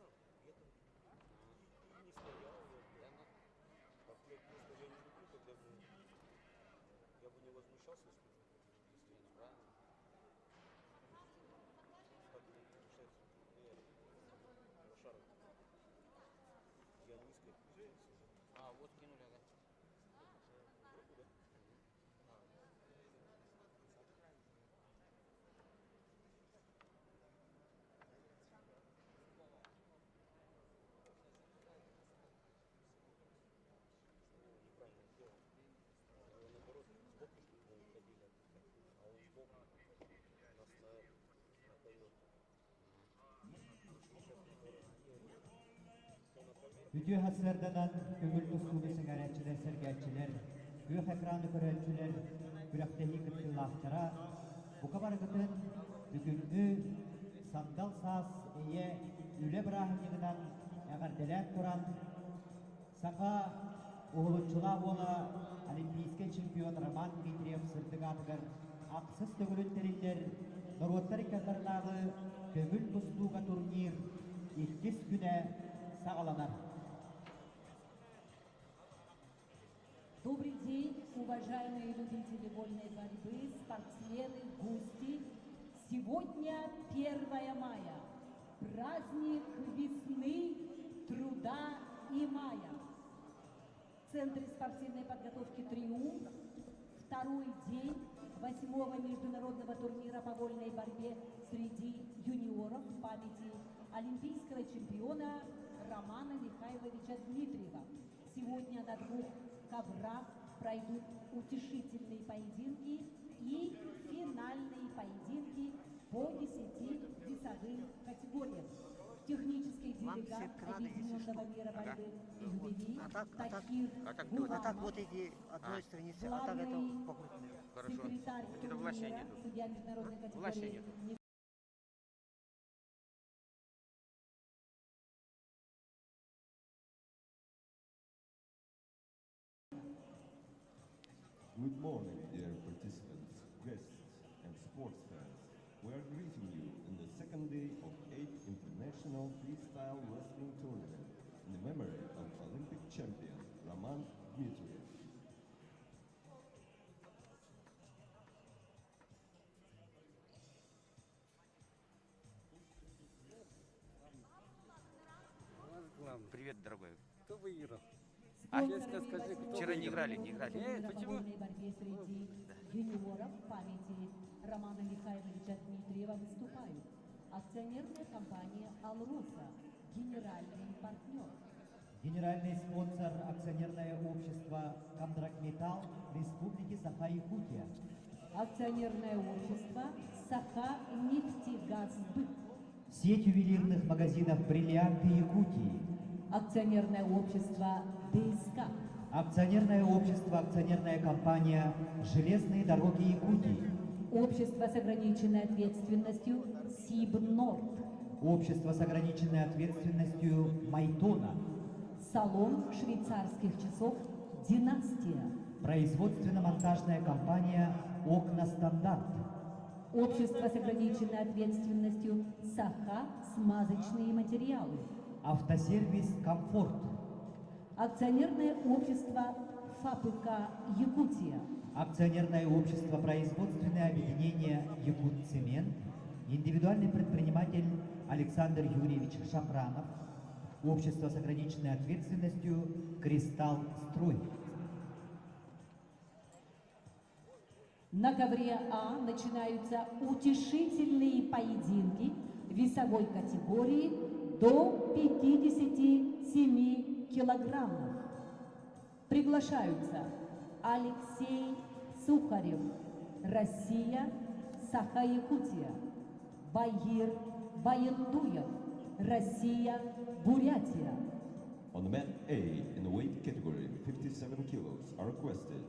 Я там и не стоял, а просто я не люблю, когда я бы не возмущался, если бы Нет, ну правильно. так не получается. Нет, лошара. Я низко опустился уже. А, вот кинули, да. Руку, да? Мгм. А, ну, неправильно сделал. Надо было наоборот, сбоку, чтобы мы уходили отдыхать. А он сбоку нас на ковер. Сейчас наоборот. То на ковер, Ütü haslardanan kömürlü sulu sigaretçiler, sergetçiler, gök ekranı körelçiler, gürektehi kıttillahçara, bu kabar gıtın, bugünkü sandal saz eye üle bırahınıgıdan eğerdelek kuran, saka uğulutçula bola Olimpiyske çempiyon Roman Dmitriyev sırtık atıgır, aksız tögülünteriller, Norotları katarlağı kömül busluğa turnir, ilkis güne sağlanar. Добрый день, уважаемые любители вольной борьбы, спортсмены, гости. Сегодня 1 мая, праздник весны, труда и мая. В Центре спортивной подготовки «Триумф» второй день 8-го международного турнира по вольной борьбе среди юниоров в памяти олимпийского чемпиона Романа Михайловича Дмитриева. Сегодня на 2 коврах пройдут утешительные поединки и финальные поединки по 10 весовым категориям. Технический делегат Объединенного мира борьбы «Юбилей» Тахир так вот эти одной страницы, а так это покрупнее. Хорошо. секретарь Где-то власти турнира, нету. судья международной Власти категории нету. Good morning, dear participants, guests, and sports fans. We are greeting you in the second day of 8th International Freestyle Wrestling Tournament in the memory of Olympic champion Roman Dmitriev. Привет, дорогой. Кто выиграл? А? Честно скажи, кто Вчера не выиграл? играли, не играли. Почему? В борьбе среди юниоров в памяти Романа Михайловича Дмитриева выступают акционерная компания «Алроса», генеральный партнер. Генеральный спонсор акционерное общество «Камдрагметалл» Республики Саха-Якутия. Акционерное общество «Саха-нефтегазбыт». Сеть ювелирных магазинов «Бриллианты Якутии». Акционерное общество «ДСК». Акционерное общество, акционерная компания «Железные дороги Якутии». Общество с ограниченной ответственностью «Сибнорд». Общество с ограниченной ответственностью «Майтона». Салон швейцарских часов «Династия». Производственно-монтажная компания «Окна Стандарт». Общество с ограниченной ответственностью «Саха. Смазочные материалы». Автосервис «Комфорт». Акционерное общество ФАПК «Якутия». Акционерное общество «Производственное объединение Якутцемент». Индивидуальный предприниматель Александр Юрьевич Шапранов. Общество с ограниченной ответственностью «Кристалл Строй». На ковре А начинаются утешительные поединки весовой категории до 57 килограммов. Приглашаются Алексей Сухарев, Россия, Саха-Якутия, Багир Баяндуев, Россия, Бурятия. On mat A in the weight category 57 kilos are requested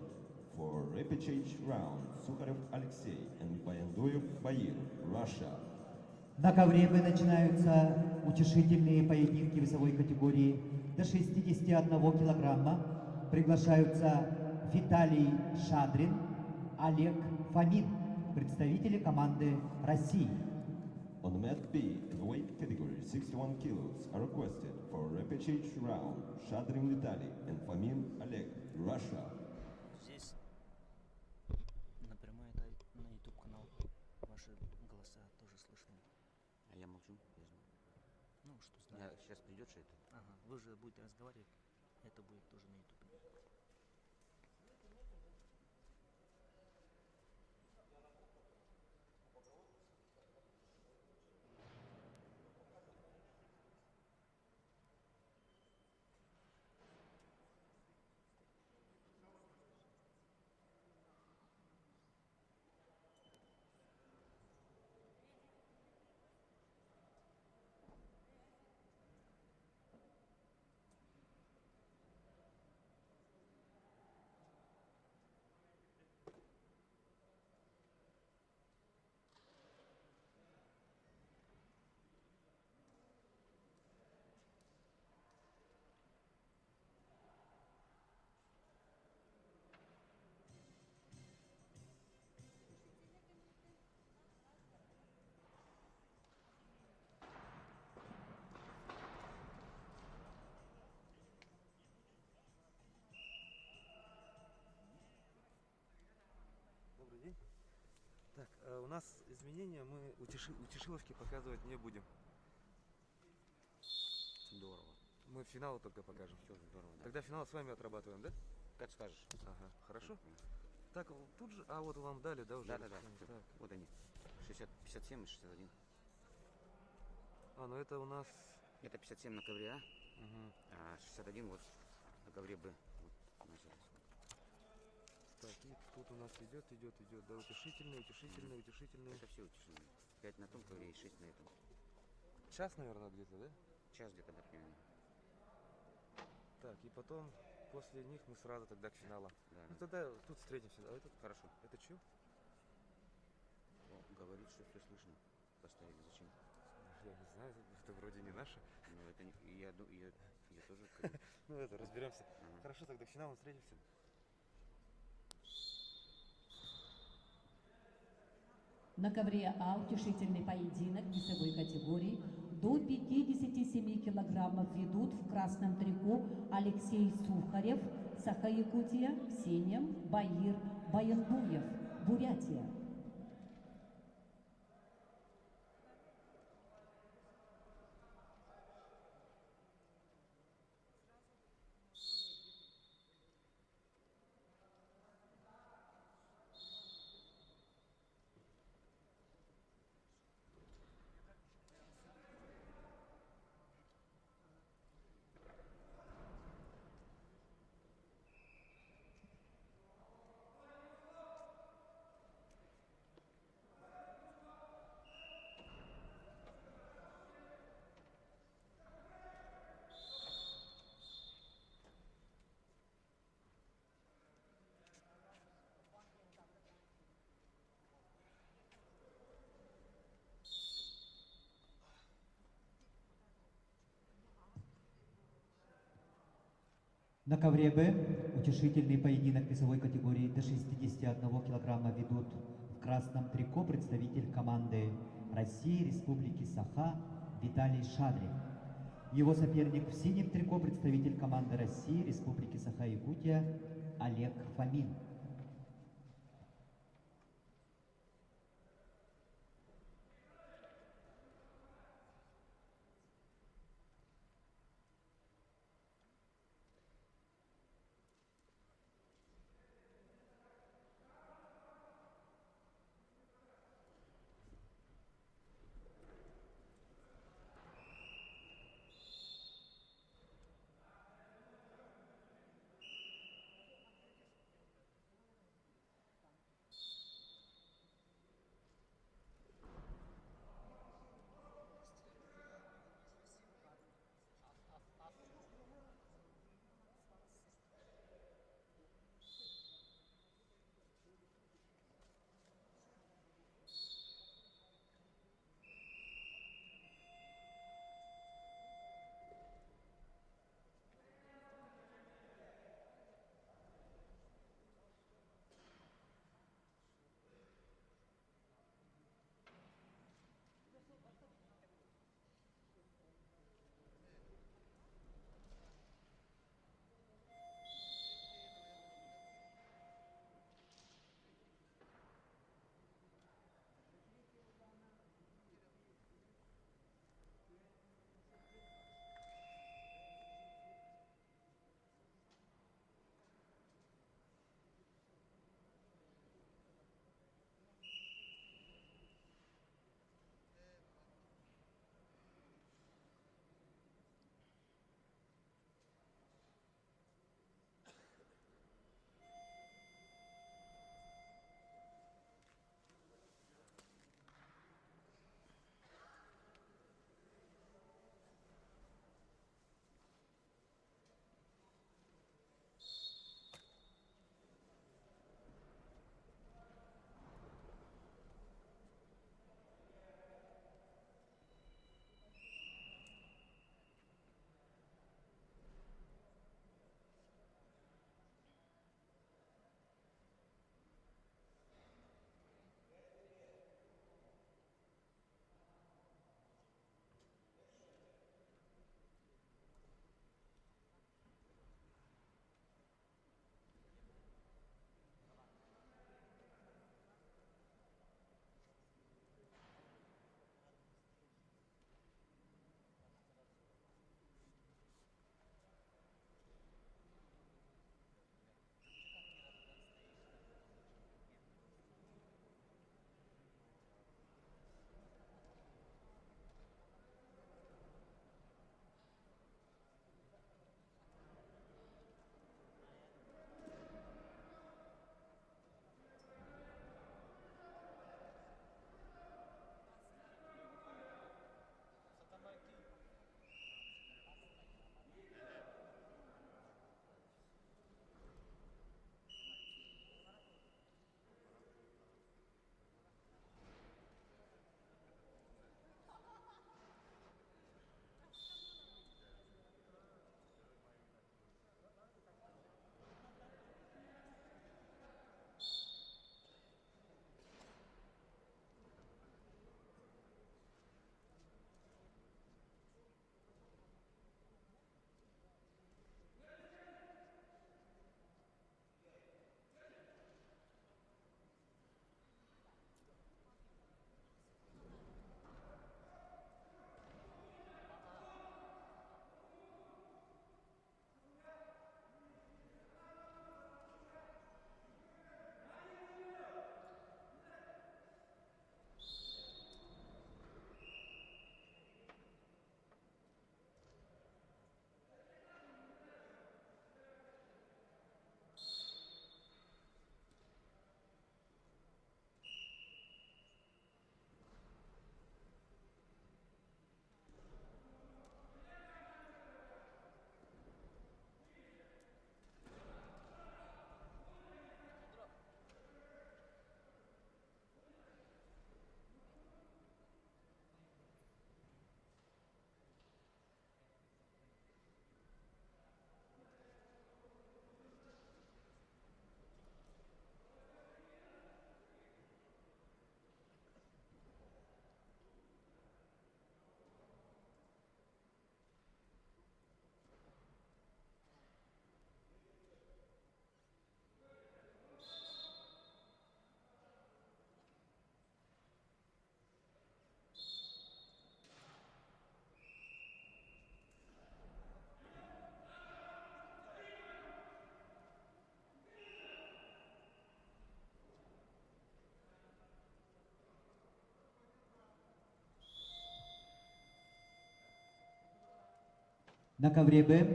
for repechage round Sukharev Alexei and Bayanduev Bair, Russia. На ковре Б начинаются утешительные поединки весовой категории до 61 килограмма. Приглашаются Виталий Шадрин, Олег Фомин, представители команды России. On mat B in the weight category 61 kilos are requested for repechage round. Shadrin Vitaly and Fomin Oleg, Russia. Здесь напрямую это на YouTube канал. Ваши голоса тоже слышны. А я молчу, я знаю. Ну, что знаю. Сейчас придет же это. Ага, вы же будете разговаривать, это будет тоже на YouTube. Добрый день. Так, у нас изменения, мы утешиловки показывать не будем. Здорово. Мы финал только покажем. Все здорово, да. Тогда финал с вами отрабатываем, да? Как скажешь. Ага, хорошо. Так, тут же, а вот вам дали, да, уже? Да. расписание? Так. Вот они. 57 и 61. А, ну это у нас... Это 57 на ковре А, Мгм. а 61 вот на ковре Б. Вот, началось. Так, и тут у нас идет, да, утешительный. Это все утешение. 5 на том ковре и 6 на этом. Час, наверное, где-то, да? Час где-то, да, примерно. Так, и потом, после них мы сразу тогда к финалу. Да. Ну тогда тут встретимся. А этот, Хорошо. это что? Говорит, что все слышно. Поставили. Зачем? Я не знаю, это вроде не наше. Ну, это не... Я тоже... Ну это, разберемся. Ага. Хорошо, тогда к финалу встретимся. На ковре А утешительный поединок весовой категории до 57 килограммов ведут в красном трико Алексей Сухарев, Саха-Якутия, в синем Баир Баяндуев, Бурятия. На ковре Б утешительный поединок весовой категории до 61 килограмма ведут в красном трико представитель команды России Республики Саха Виталий Шадрин. Его соперник в синем трико представитель команды России Республики Саха-Якутия Олег Фомин. На ковре Б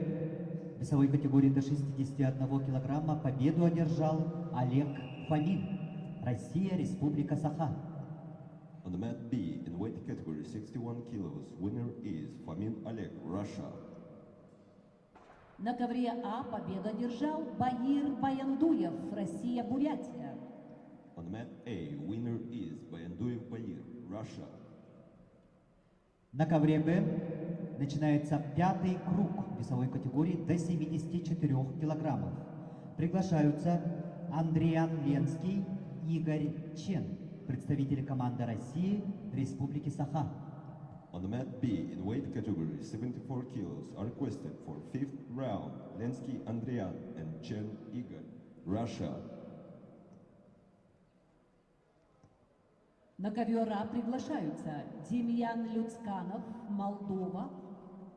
весовой категории до 61 килограмма победу одержал Олег Фомин, Россия, Республика Саха. On the mat B, in weight category 61 kilos, winner is Fomin Oleg, Russia. На ковре А победу одержал Баир Баяндуев, Россия, Бурятия. On the mat A, winner is Bayanduev Bair, Russia. На ковре Б начинается 5-й круг весовой категории до 74 килограммов. Приглашаются Андриан Ленский, Игорь Чен, представители команды России, Республики Саха. On the mat B, in weight category 74 kilos, are requested for 5th round Lensky Andrian and Chen Igor, Russia. На ковер А приглашаются Демьян Люцканов, Молдова,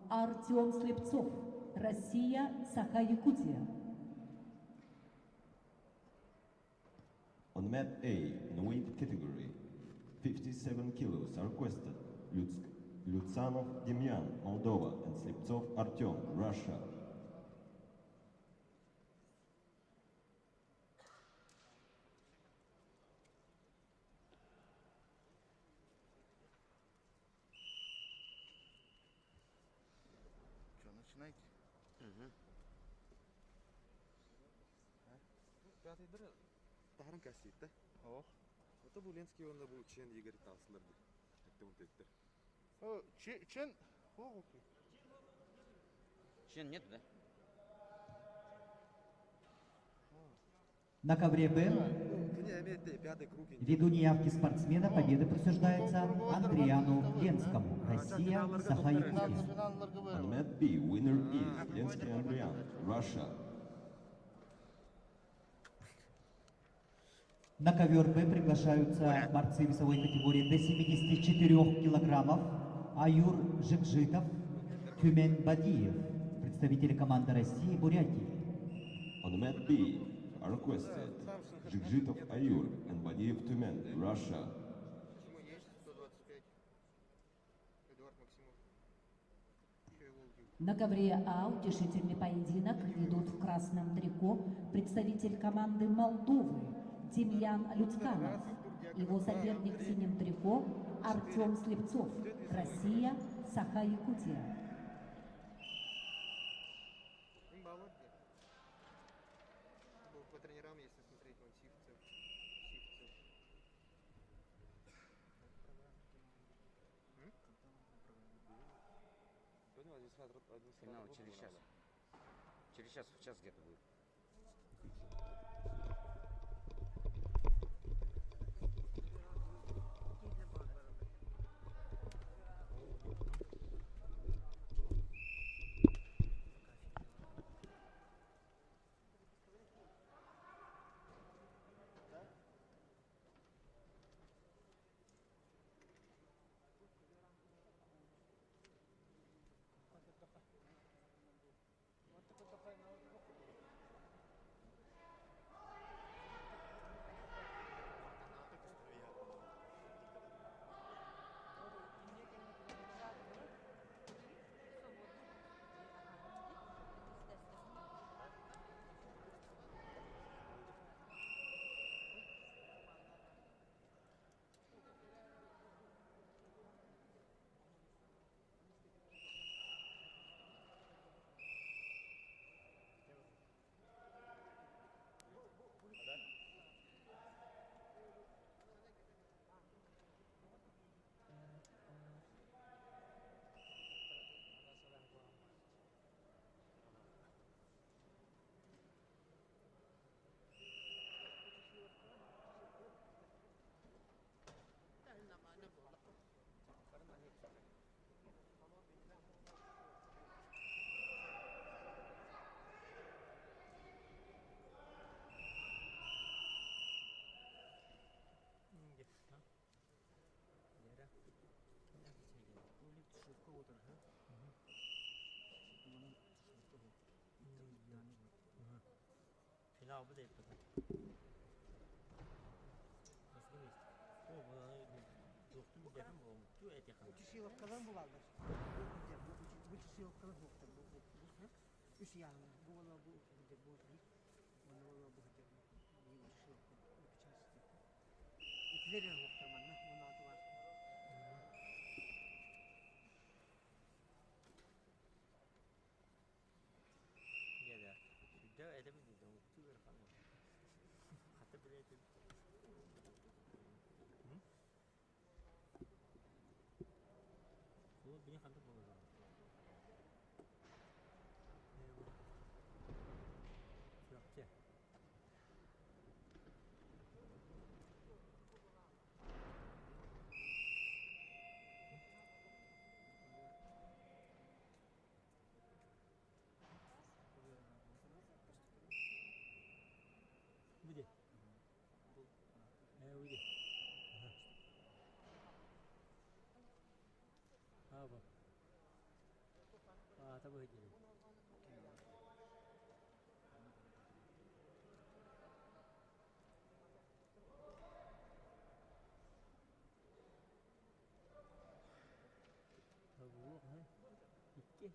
Артем Слепцов, Россия, Саха-Якутия. On the mat A, in weight category 57 kilos, are requested Lutzanov Demyan, Moldova, and Sliptsov Artyom, Russia. Что, начинайте? Пятый дрел. Тахран кастит, да? О. Это Буленский, он был Чен Игорь Таслер. Это он тектер. Чен? О, окей. Чен нет, да? На ковре Б Пятый круг. ввиду неявки спортсмена победа присуждается Андриану Ленскому, Россия, Саха-Якутия. On the mat B, winner is Lensky Andrian, Russia. На ковер Б приглашаются борцы весовой категории до 74 килограммов Аюр Жикжитов, Тюмен Бадиев, представители команды России, Бурятии. On the mat B, are requested Жигжитов Аюр and Badiev Tumen, Russia. Почему есть 125? Эдуард Максимов. Еще и Волгин. На ковре А утешительный поединок ведут в красном трико представитель команды Молдовы Демьян Люцканов. Его соперник в синем трико Артем Слепцов, Россия, Саха-Якутия. По тренерам, если смотреть, он Сивцев. Понял, один Финал через час. Через час, в час где-то будет. Final bu da yapalım. Nasıl demek? O bu yoktu bir defa mı olmuştu? Et yakın. Uçuş yıllıklarım bu kaldı. Bu uçuş yıllıklarım yoktu. Üç yani. Bu valla bu de bu değil. Valla valla bu hadi. Bir şey bu çarşı. İkileri yok tamam mı? Onun adı var. Ya da şurada edemedi de unuttu ver falan. Hatta bile edemedi. Bu beni kandı bu zaman. Yapacak. Где? Где? Вот. А, там выйдем. Tavuğu ha? İki.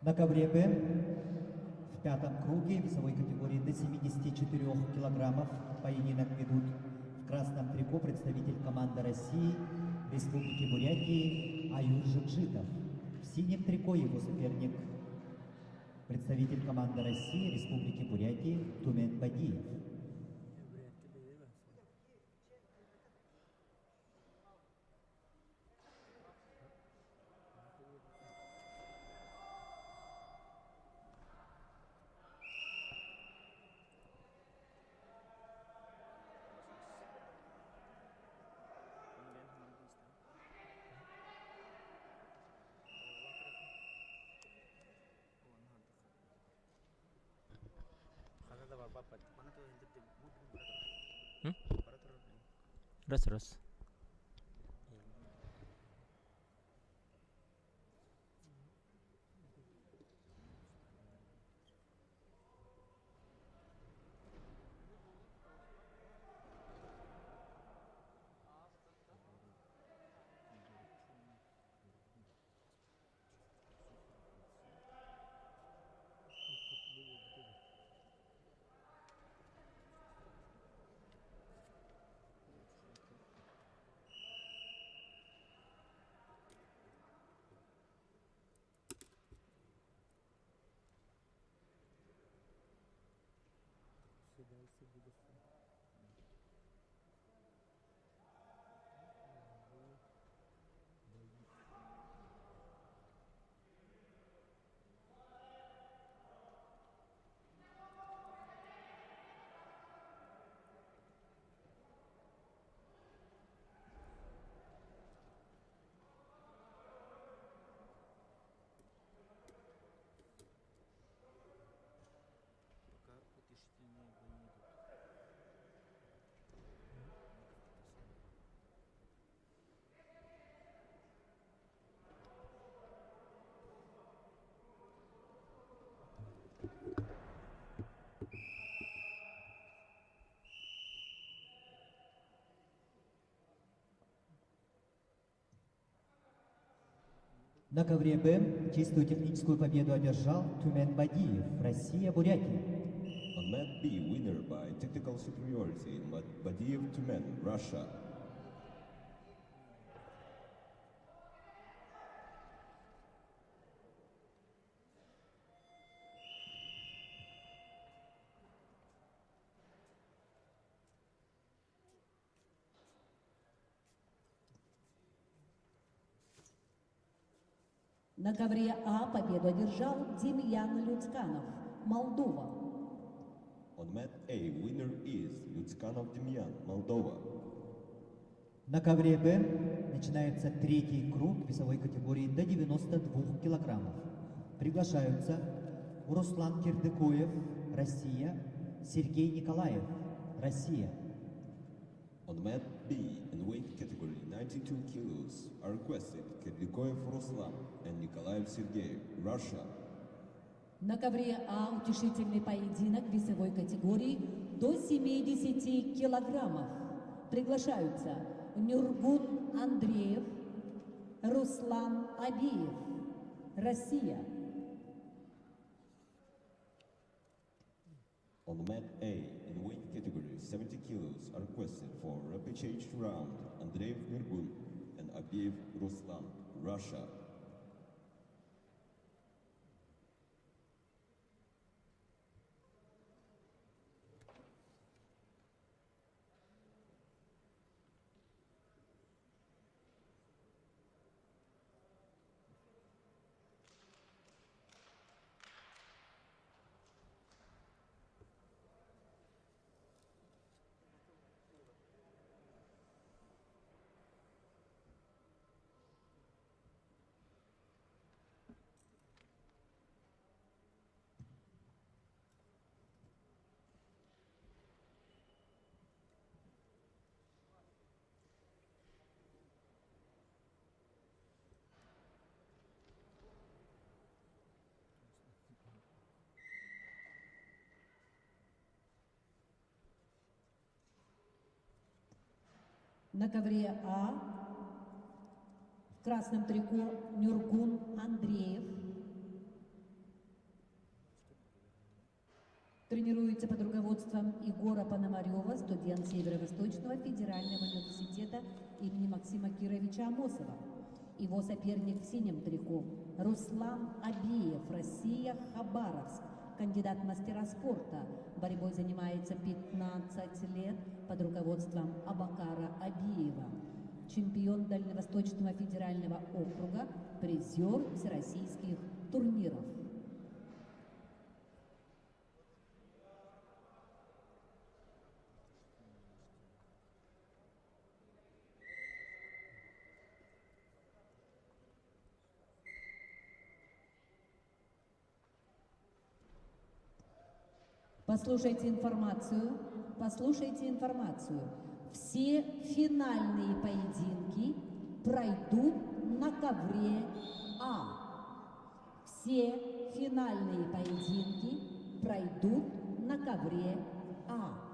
На ковре Б в пятом круге весовой категории до 74 килограммов поединок ведут в красном трико представитель команды России, Республики Бурятии Аюр Жикжитов. В синем трико его соперник представитель команды России, Республики Бурятии Тумен Бадиев. Kanada var bapak. Mana tuh yang tertib. Hmm? Para terus. Terus. Дальше будет. Пока утешительные бои идут. На ковре Б чистую техническую победу одержал Тумен Бадиев, Россия, Бурятия. On mat B, winner by technical superiority, Badiyev Tumen, Russia. На ковре А победу одержал Демьян Люцканов, Молдова. On mat A, winner is Lutskanov Demyan, Moldova. На ковре Б начинается третий круг весовой категории до 92 килограммов. Приглашаются Руслан Кирдыкоев, Россия. Сергей Николаев, Россия. On mat B in weight category 92 kilos are requested Kirdykoev Ruslan and Nikolaev Sergey, Russia. На ковре А утешительный поединок весовой категории до 70 килограммов. Приглашаются Нюргун Андреев, Руслан Абиев, Россия. On mat A in weight category 70 kilos are requested for repechage round Andreev Nurgun and Abiev Ruslan, Russia. На ковре А в красном трико Нюргун Андреев. Тренируется под руководством Егора Пономарева, студент Северо-Восточного федерального университета имени Максима Кировича Амосова. Его соперник в синем трико Руслан Абиев, Россия, Хабаровск. Кандидат в мастера спорта. Борьбой занимается 15 лет под руководством Абакара Абиева. Чемпион Дальневосточного федерального округа, призер всероссийских турниров. Послушайте информацию. Все финальные поединки пройдут на ковре А. Все финальные поединки пройдут на ковре А.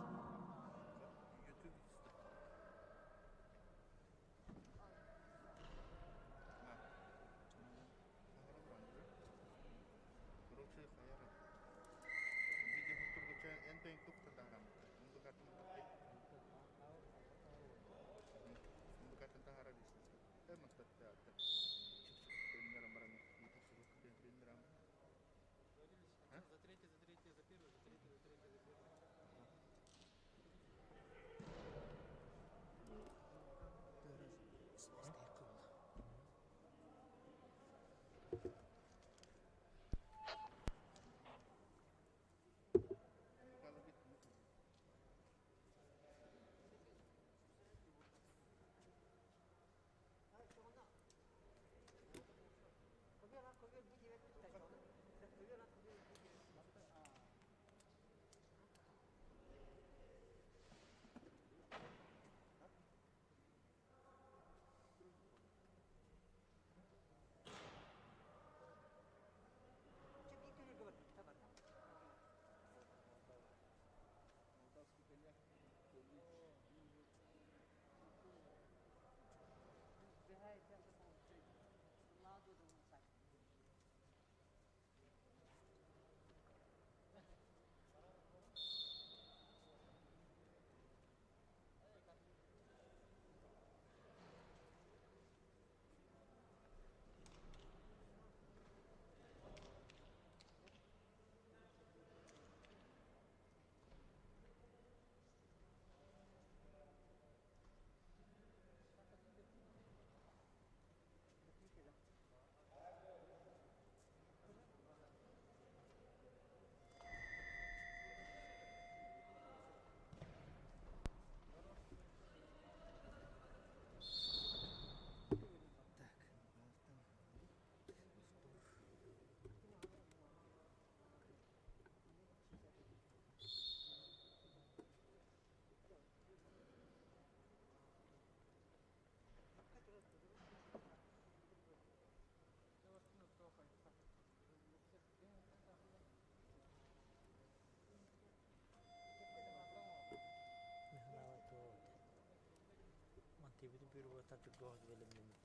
Ota tukos belum ini.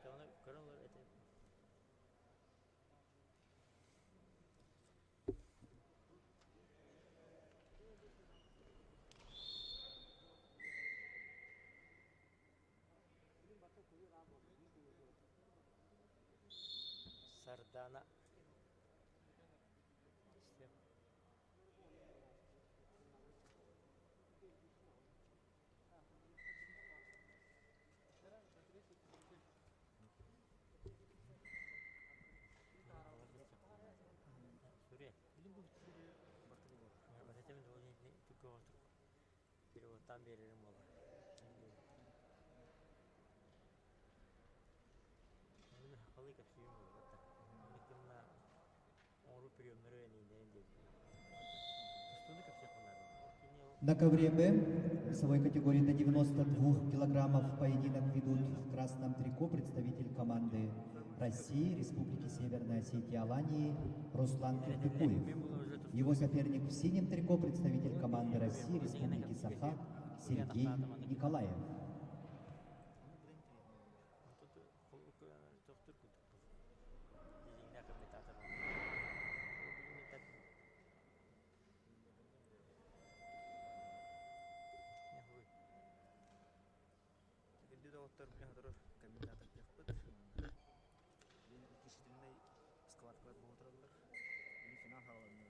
Kalau itu Sardana. Surya. Ya, berarti itu ini tukos. Pero también era mola. Ini halih kasih mola. Ini kena orang primer ini dia. Что ты как все понадобилось? На ковре Б весовой категории до 92 килограммов поединок ведут в красном трико представитель команды России, Республики Северной Осетии Алании Руслан Кирпикуев. Его соперник в синем трико представитель команды России, Республики Саха Сергей Николаев. Енді дауыттар бұлғандырыр комментатор бекпіт. Мен кешетімней сквадкалар болып отыралар. Мен финал қалаларында.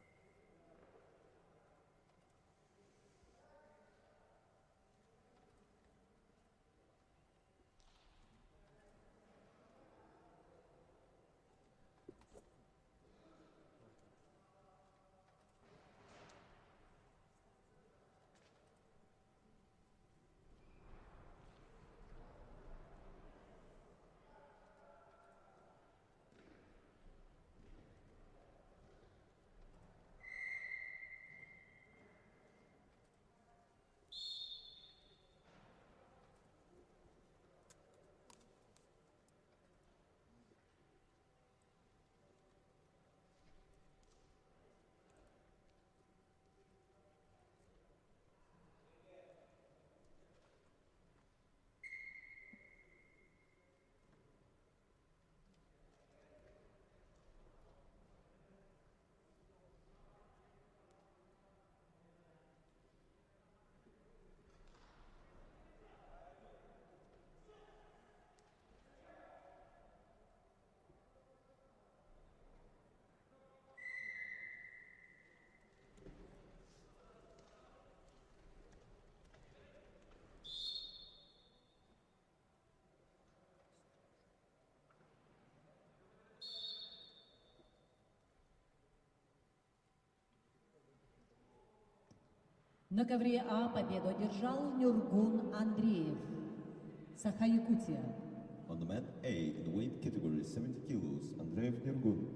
На ковре А победу одержал Нюргун Андреев, Саха-Якутия. On the mat A in the weight category 70 kilos, Andreev Nurgun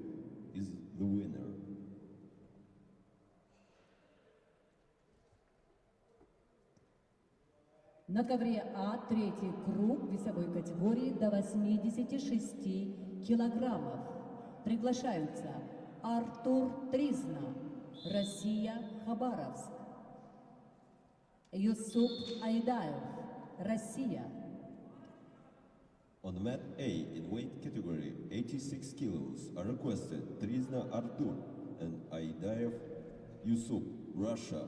is the winner. На ковре А третий круг весовой категории до 86 килограммов. Приглашаются Артур Тризна, Россия, Хабаровск. Юсуп Айдаев, Россия. On the mat A in weight category 86 kilos are requested Trizna Artur and Aidaev Yusuf, Russia.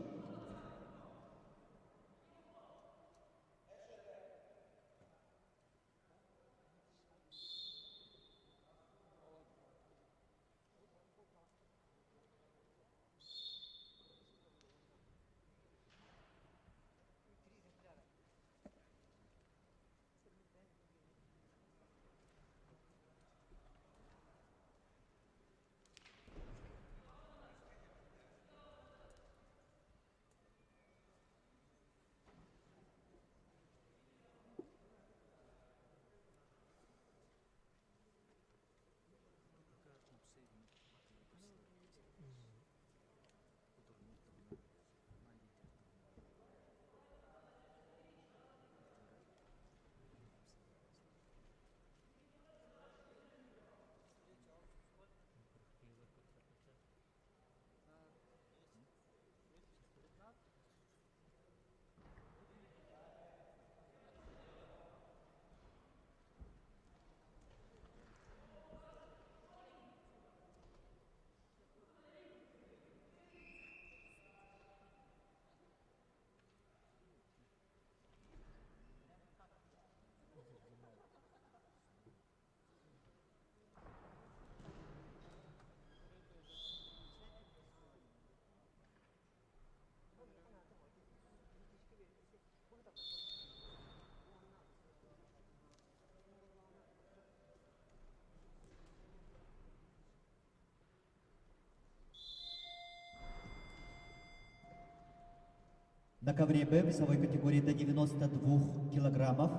На ковре Б весовой категории до 92 килограммов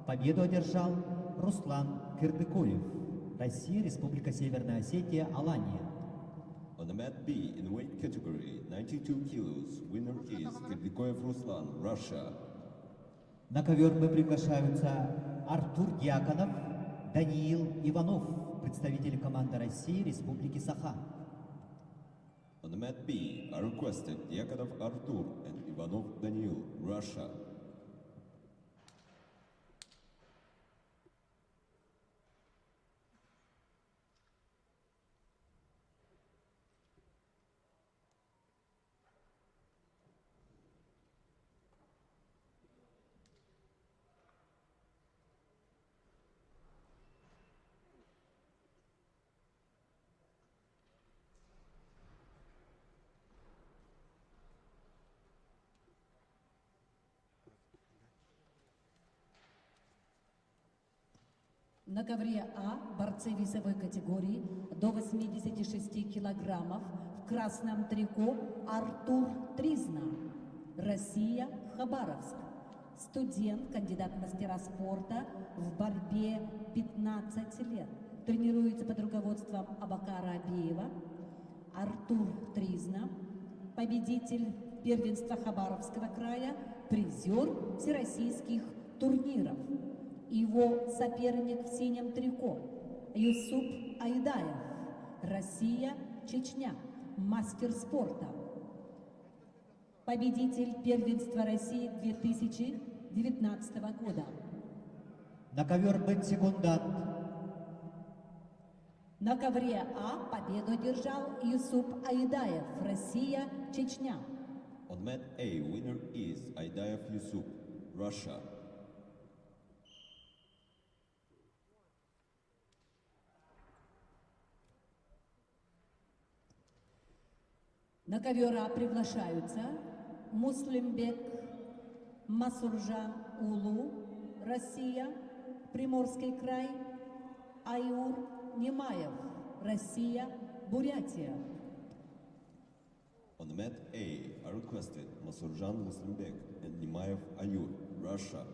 победу одержал Руслан Кырдыкоев, Россия, Республика Северная Осетия, Алания. On the mat B in weight category 92 kilos, winner is Kyrdykoyev Ruslan, Russia. На ковер Б приглашаются Артур Дьяконов, Даниил Иванов, представители команды России, Республики Саха. On the mat B are requested Yakodov Artur and Ivanov Daniil, Russia. На ковре А борцы весовой категории до 86 килограммов в красном трико Артур Тризна, Россия, Хабаровск. Студент, кандидат в мастера спорта, в борьбе 15 лет. Тренируется под руководством Абакара Абеева. Артур Тризна, победитель первенства Хабаровского края, призер всероссийских турниров. Его соперник в синем трико Юсуп Айдаев, Россия, Чечня, мастер спорта. Победитель первенства России 2019 года. На ковер Б секундант. На ковре А победу одержал Юсуп Айдаев, Россия, Чечня. On mat A, winner is Aidayev Yusuf, Russia. На ковер А приглашаются Муслимбек Масуржан Улу, Россия, Приморский край, Аюр Немаев, Россия, Бурятия. On the mat A are requested Masurjan Muslimbek and Nimaev Ayur, Russia.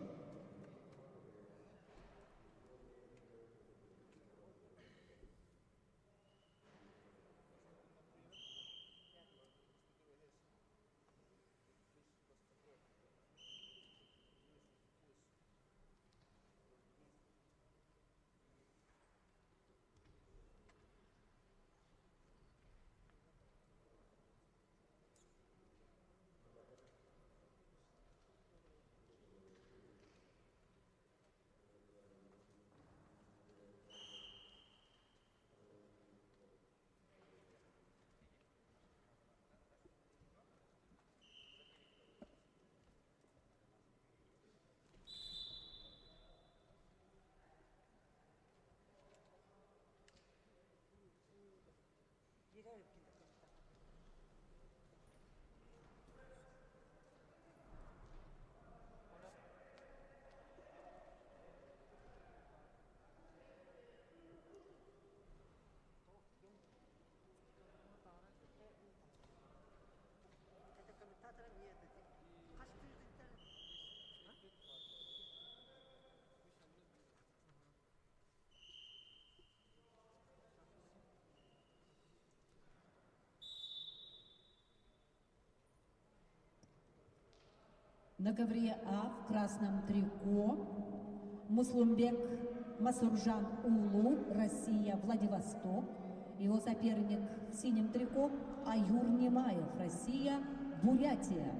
На ковре А в красном трико Муслумбек Масуржан Улу, Россия, Владивосток. Его соперник в синем трико Аюр Немаев, Россия, Бурятия.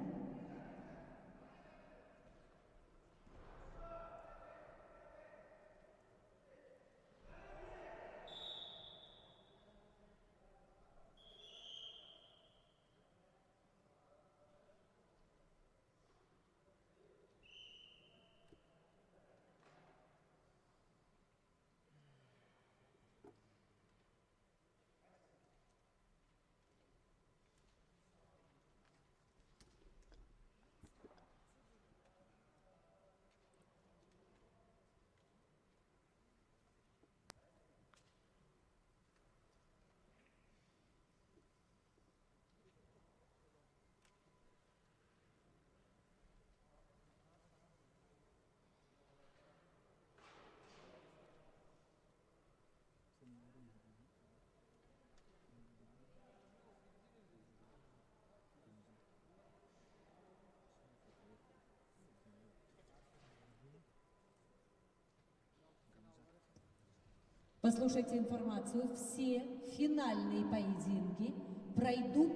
Послушайте информацию. Все финальные поединки пройдут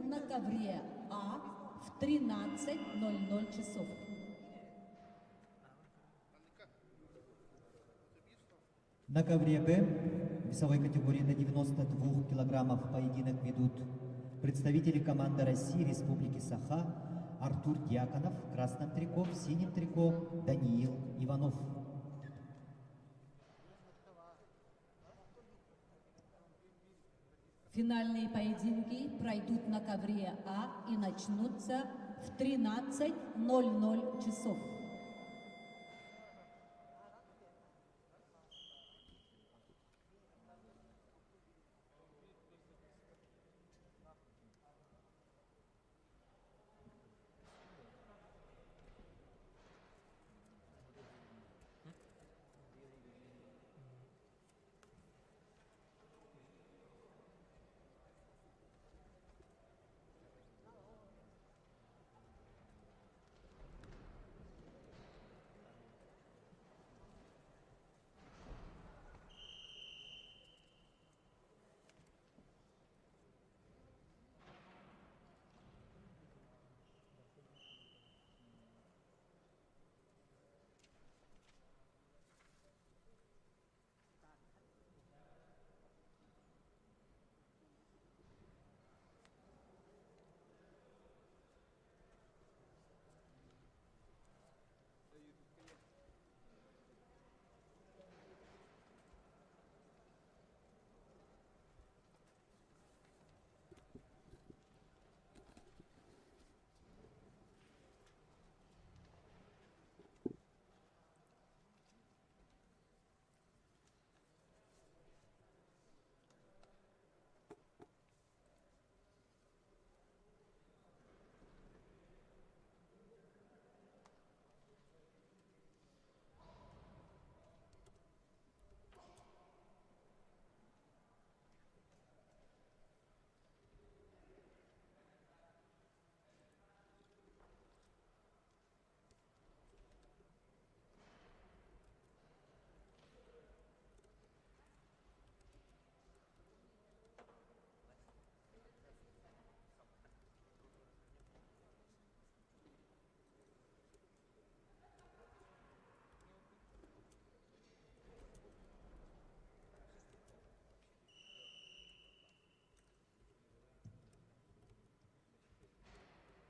на ковре А в 13:00 часов. На ковре Б весовой категории до 92 килограммов поединок ведут представители команды России Республики Саха Артур Дьяконов в красном трико, в синем трико Даниил Иванов. Финальные поединки пройдут на ковре А и начнутся в 13:00 часов.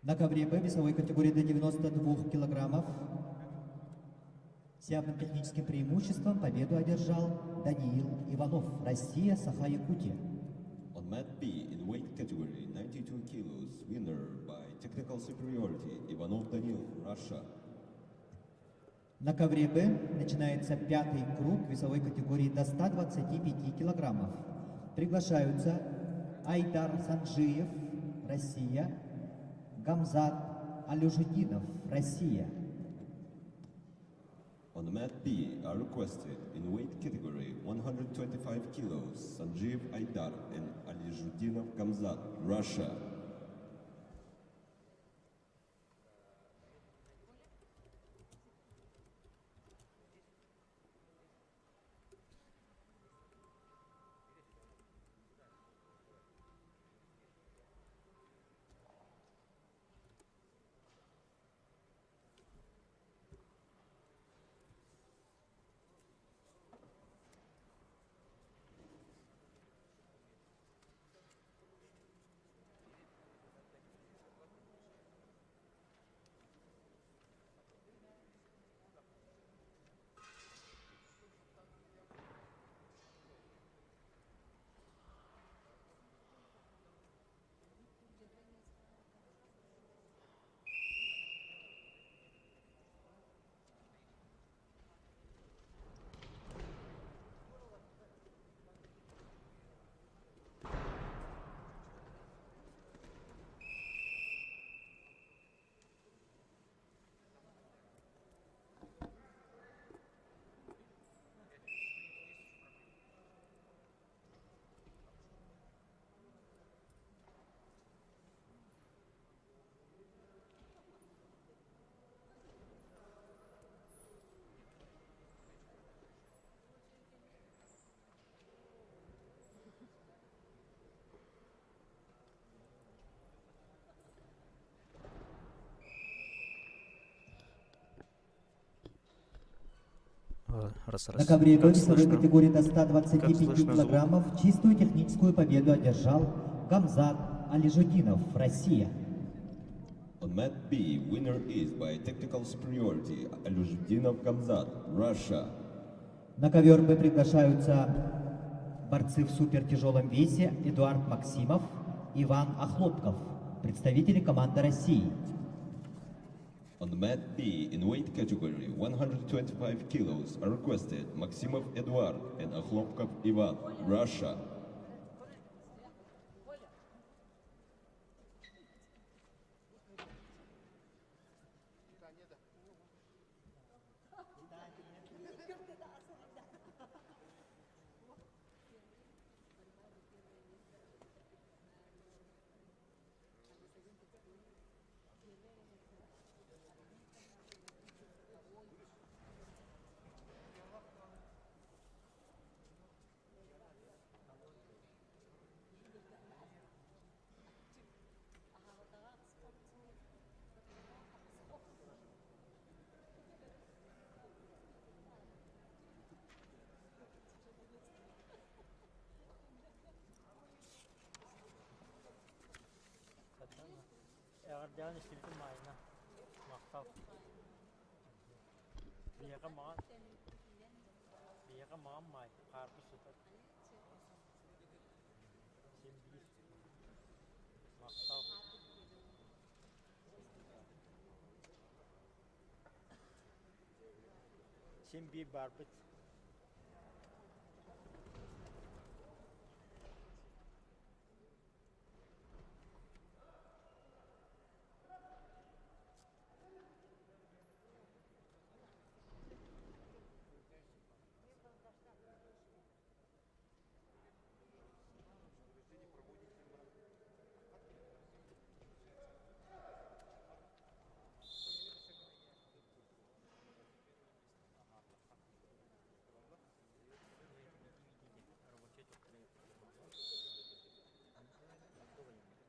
На ковре Б весовой категории до 92 килограммов с явным техническим преимуществом победу одержал Даниил Иванов, Россия, Саха-Якутия. On mat B in weight category 92 kilos, winner by technical superiority Ivanov Danil, Russia. На ковре Б начинается пятый круг весовой категории до 125 килограммов. Приглашаются Айдар Санджиев, Россия, Гамзат Алюжидинов, Россия. On mat B are requested in weight category 125 kilos, Sanjeev Aidar and Alijudinov Gamzat, Russia. На ковре до весовой слышно? категории до Как 125 слышно звук? килограммов чистую техническую победу одержал Гамзат Алижудинов, Россия. On mat B, winner is by technical superiority Aluzhdinov Gamzat, Russia. На ковер Б приглашаются борцы в супертяжелом весе Эдуард Максимов, Иван Охлопков, представители команды России. On mat B, in weight category 125 kilos, are requested Maximov Eduard and Akhlopkov Ivan, Russia. Eğer devam işledim mayına. Maktav. Bir yaka mağan may. Karpuz sütür. Şimdi maktav. Şimdi barbet.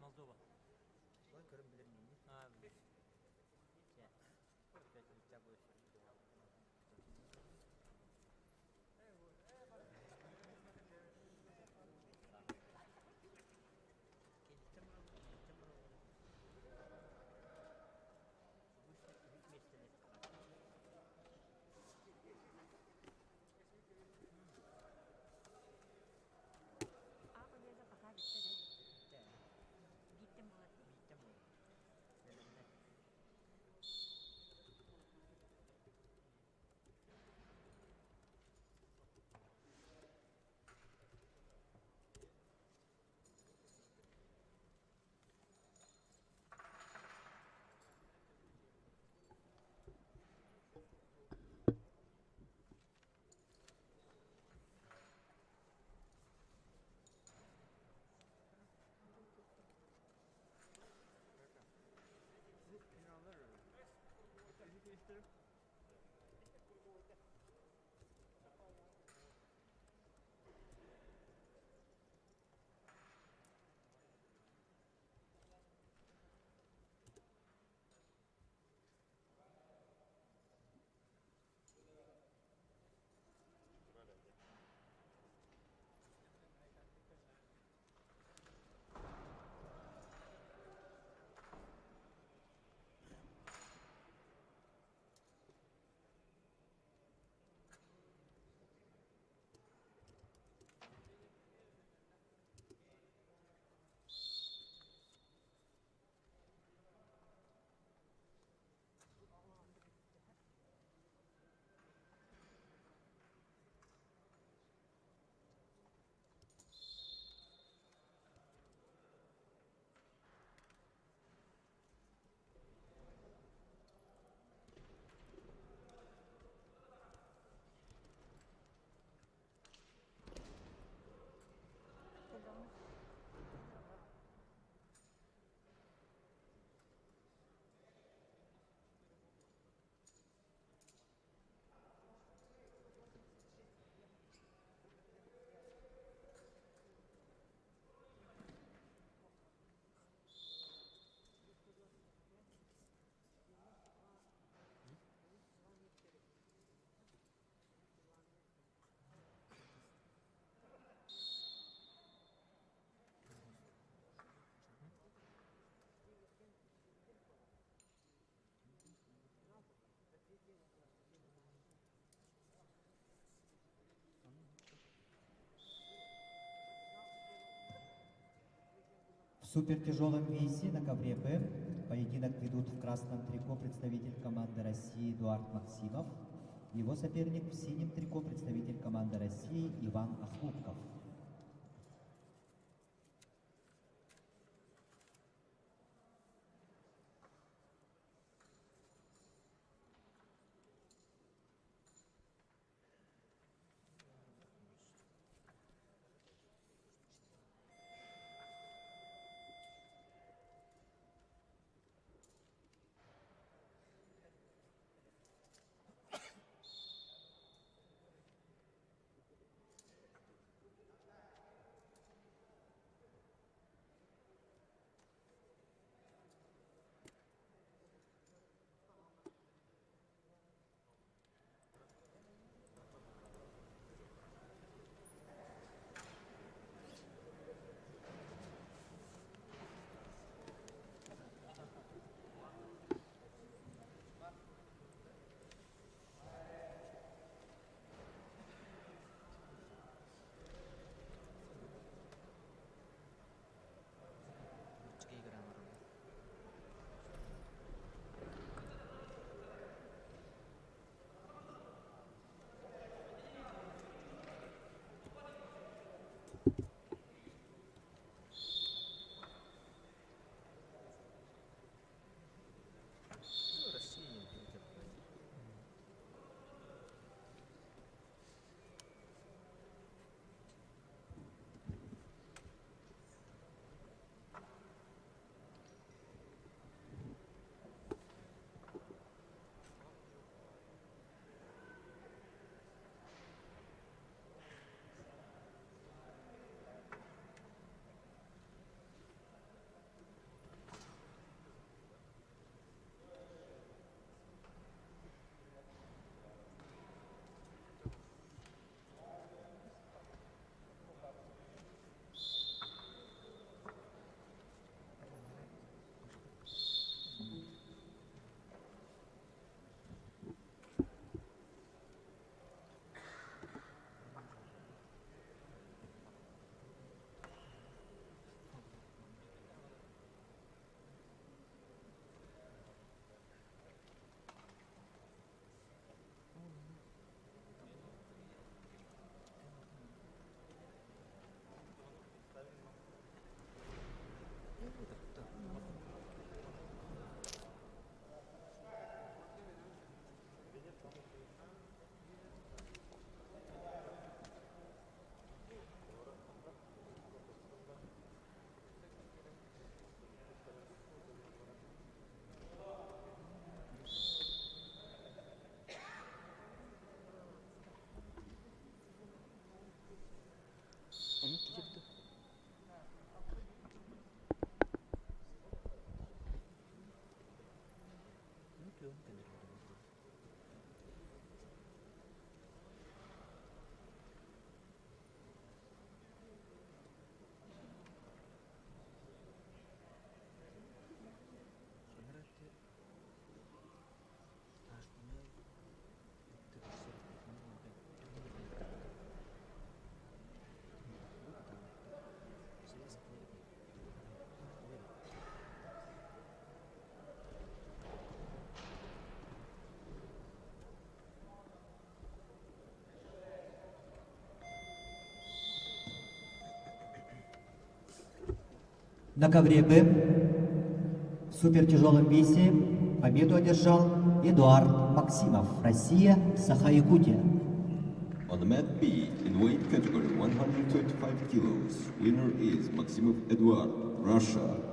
Moldova. Ha, bir. Ya. В супертяжелом весе на ковре Б поединок ведут в красном трико представитель команды России Эдуард Максимов. Его соперник в синем трико представитель команды России Иван Ахлупков. На ковре Б в супертяжелом весе победу одержал Эдуард Максимов, Россия, Саха-Якутия. On the mat B, in weight category 125 kilos, winner is Maximov Eduard, Russia.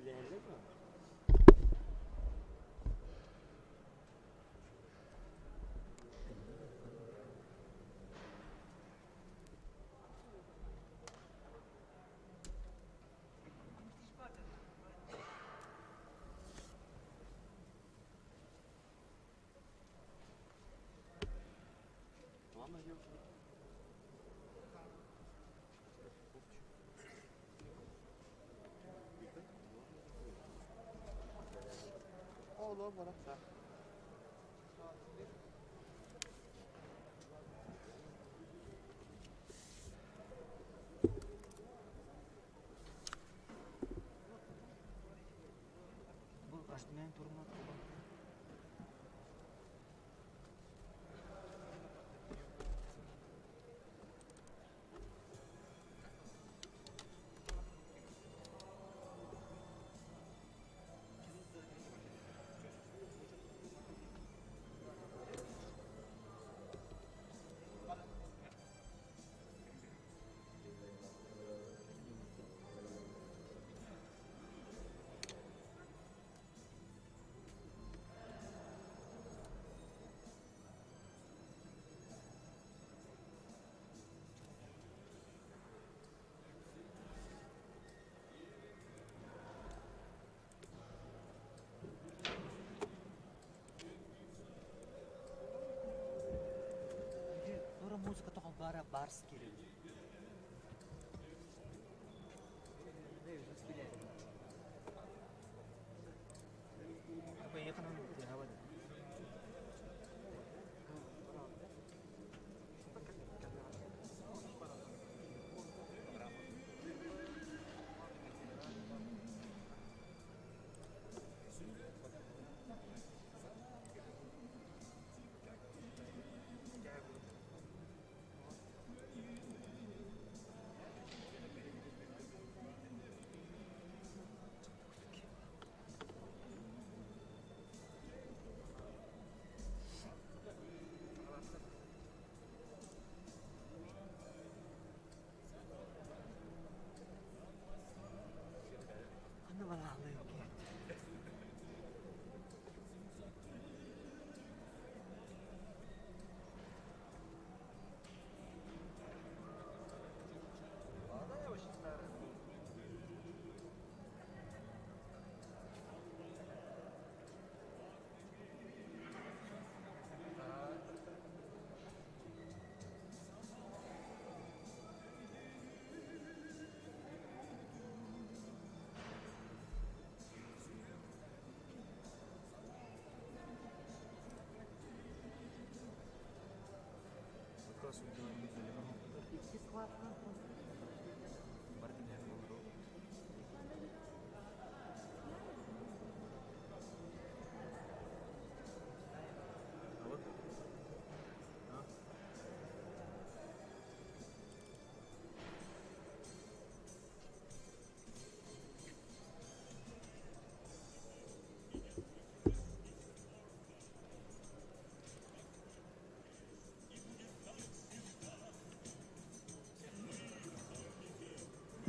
белгіленеді ме? Olur bana. Бұл ашты турмат. Музыка тоқал бара барс керек.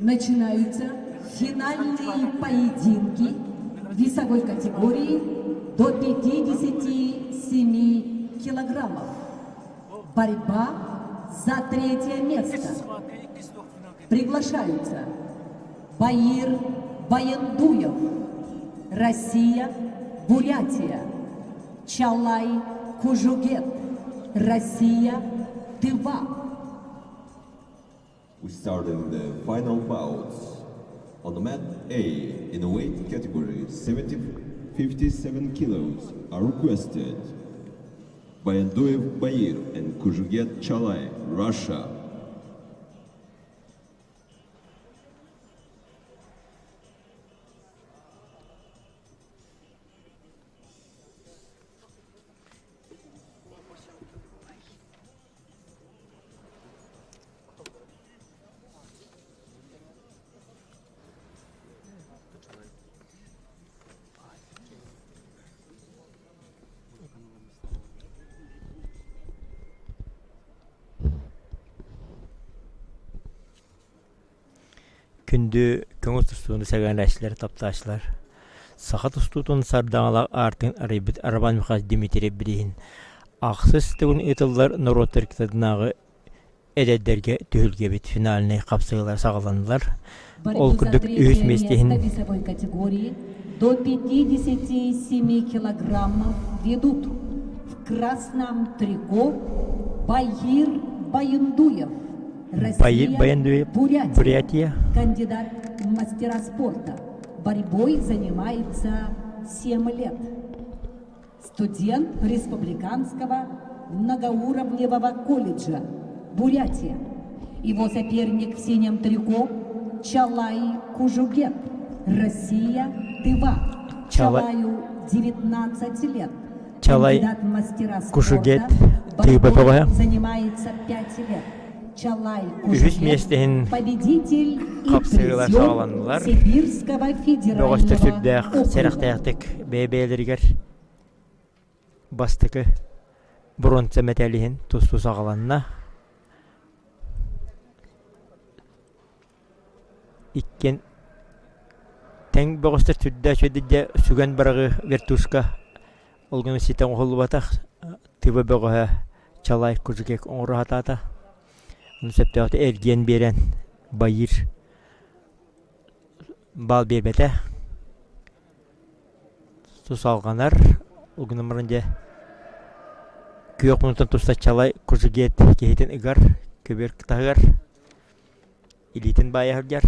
Начинаются финальные поединки весовой категории до 57 килограммов. Борьба за третье место. Приглашаются Баир Баяндуев, Россия, Бурятия, Чалай Кужугет, Россия, Тыва. We started the final bouts. On the mat A, in the weight category 57 kilos, are requested Bayanduev Bair and Kujuget Chalai, Russia. күндү көңүл тустууну сәгәнләшләр тапташлар. Саха тустуутун сардаңала артын арайбыт Арабан Михаил Дмитрий Брин. Ақсыз түгін етілдер Нұротыр кітадынағы әдәддерге түйілге бит финаліне қапсығылар сағаланылар. Ол күндік өз местехін до 57 килограммов ведут в красном трико Баир Баяндуев, Россия, Бурятия, кандидат в мастера спорта. Борьбой занимается 7 лет. Студент Республиканского многоуровневого колледжа Бурятия. Его соперник в синем трико Чалай Кужугет, Россия, Тыва. Чалаю 19 лет. Чалай Кандидат в мастера Кужугет, спорта. Борьбой Тыва. занимается 5 лет. Чалай Үз местехін победитель и қапсығылар призер сағаланылар. Сибирского Бөғістір сүрдәқ федерального сәріқтаяқтық бәйбәйлергер бастықы бронза мәтәліхін тұсту сағаланына. Иккен тәң бөғістір сүрдә сөйдіде сүген барығы вертушка олғын сетен оғылы батақ тыбы бөғі Чалай Кужугет оңыры хатата. Сәптәғаты әрген берен байыр бал бербәті тұс алғанар ұғын ұмырынде күйек мұнытын тұста Чалай Кужугет кейтін ұғар көбер қытағар илетін байығыргар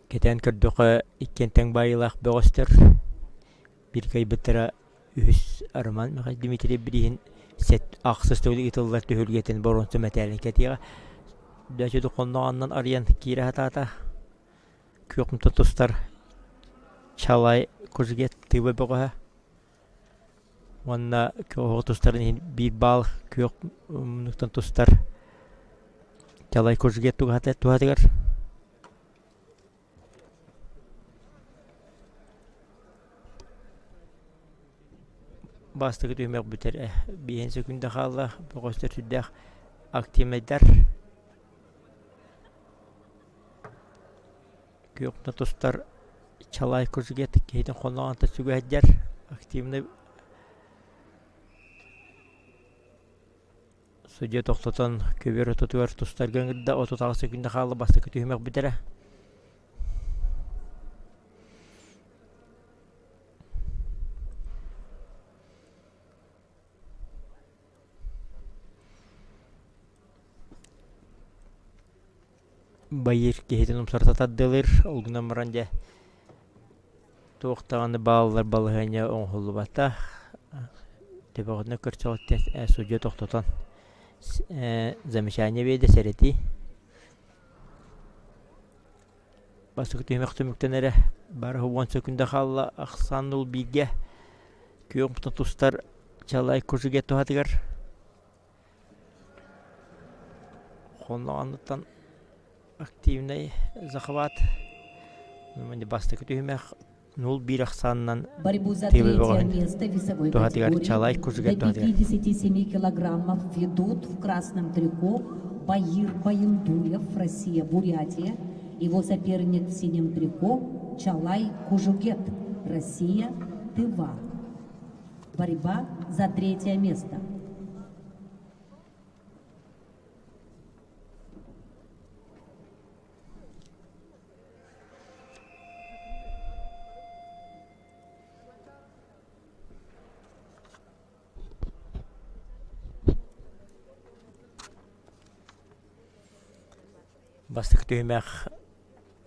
кетен күрдіқі иккентен байылақ бөғістір bir kaybettara ühüs Arman Mihai Dmitri Brih'in set ақсыз төгілі итылдар төхілгетін боронсы мәтәлін кәтіға дөшеді қоннағаннан ариян кейрі хатата көк мұнтын тұстар Чалай Кужугет тыбы бұға онна көк тұстарын бір бал көк мұнтын тұстар Чалай Кужугет туғатығар Бастығы түймек бүтер бейін сөкінде қалды бұғыстыр сүрдәқ активнайдар көкті тұстар Чалай Кужугет кейтін қонлағанты сүгі әддер активнай судия тоқтатан көбер отытуар тұстар гөңірді 36 сөкінде қалды бастығы түймек бүтері Байыр кейтін ұмсартатаддылыр, олғына мұранде тоқтағаны балалар балығыне оңғылы бата. Тебағыдына көрсе оттен судия тоқтатан замешане бейді сәреті. Басығы түймек түміктен әрі бары 10 секунда қалла ақсан ұл бейге күйең бұтын тұстар Чалай Кужугет туғатығар. Қонлағанлықтан активный захват. Мы бастык түймек 0-1 ақсаннан борьбу за третье место весовой категории до 57 килограммов ведут в красном трико Баир Баяндуев, Россия, Бурятия. Его соперник в синем трико Чалай Кужугет, Россия, Тыва. Борьба за третье место. Бастық түймек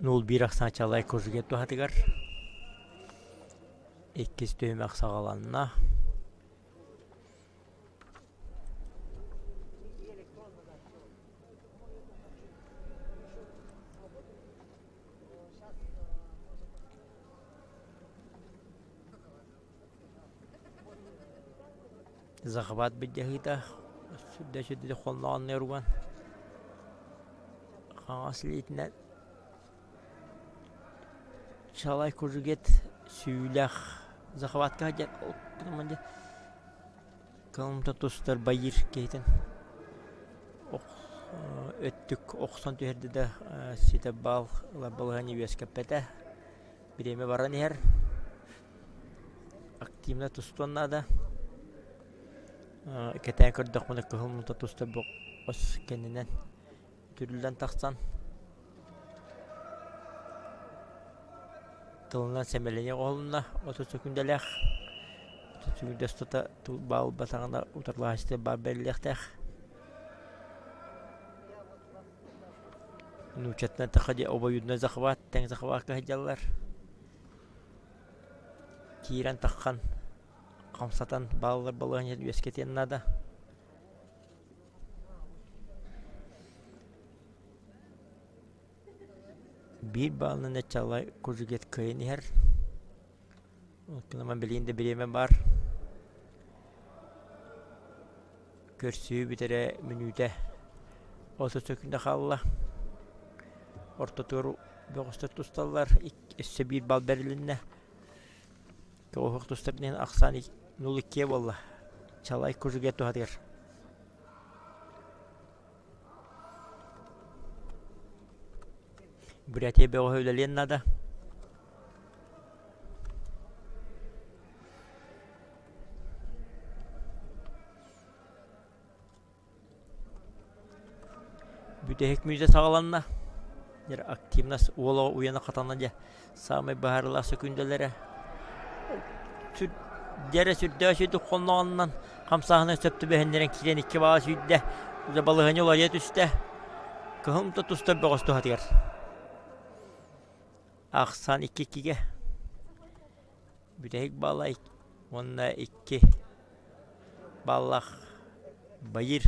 0-1 ақсан Чалай Кужугет туғатығар. 2 түймек сағаланына. Захват біддіғита сүрді қолнағын өрген. Қаңаслейтінен Чалай Кужугет сүйіләқ захватқа жат Kılımta tustlar bayır кейтен. Öttük 90 tüherde de site bal balığını üyeskepete. Bireme varan her. Aktifne tustanna da. Keten kırdık bunu kılımta tusta bu os kendinden. Türlüden taksan. Tılından semelene oğluna 30 sekundelik. 30 sekunde stata bal batağına utarla işte bal belirlektek. Nüçetine tıkadı oba yüzüne zakvat, ten zakvat kahıcalar. Kiren takkan, kamsatan ballar balığını üyesketen nada. Bir balını ne çalay kuzuget kayını her. Ama bildiğinde birime var. Görsüğü bir tere menüde 30 sekunde kalla. Orta turu boğusta tutallar. İşte bir bal berilinne. Koğuk tustlarının aksan 0-2'ye valla. Çalay kuzuget tuhadır. Buraya boğu öyleleyen nada. Bütehek müze sağlanna. Yer aktifnas ola uyana katanınca sağmay baharla sökündelere. Dere sürdü sürdü konağından kamsahını söptü behenlerin kilen 2 bağ sürdü. Uza balığını ola yet üstte. Kıhımta tusta boğustu hatır. Aksan 2-2'ge. Bütehek bağla onunla 2 balak bayır.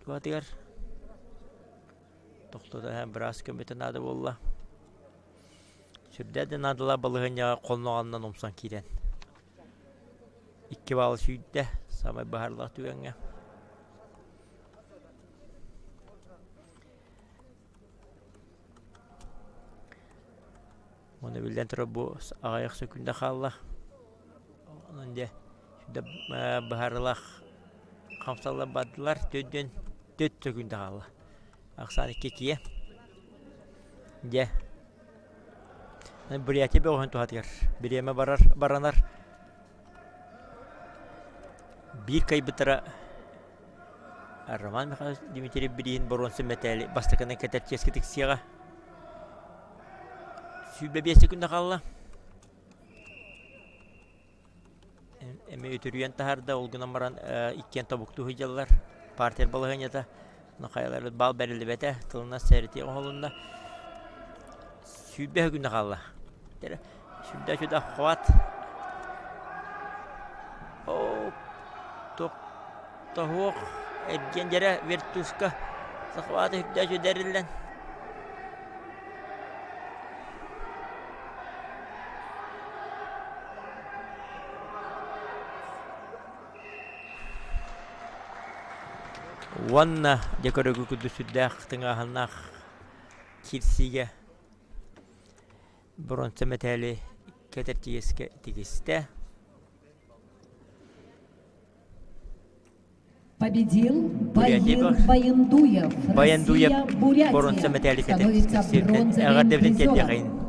Tuhatıgar. Toxtada hem biraz kömete nadı bolla. Sürdü de nadıla balığını kolnoğandan omsan kiren. 2 bal süydü. Samay baharla tüyenge. Onu bilden tura bu ayak sökünde kalla. Onunca şurada baharla kamsalla badılar. Tödün 4 sökünde kalla. Aksan 2-2'ye. De. Buraya bir oyun tuhatır. Birime baranar. Bir kaybıtıra Arman Mikhail Dimitri Bilin Boronsu metali bastıkının kadar kesketik siyaga. Sübbe 5 sekunda kalla. Eme ötürüyen taharda olgunan baran ikken tabuktu hıcalar. Parter balığın da nakayaları bal berildi bete. Tılına seyreti oğlunda. Sübbe günde kalla. Sübbe şurada kuat. Tahuk ergen jere vertuska sakwata hüdda şu derilen. Wanna jakaragu kudu sudah tengahana kirsiga bronze metali ketertiyeske tigiste. Победил Баяндуев. Россия, Бурятия. Становится бронзовым призером.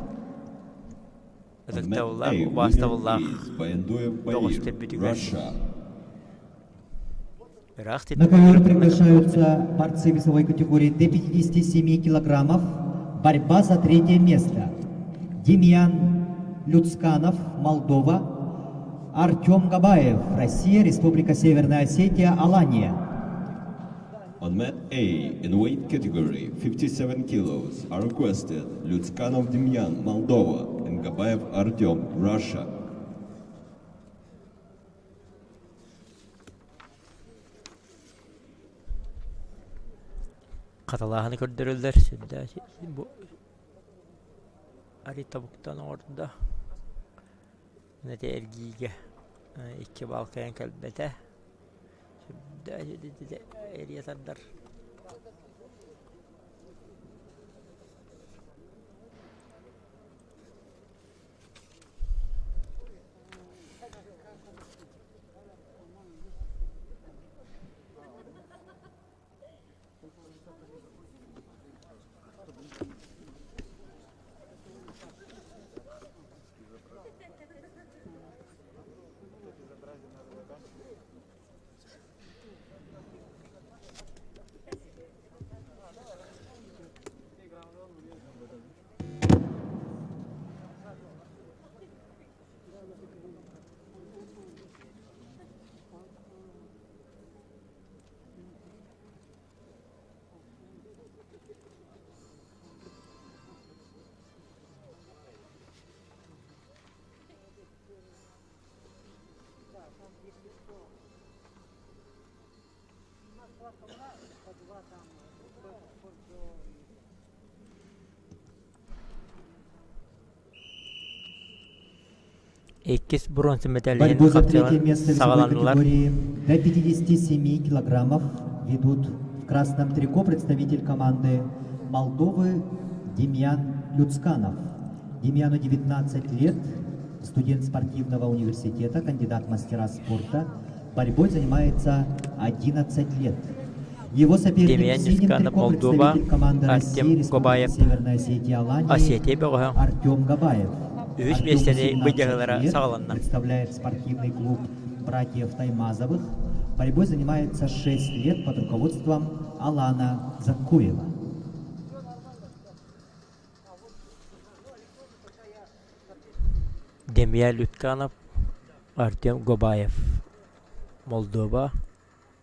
На ковер приглашаются борцы весовой категории до 57 килограммов. Борьба за 3-е место. Демьян Люцканов, Молдова. Артем Габаев, Россия, Республика Северная Осетия, Алания. On mat A, in weight category 57 kilos, are requested Lutskanov Demyan, Moldova, and Gabayev Artyom, Russia. Katalağını gördürürler. Şimdi bu harita buktan orada. Ne de ergiye 2 balkayan kalbete. Şimdi de eriye sardar. Эккис бронза медален Борьбу за третье каптелан место весовой сагаланылар. категории до 57 килограммов ведут в красном трико представитель команды Молдовы Демьян Люцканов. Демьяну 19 лет, студент спортивного университета, кандидат в мастера спорта. Борьбой занимается 11 лет. Его соперник Демьян в синем Люцканов, трико Молдова, представитель команды Артем России, Гобаев. Республики Северная Осетия, Алания, Осетия бөгөһө. Артем Габаев. Үһүс Артему местени 17 быйдягылара лет, сагаланна. представляет спортивный клуб братьев Таймазовых. Борьбой занимается 6 лет под руководством Алана Закуева. Демьян Люцканов, Артем Гобаев. Молдова,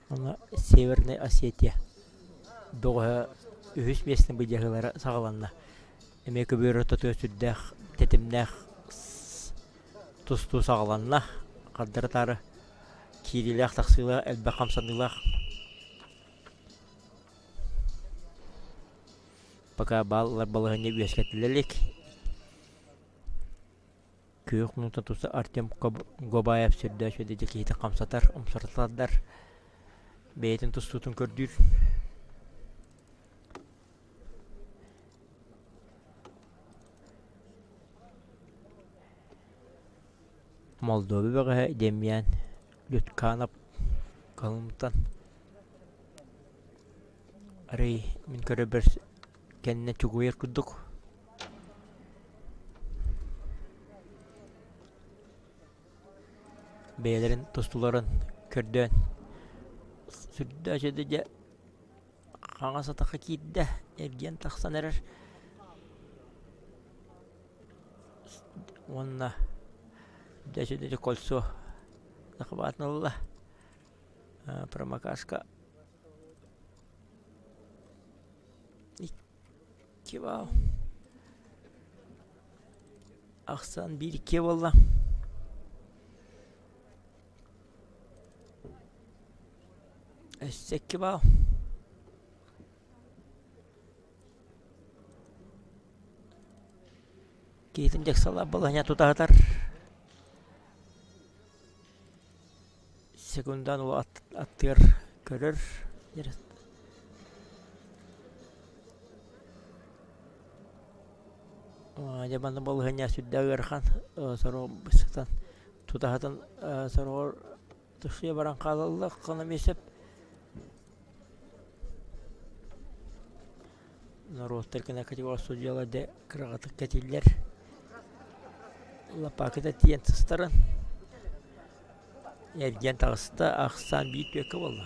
она Северная Осетия. Бөгөһө үһүс местени быйдягылара сагаланна. Эмеке бүйрөтө төсүддэх тетимнэх тусту сагаланна. Каддыртары кирилэх таксыла элбе камсанылах. Пока баллар балыгыне үескетилелик. Күйөк минутта туса Артем Гобаев сүрдө шөдеде кейті камсатар, умсарталдар. Бейтин тустутун көрдүр. Молдова бөгөһө Демьян Люцканов калымтан. Арый мин көрөбөр кенне чугуер кудук. Бейлерин тустуларын көрдөн. Сүрдө жөдө каңа сатакка кийде. Эрген таксан эрер. Онна дәшеде кольцо захватнула. Промокашка. Кивал. Ахсан bir кивала. Эссек кивал. Кейтин жаксала баланя тутатар. Секундан ул аттыр көрөр. Жабанда баланя сүддәгәрхан сороо быстан тутатан сороо тышыя баран калылык кына месеп. Народ теркена категория судьяла де крагатык кетиллер. Лапакыта тиен сыстарын. Ерген тағыста ақсан бейт өкі болды.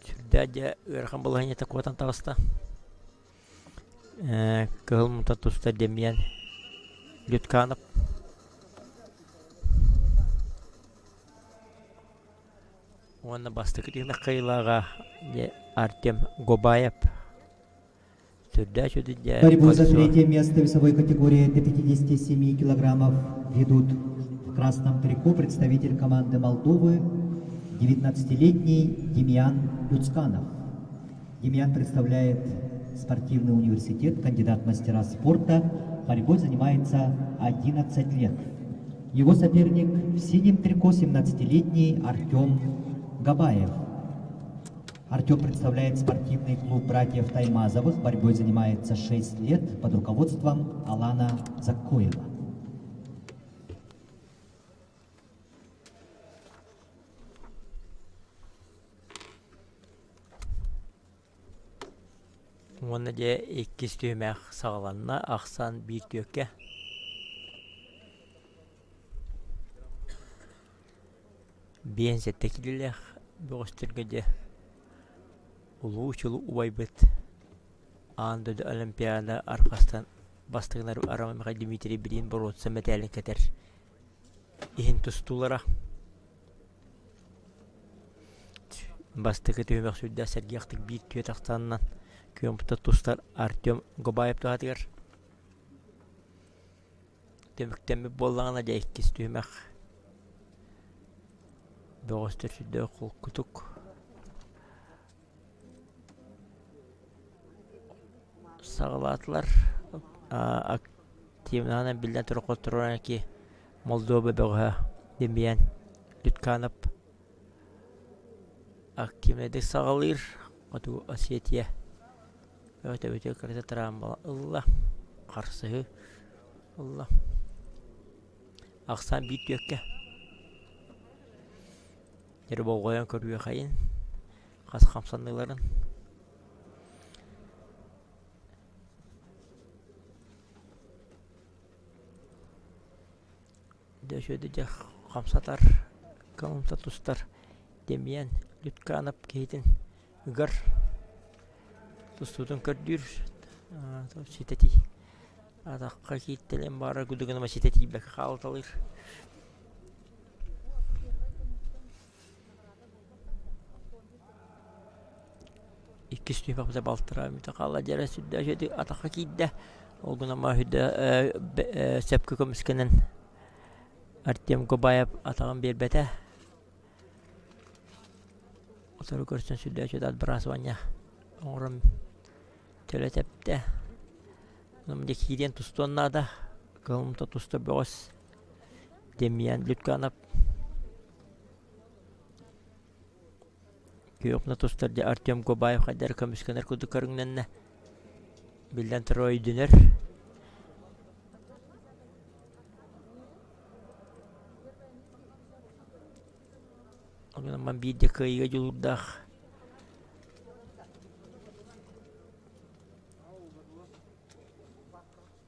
Сүрді де өрхан болғын еті қуатан тағыста. Кығыл мұнтан тұста Демьян Люцканов. Оны басты күтігіне қиылаға Артем Гобаев. Борьбу за третье место весовой категории до 57 килограммов ведут в красном трико представитель команды Молдовы 19-летний Демьян Люцканов. Демьян представляет спортивный университет, кандидат в мастера спорта. Борьбой занимается 11 лет. Его соперник в синем трико 17-летний Артем Габаев. Артем представляет спортивный клуб братьев Таймазовых. Борьбой занимается 6 лет под руководством Алана Закоева. Оны де иккис түймәк сағаланна ақсан бір төкке. Бен сәтті келелек бұғыстыргеде ұлу ұчылу ұбайбыт. Андыды Олимпиада арқастан бастығынар арамамыға Дмитрий Брин бұротса мәтәлін кәтер. Ихін тұстулара. Бастығы түймәк сөйді сәрге ақтық бір түйе тақтанынан көмпті тұстар Артем Гобаев тұғатығыр. Төміктемі болғана жәйккес түймәк. Бұғыстыр сөйді құл күтік. сағалатылар. Активнана билден тұрқот тұрған ки Молдова бөғі дембиян Лютканов активнедік сағалыр. Оту Осетия. Өте кірді тұраған бала. Ұлла. Қарсығы. Ұлла. Ақсан бит өкке. Ері болғайын көруе қайын. Қас қамсандыларын. Дөшөді де қамсатар. Қалымта тұстар. Демиян Лютканов кейтін. Үгір. Тұстудың көрдір. Сетети. Адаққа кейттелен бары күдігініма сетети бәкі қалыталыр. İkisi tüymek bize baltıra müteqalla jere südde jedi ataka kidde olguna ma hüdde sepki komiskinin Artyom Gobayev atağın bir bete otoru görsün südde jedi adbrasvanya oğrum töle tepte onun dekiden tustuğunla da kılımta tustu boğaz Demyan Lyutkanov Köyokna tostlardı Artyom Gobayev kadar komisyoner kudu karınlarına bilden troy döner. O zaman bir de kıyıga yolurdak.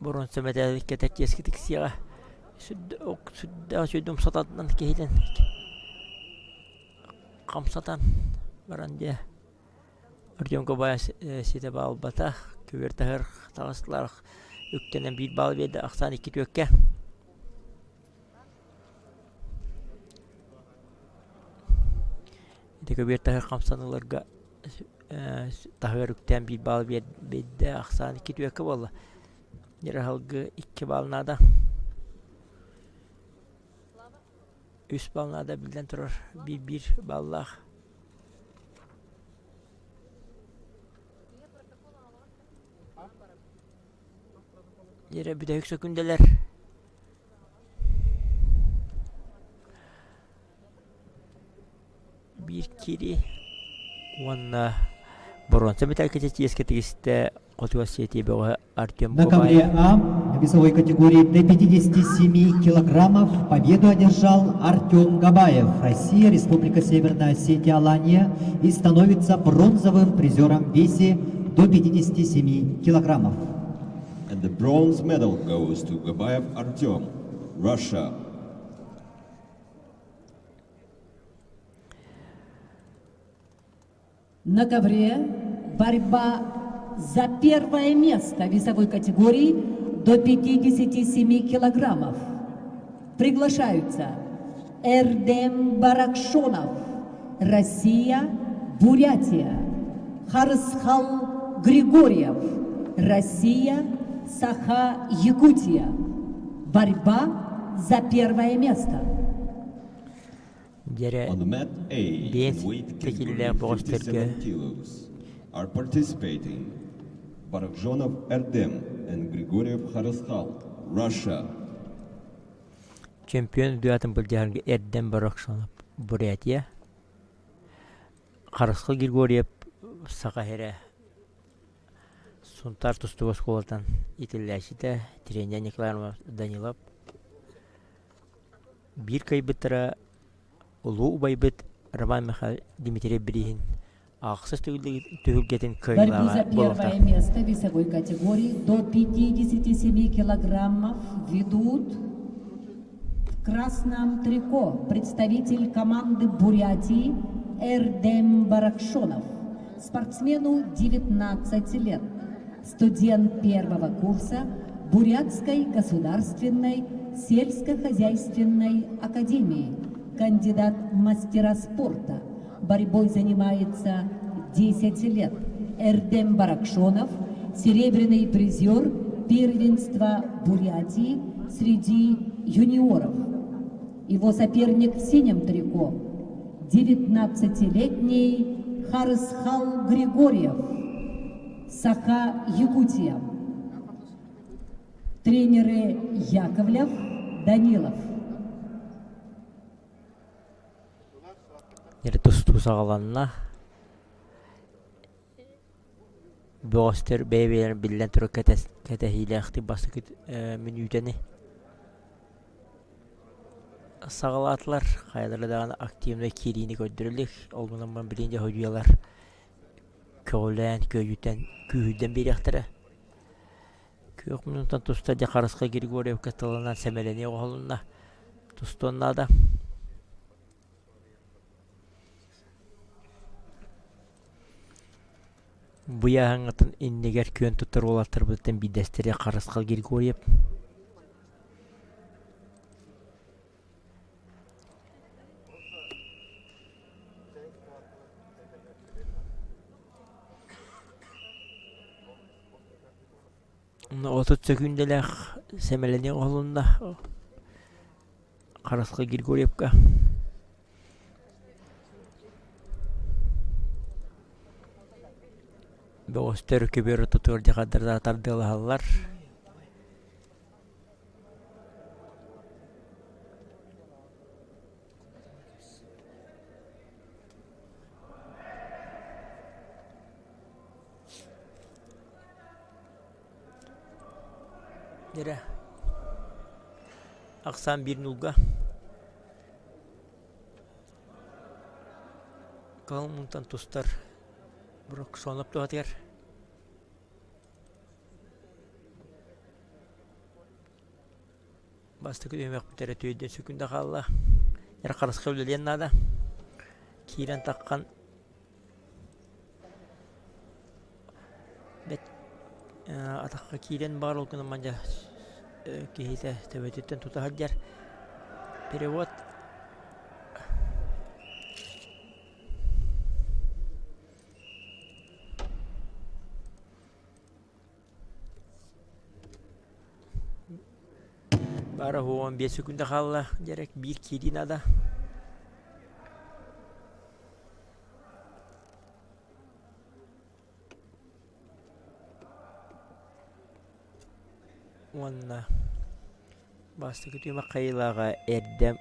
Burun sömedelik ketek yeskidik siyah. Südde satatlan kehiden. Kamsatan. Barangnya Artyom Gobayev site bal batah küvertahır talaslar yüktenen bir bal verdi aksan iki tökke de küvertahır kamsanılarga tahır yüktenen bir bal verdi aksan iki tökke valla nere halgı iki balnada üst balnada bilden turur bir ballah Yere bir de yüksek gündeler. Bir kiri. Ванна Боронца металлический эскетический Осетии был Артем На ковре А весовой категории до 57 килограммов победу одержал Артем Габаев, Россия, Республика Северная Осетия, Алания, и становится бронзовым призером в весе до 57 килограммов. And the bronze medal goes to Gabayev Artyom, Russia. На ковре борьба за первое место весовой категории до 57 килограммов. Приглашаются Эрдем Баракшонов, Россия, Бурятия, Харысхал Григорьев, Россия, Саха, Якутия. Борьба за первое место. On the mat A, in weight category 57 kilos, are participating Barakzhonov Erdem and Grigoriev Haraskhal, Russia. Чемпион dünyatın bölgelerinde Erdem Barakşanov, Burятия, Haraskhal Grigoriev, Sakahera, Suntar Tustuvos Kolatan, İtalyaşıda, Trener Nikolaev Danilov, bir kaybettere Ulu Baybet Роман Михаил Дмитрий Брихин. Ақсыз төгілгетін Борьбу за көйлаға первое болуқта. место весовой категории до 57 килограммов ведут в красном трико представитель команды Бурятии Эрдем Баракшонов. Спортсмену 19 лет. Студент первого курса Бурятской государственной сельскохозяйственной академии. Кандидат в мастера спорта. Борьбой занимается 10 лет. Эрдем Баракшонов, серебряный призер первенства Бурятии среди юниоров. Его соперник в синем трико – 19-летний Харысхал Григорьев. Саха, Якутия. Тренеры Яковлев, Данилов. Нері тұсту сағаланына Бөғістер бәйбейлер білден тұры кәтәхейлі әқті басы күт мүнютені сағалатылар. Қайдары дағаны активны керейіні көддірілік. Ол мұнан бан білінде хөдуялар көлән, көйүтен, күйүден бері әқтірі. Көк мұнынтан тұста де қарысқа Григорьев каталанан сәмелене оғылына тұстонна да. Бұяғыңытын иннегер күйен тұттыр олаттыр бұдттен бидестере қарысқал Григорьев. Отут сөкүнделәк сәмелене оғылында қарысқал Григорьевка. Бөғістер көбері тұтығырды қадырда атардылы халылар. Дері Ақсан 1-0-ға Қалмұнтан тұстар Бұрық сонып тұғатыр. Басты көдемек бұтәрі түйеден сөкінді қалла. Ер қарысқы өлелен нада. Кейрен таққан атаққа кейрен бар олқыны манжа кейті тәуететтен тұта хаджар. Перевод. Бары 15 секунда қалла. Дерек бір кейден ада. Онна басты күтіме қайылаға Эрдем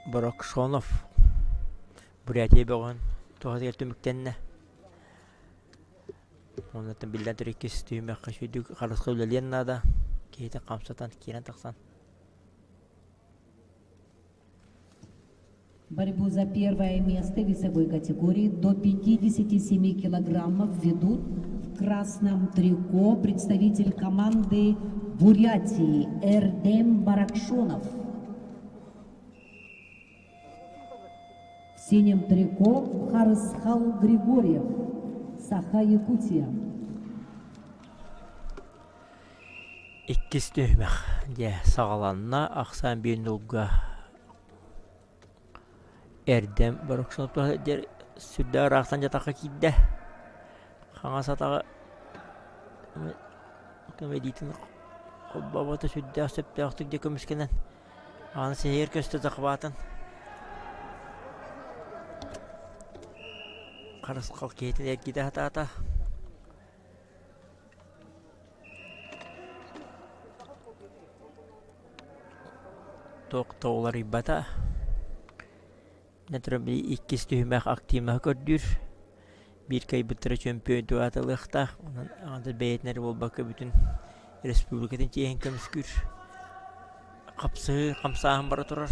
Борокшонов Бурятия бөғын тоғыз түміктенне. Оннатын білден түреккес түйме қашуды қарысқы өлелен ада. Кейті қамсатан керен тақсан. Борьбу за первое место в весовой категории до 57 килограммов ведут в красном трико представитель команды Бурятии Эрдем Баракшонов. В синем трико Харысхал Григорьев, Саха, Якутия. Иккис түймек де сағаланына Ақсан 1-0-ға Эрдем Баракшонов сүрді арақтан жатаққа кейді. Қаңа сатаға көмедейтін қолбабаты сүрді сөпті ақтық де көміскенен. Аны сәйер көсті зақыбатын. Қарысқал кейтін әргейді ата-ата. Тоқта олар иббата. Нәтірі бір иккес түймәк активна көрдір. Bir kay bıtırı çömpüğü duatılıqta. Onun anda beyetleri olbakı bütün Respublika'dan çeyin kömüskür. Kapsı, kamsağın bara turar.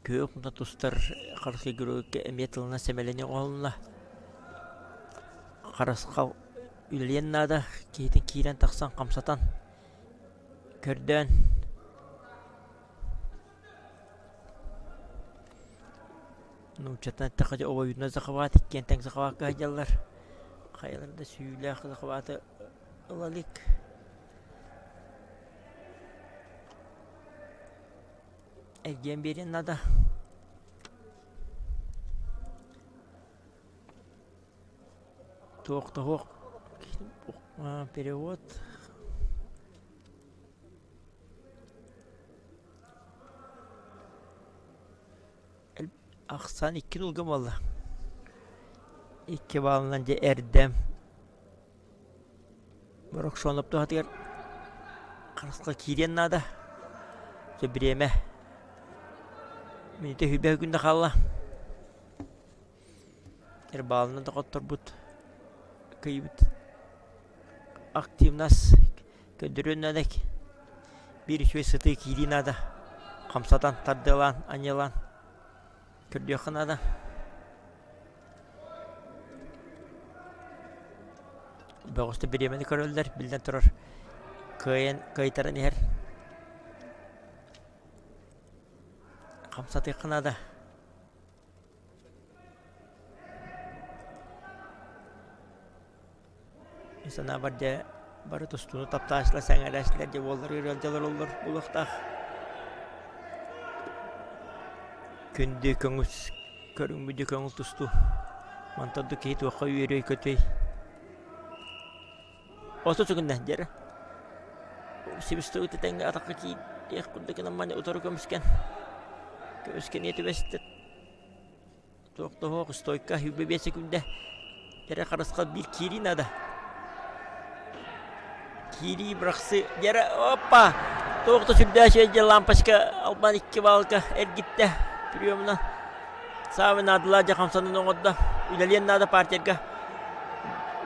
Köp мұнда тұстар қарысқа көрігі әметіліна сәмеліне оғылына. Қарысқа үлелен нада кейтін кейрен тақсан қамсатан. Көрден. Нучатан тақыды оғайудына зақыват, кентен зақыват қағалар. Қайларда сүйілі ақы зақываты ұлалик. Әген берен нада. Тоқ. Перевод. Ақсан 2 ұлғым олы. İki bağlanınca erdem. Bırak şu anlıp da hatır. Karasqa kiriyen nada. Söbireme. Minite hübe günde kalla. Bağlanın da qottor but. Kıybıt. Aktif nas. Köndürün nadek. Bir şöyle sıtı kiri nada. Kamsatan tardılan, anyalan. Kördüyor nada. Bağışta bir yemeni körüldür, bilden turur. Kayıtaran yer. Kamsatı kınada. İnsana barca barı tostunu taptaşla sen araçlarca bollar yürüyeceler olur bulukta. Kündü köngüs körüngüdü köngül tostu. Mantadı ki tuqa yürüy kötüy. Oto çökünden jere. Sibistu tetengga atakka ki dia kudde namanya utara kömsken. Kömsken itu bestet. Tuqta hoq stoyka hübe bese kunde. Jere qarasqa bir kiri nada. Kiri bıraksı jere hoppa. Tuqta sudda şöyle lampaska alban iki balka ergitte. Priyomdan. Sağ nadılar jakamsanın oğudda. İlerleyen nada partiyerga.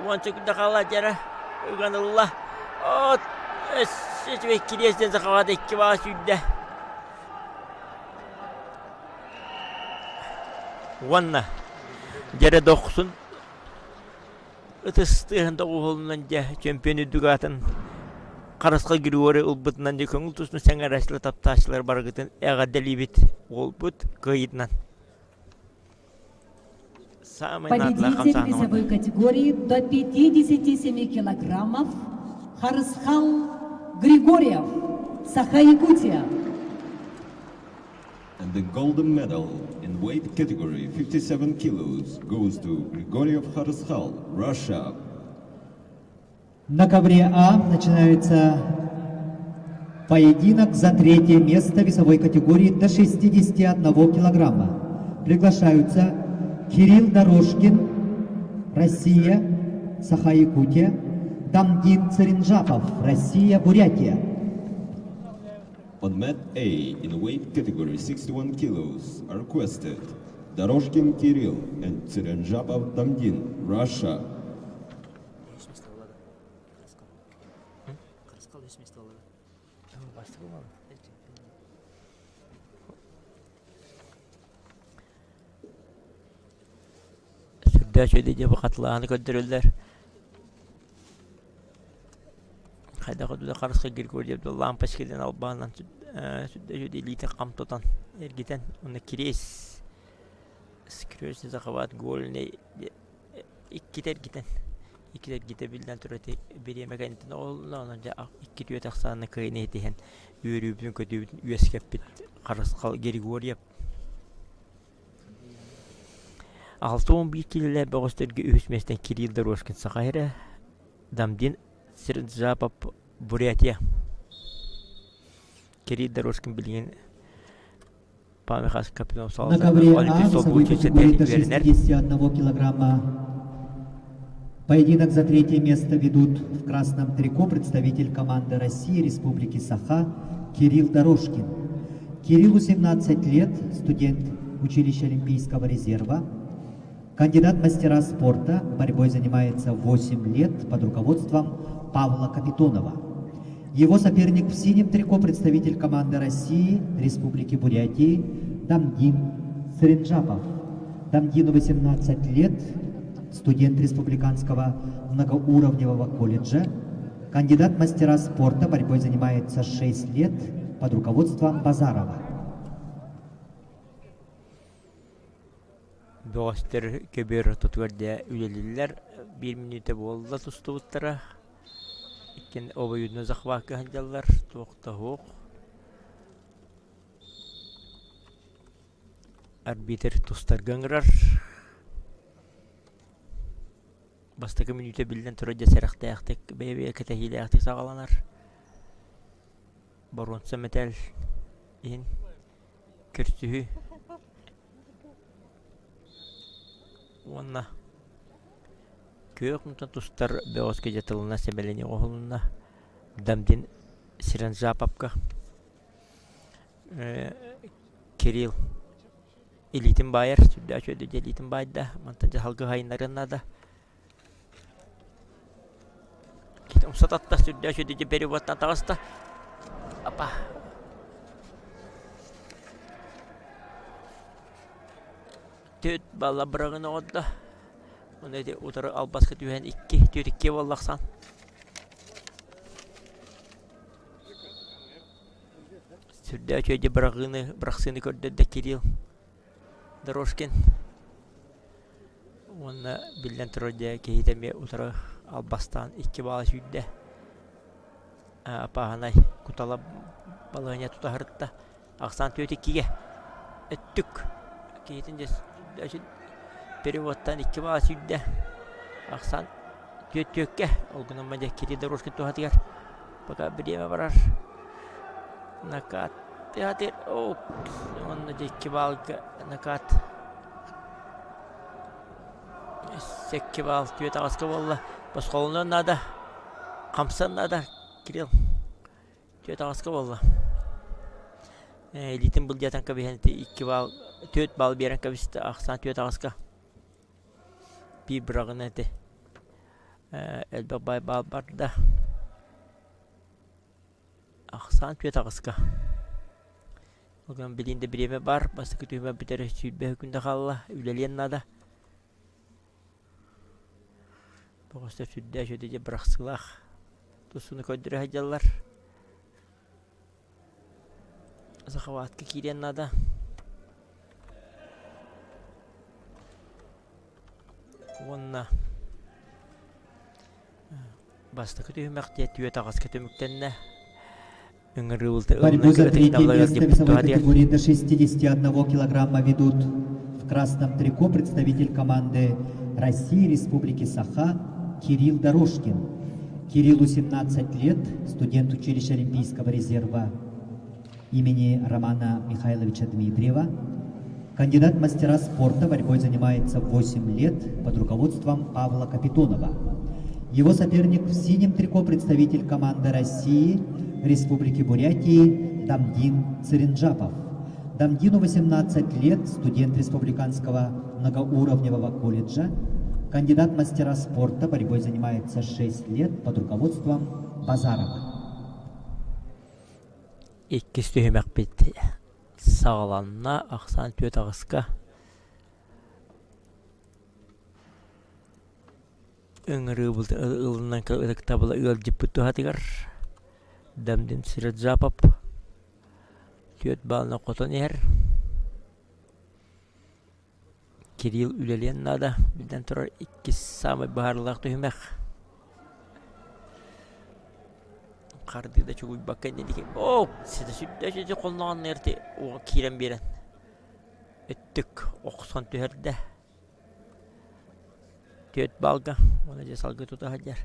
Uan çökünde kalla jere. Uganullah. Oh, hiç bekliyorsun zakavada iki bağ südde. Vanna. Jere doksun. Itыстığında oğulundan çempiyonu dügatın. Karasqa giriwari ulbutnan de köngül tusnu sen araçla taptaşlar bargıtın. Eğa delibit olbut kayıtnan. Победитель весовой категории до 57 килограммов Харысхал Григорьев, Саха-Якутия. And the golden medal in weight category 57 kilos goes to Grigoriev Haryskhal, Russia. На ковре А начинается поединок за третье место весовой категории до 61 килограмма. Приглашаются Кирилл Дорожкин, Россия, Саха-Якутия, Дамдин Царинжапов, Россия, Бурятия. On mat A in weight category 61 kilos are requested Doroshkin Kirill and Tsirenjapov Damdin, Russia. Karasqal esmesli alады. Südda şöyle cebe katlağını köndürürler. Hayda koduda Karasqa Grigoriev de lampaskeden albanan südda şöyle elite kamtotan ergiten onu kireis. Skiriyorsun zakavat golüne ikkiter giten. İkiler gidebilden türete bir yemek ayıntıdan oğlundan önce iki diyor taksanını kıyını etihen. Yürüyübün kötübün üyeskep bit. Karasqal Grigoriev. 6-11 kilolar bağıştırgı ühüsmesinden Kirill Doroshkin Sakayra. Damdin Tsirenjapov Burятия. Кирилл Дорожкин bilgin Памехас капитан На Салза ковре А Олимпийский весовой получился категории до Вернер. 61 килограмма. Поединок за третье место ведут в красном трико представитель команды России Республики Саха Кирилл Дорожкин. Кириллу 17 лет, студент училища Олимпийского резерва, кандидат в мастера спорта, борьбой занимается 8 лет под руководством Павла Капитонова. Его соперник в синем трико представитель команды России Республики Бурятии Дамдин Царинжапов. Дамдину 18 лет, студент республиканского многоуровневого колледжа, кандидат в мастера спорта, борьбой занимается 6 лет под руководством Базарова. Bağıştır köbür tutverdi üyeliler 1 minüte bolda tustuvuttara. İkken obayudunu zakvakı hancalar toqta hoq. Arbiter tustar gangrar. Bastakı minüte bilden turaca seraqta yaqtık bebe ketahile yaqtık sağalanar. Baronsa metal in kürsühü. Wanna Кök мутан тустар беоска жатылына семелени оғылына Дамдин Сиренжапапка Кирилл Илитин байер, сүрдә чөйді елитин байда, мантан халгы хайынларына да. Кит умсат атта сүрдә чөйді переводтан тағыста. Апа. Төт бала бұрағын оғыдда. Оны әді ұтары албасқы түйен 2 боллақсан. Сүрдә чөйді бұрақсыны көрдеді Кирилл Дорожкин. Оны білден тұрды кейдеме ұтары албастан 2 бала сүйді. Апағанай күтала балығыне тұтағырытта. Ақсан төт 2-ге өттік. Кейтін жес переводтан 2 бала сүйді. Ақсан төт 2-ге. Олғынан мәде Кирилл Дорожкин тұғатығар. Бақа біреме барар. Накат. Театр. Оны де 2 балға накат. 8 бал төт ағысқа болы. Бас қолынан нада. Қамсан нада. Кирилл. Төт ағысқа болы. Элитин бұл жatan кабихенті 2 бал, 4 бал берен кабісті ақсан төт ағысқа. Bir bırağın eti. Elbette bay bal barda. Aksan tüyet ağızka. Bugün bilinde birime var. Basıkı tüyme bitere sütbe hükümde kalla. Üleliyen nada. Boğazda sütde şöydece bıraksılak. Tusunu koyduru hacallar. Zakavatkı kiren nada. Onunla bastıkı tüyümekte tüyet ağızka tümüktenine Борьбу за третье место в весовой категории до 61 килограмма ведут в красном трико представитель команды России Республики Саха Кирилл Дорожкин. Кириллу 17 лет, студент училища Олимпийского резерва имени Романа Михайловича Дмитриева. Кандидат в мастера спорта борьбой занимается 8 лет под руководством Павла Капитонова. Его соперник в синем трико представитель команды России Республики Бурятии Дамдин Циринджапов. Дамдину 18 лет, студент Республиканского многоуровневого колледжа. Кандидат в мастера спорта борьбой занимается 6 лет под руководством Базарова. İkisi tüymek bitti. Sağlanına aksan tüyet ağızka. Öngürü ılından kılık tabıla ülcip bütü hatigar. Damdin Sirajapap. Tüyet balına koton yer. Kirill üleliyen nada. Bilden turar ikisi samay baharlılak tüymek. Kardıda çok bir bakın dedi ki size kolundan nerede o kiren biren ettik oksan tüherde tüet balga ona da salgı tuta hacer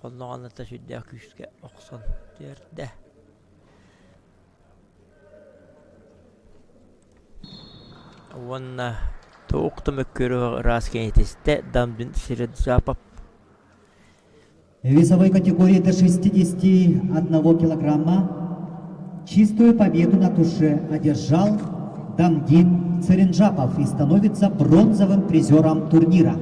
kolundan da şiddet küçük oksan tüherde ona toğukta mükürü raskentiste Damdin Sirajapap. В весовой категории до 61 килограмма чистую победу на туше одержал Дамдин Циринджапов и становится бронзовым призером турнира.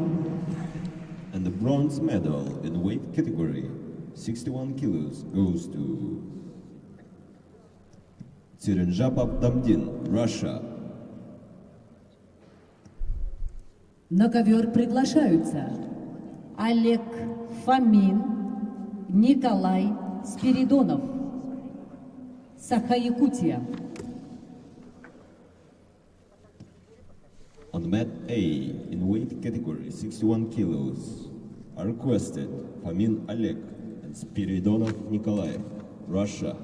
And the bronze medal in weight category 61 kilos goes to Циринджапов Дамдин, Russia. На ковер приглашаются Олег Фомин, Николай Спиридонов, Саха-Якутия. On mat A in weight category 61 kilos are requested Fomin Oleg and Spiridonov Nikolai, Russia.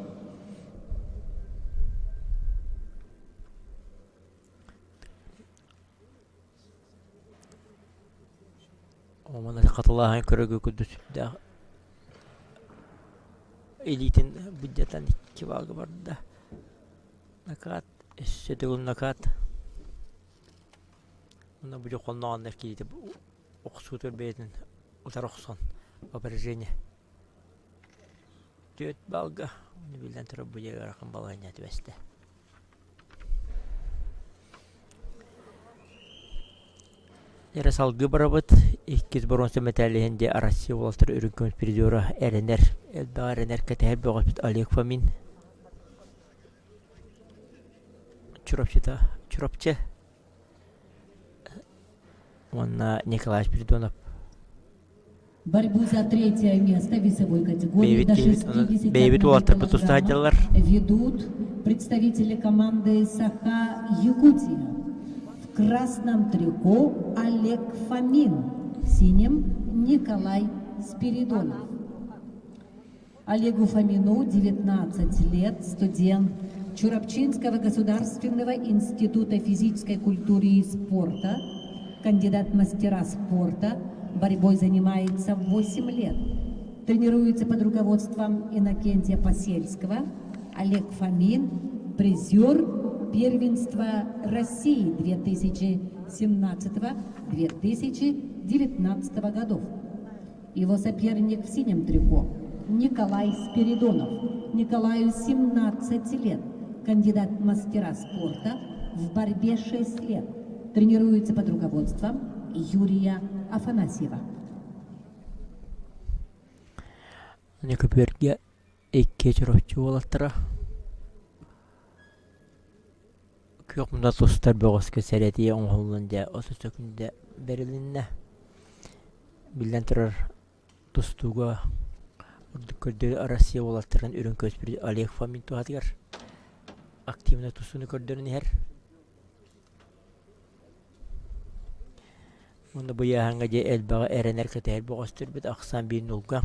Omana katılahan körügü küdüsüdde elitin budjetan 2 bagı vardı. Nakat, eşedeğin nakat. Ona bu kolundan erkeğiydi. оқсутер бейтін утар оқсан опережение төт балга оны билден тұрып бұдеға рақым балайын әтібәсті. Ера салғы барабыт, иккіз бұрынсы мәтәліхінде Россия оластыр үрінкөміз передері әрінер, әлбі әрінер кәтәхер бөғыз біт Олег Фомин. Чурапчы. Онна Николай Спиридонов. Борьбу за третье место в весовой категории до 60 килограмм ведут представители команды Саха Якутия. В красном трико Олег Фомин, в синем Николай Спиридонов. Олегу Фомину 19 лет, студент Чурапчинского государственного института физической культуры и спорта, кандидат в мастера спорта, борьбой занимается 8 лет. Тренируется под руководством Иннокентия Посельского. Олег Фомин, призер первенства России 2017-2019 годов. Его соперник в синем трико Николай Спиридонов. Николаю 17 лет, кандидат в мастера спорта, в борьбе 6 лет. Тренируется под руководством Юрия Афанасьева. Некоперге экке чурапчы болаттыра. Көк мұнда тұстар бөғіскі сәреті оңғылында 30 күнде берілінне. Білден тұрар тұстуға үрдік көрдері Россия болаттырын үрін көспірді Олег Фомин туғадығар. Активна тұстуны көрдерін әр. Мұнда бұяғанға де әлбаға әрінер кәтәр бұғыстыр біт ақсан бейін ұлға.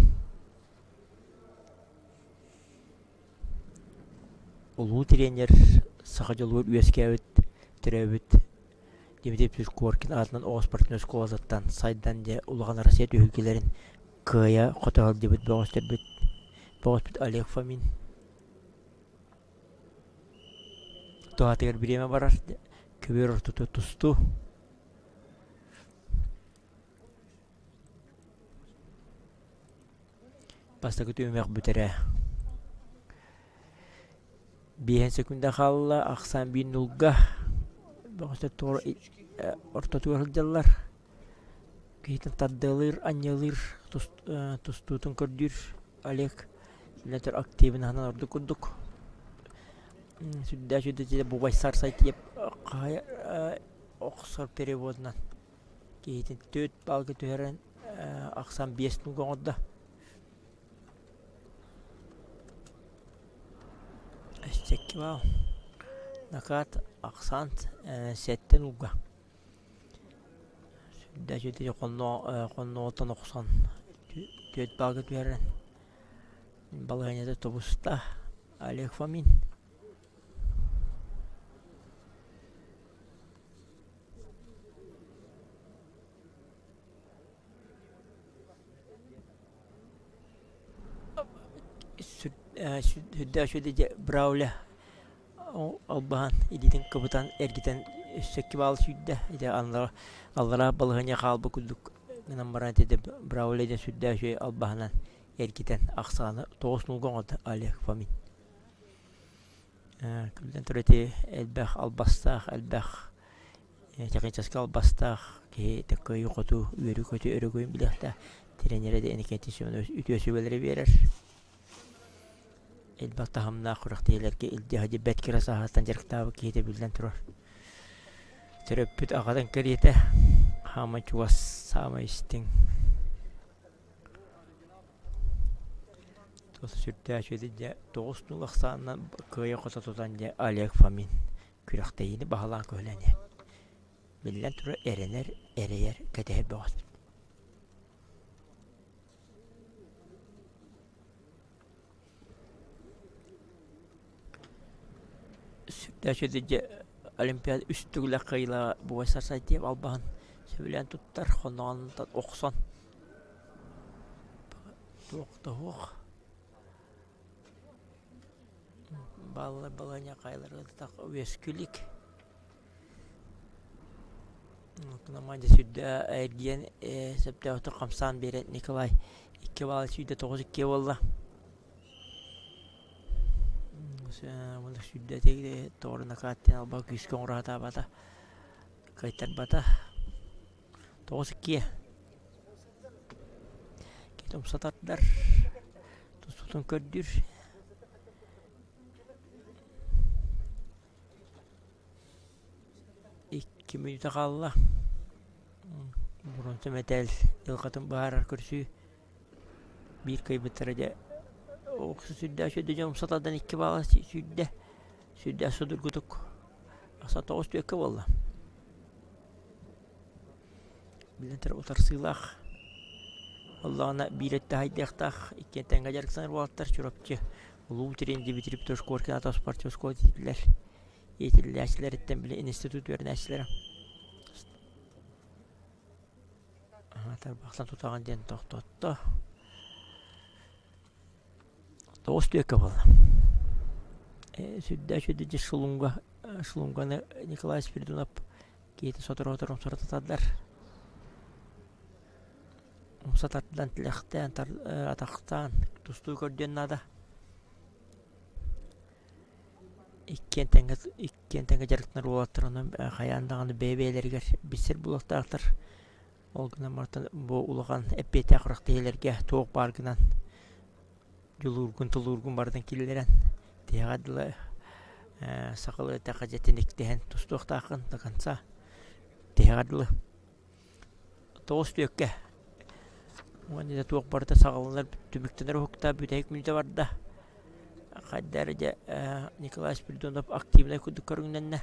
Улу тренер сақажылуыр үйескәуіт, түрәуіт, Дмитрий Пиркоркин атынан оғыз партнөз қолазаттан сайдан де ұлған Россия түйілгелерін кыя қотағыл дебіт бұғыстыр біт Олег Фомин. Туғатығыр біреме барар, көбер ұртуты тұсту. Бастағы түймек бүтірі. 5 секунда қалыла, ақсан бейін ұлға. Бұғысты орта туғылдалар. Кейтін таддалыр, анялыр, тұстутын көрдір. Олег, білетір активін ғанан орды күрдік. Сүдді жүйді бұғайсар сайты еп оқсар переводынан. Кейтін төт балғы түйерін ақсан 5 нұлға ғодда. Әстекки бау. Накат ақсант сәттен ұлға. Сүдді жүйді қонны отан оқсан. Төт балғы түйерін. Балғанеті тобуста Олег Фомин. Сүдді ашуды браулі албаған едетін қыбытан әргетен сөккі балы сүдді. Аллара балығыне қалбы күлдік. Гынан баран теді браулі еден сүдді ашуды албағынан әргетен ақсағаны 9 нұлғын оды Олег Фомин. Күлден түрәті әлбәқ албастақ, әлбәқ теқинчасқа албастақ, тәккөй қоту, үйері көті өрі көйін біліқті. Тренері де әнекенті сөмін үтөсі бөлері берер. Elbette hamna kuraktiler ki ildi hadi betkira sahatan jarktavı kiyete bilden turur. Töröppüt ağadan keriyete hama çuvas sama istin. Tosu sürtü aşödü doğusunu aksanından kıya kota tutan Олег Фомин. Küraktayını bahalan köhleni. Bilden turur erener, ereyer, keteher boğaz. Sürdäşödüce Olimpiyat üstügle kıyla bu vasar saytiyep albağın söylenen tuttar xonağından oqsan. Toqta hoq. Balanya qayları tak öskülük. Наманча сүддә эрген септәвтә камсан берет Николай 2 балл сүддә 9-2 болла. Мына сүддә тегде торына каттен алба күскөн урата бата. Кайтар бата. 9-2. Кетем сататтар. Тустун көрдүр. Минута қалла. Бұрынсы мәтәл елқатын бағарар көрсі. Bir kaybettiraja oqsu südde şöyle canım satadan 2 bala südde sudur gutuk asa toğuz tüyeke valla bilentir otarsıylah Allah'ına bir ette haydaqtaq ikkenten gajarıksanır vaattar çorapçı ulu trendi bitirip toş korkan atas partiyos koditiler yetilli açılar etten bile institut verin açılara tarbaqsan tutağın den toqtoqta Toğuz tüyeke valla. Südde şöyle şulunganı Nikolay Spiridonov keyti sotur soratadılar. Satardıdan tilekten ataqtan tustu gördüğün nada. İkkentenge jarıklar olattırının hayandağını bebelerger bisir bulaqtağıtır. Olguna martan bu ulağan epeyte aqıraqteylerge toğuk bargınan Tulurgun bardan killeren teğadlı sakalı taqajetenik dehen tustuqtaqın takansa teğadlı toğuz tüyeke Onu da tuğuk barda sakalılar tümüktenler hukta büyük minüte vardı Kaddarıca Nikolay Spiridonov aktivine kuduk karınlarına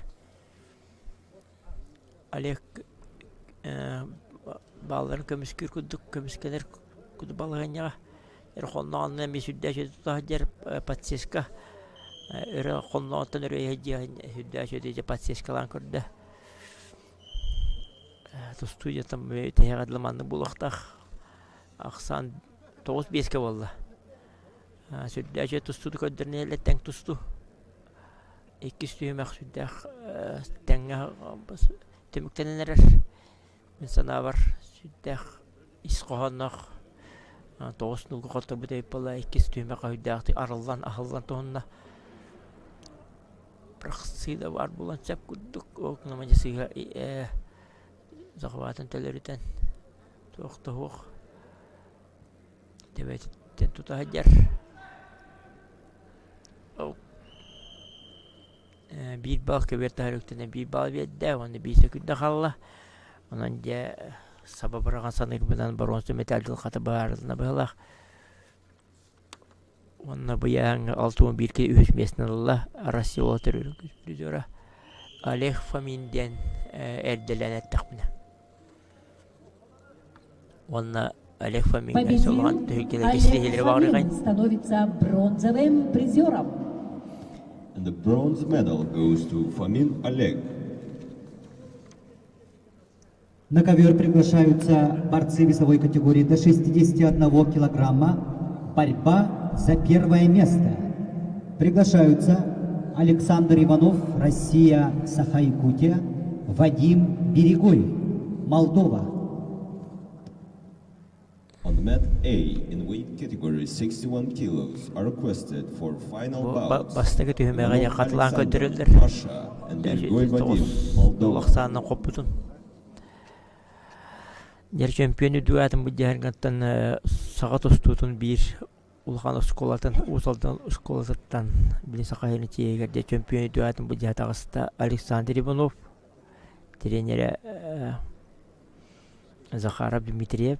Alek bağların kömüskür kuduk kömüskeler kudu balığın Erxonnaanna mesüddäşe tutahjar patseska erxonnaatan ereyhajja süddäşe de patseskalan kördə tustuya tam teğadlamandı bulaqtaq aqsan 9-5 valla süddäşe tustudu köddürne elletten tustu iki stüymek süddäx tenge tümükteneler min sana var süddäx isqohannaq Toğuz nulgu qalta bu deyip bala 2 stüyme qaydaqtı arallan ahıllan toğunna Praxsıyla var bulan çap kudduk oqnamaca sıyla zaqvatın telörüten Toğukta hoq Devetten tutahajjar Bir bal köberti haröktene bir bal vedde onu bir sekünde qalla Onanca sababırağın sanırımdan bronzu metalcıl qatı bağırılığına bağlaq. Onunla bu yağın 6-11 ühüsmesinin Allah Rusya oturur güzdüzora. Oleg Fomin'den erdelen ettik buna. Onunla Oleg Fomin'den solğan tühülkeler silahları bağırığın. Становится бронзовым призером. And the bronze medal goes to Fomin Oleg. На ковер приглашаются борцы весовой категории до 61 килограмма. Борьба за первое место. Приглашаются Александр Иванов, Россия, Саха-Якутия, Вадим Берегой, Молдова. On mat A, in weight category 61 kilos, are requested for final bouts. Bastaki tühümeğe katılan kötürüldür. Russia and Bergoy Vadim, Moldova. Dolaqsanın qoputun. Yer çempiyonu duatın bu diğergantan sağa tostutun bir ulğan oskolatın usaldan oskolattan bilin saqayını çeğerde çempiyonu duatın bu diğertağısta Alexander Ivanov trenere Zakhara Dmitriev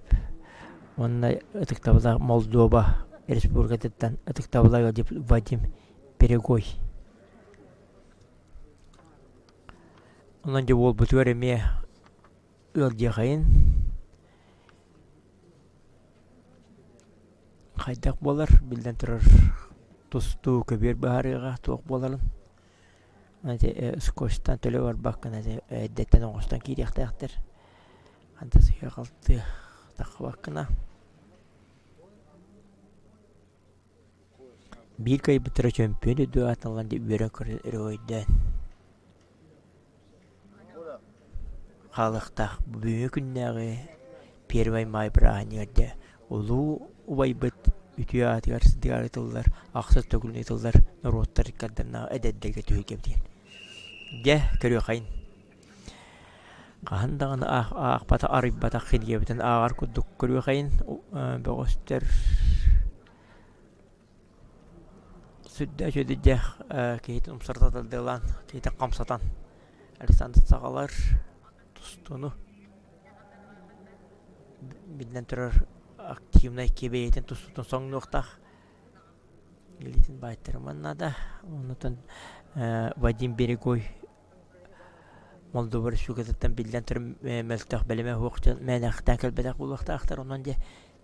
onunla ıtıktavla Moldova Respublikasından ıtıktavla Vadim Beregoy onunca bol bütüveremeye öldüğün Haydaq bolar, bilden turar tustu köbür baharıga toq bolalım. Ante Skoçtan töle var bakın ante detten oğustan kiriyaqtaqtır. Ante sıya qaldı taq bakına. Bir kaybıtıra çempiyonu duatınlan de üre körüyden. халыктах бүгүнкү күннәге первый май празднигінде улуу убайбыт үтүятыгар сыдыгар ытыллар аксыз төгүлүн ытыллар народтар каддарна эдеддеге түйгебден де көрү кайын кандагын акпата арыбата хилгебден агар кудук көрү кайын бөгөстөр сүддә җөдидә кейтен умсартадылан кейтен камсатан Александр Сагалар тустуну биден турар активный кебейтен тустун соң ноктах элитин байтырманнада онутан Вадим Берегой Молдова Республикасынан билден тур мөлтөх белеме хуукчан менахтан келбедек булактактар онан же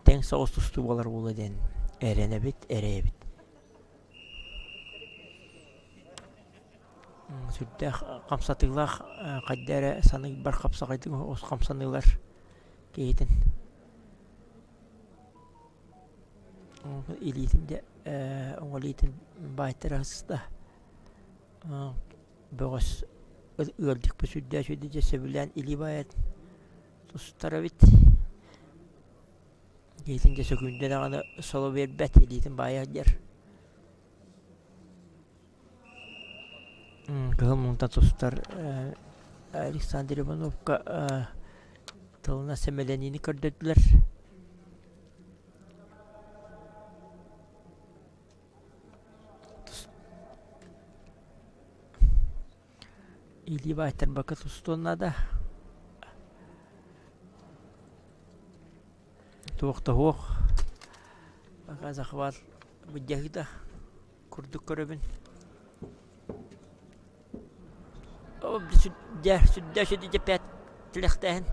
тең соғыс тусту болар болу ден эренебит эребит сүрдә камсатыйлах каддәре саны бар капсагайды ос камсанылар кейтен элитинде оңолитин байтырасында бөгөс ырдык бүсүддә сүддә себилен илибаят тустарабит кейтен же сөкүндә дагы соло бербет элитин баядер Кылмунта тустар Александр Ивановка тылына семеленини көрдөдүлөр. Или байтар бака тустоннада. Туокта хох. Бака захват будягда курдук көрөбүн. Südde pet tilekten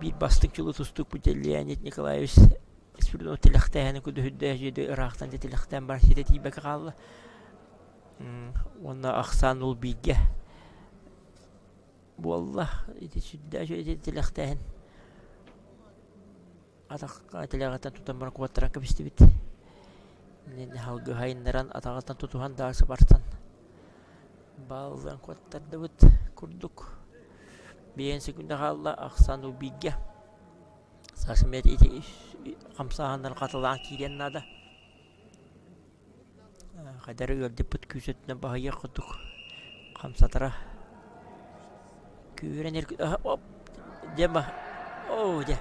bir bastık yolu tustuk bu Leonid Nikolaevich Spirino tilekten kudu hüdde jedi Irak'tan tilekten bar şiddet iyi baka kaldı ona aksan ol bilge bu Allah südde jedi tilekten atak tilekten tutan bana kuattıran kabiste bitti halgı hayınlaran atağıtan tutuhan dağısı barsan bağlıdan kuatlarda bıt kurduk bir sekünde kaldı aksan o bilge sarsımiyet iti kamsahandan katılan kiren nada kadarı gördü pıt küsetine bahaya kurduk kamsatara küren hop dema de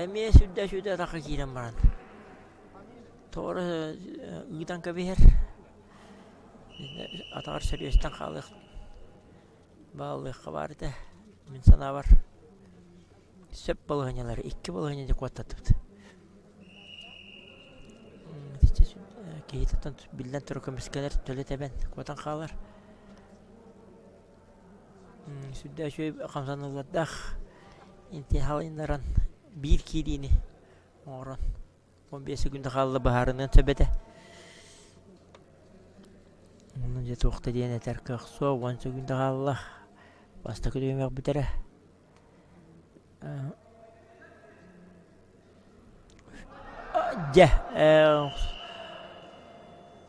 emiye südde takı kiren baran Doğru gıdan kabir atar seriyesten kalık bağlı kabardı min sana var söp balığınyaları iki balığınya kuatatıptı keyitatan bilden turka miskeler tölete ben kuatan kalar südde şöyle kamsanıladak intihalindaran bir kilini oran 15 günde kaldı baharından tepede. Onun için toqta diyen eter kıqso 10 günde kaldı. Basta kötüyüm bitere.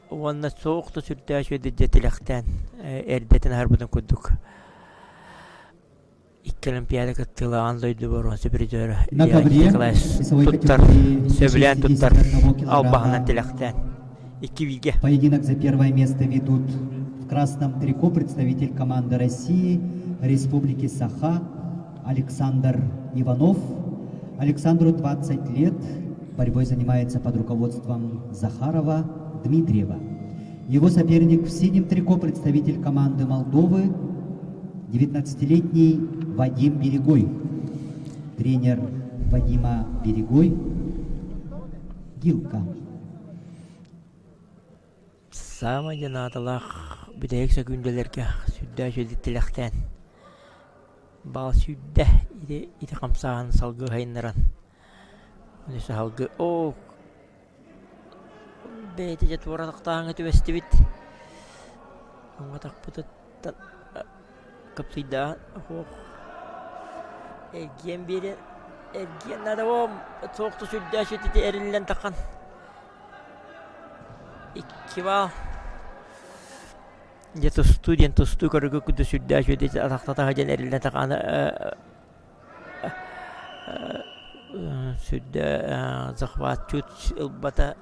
Onun soğukta sürtüğü şöyle cetilekten erdetin harbudan kurduk. İki olimpiyada kattığı anlaydı var. Süpürücüleri. Tuttar. Söbülen tuttar. Albağından tilekten. İki bilge. Поединок за первое место ведут в красном трико представитель команды России, Республики Саха, Александр Иванов. Александру 20 лет. Борьбой занимается под руководством Захарова Дмитриева. Его соперник в синем трико представитель команды Молдовы, 19-летний Вадим Берегой. Тренер Вадима Берегой Гилка. Sama janatılaq bideyekse gündelerge südde jölittilekten. Bal südde iti kamsağın salgı hayınlaran. Neyse halgı o beytice tuvaraktan ötüvesti bit. Ama takpıtı kapsıyda ergen biri ergenlerde o soğukta südde südde erilen takan. İki bal где-то студент тусту көргө күдө сүддә жөдө атактата хаҗан эрилдә таганы сүддә захват чут илбата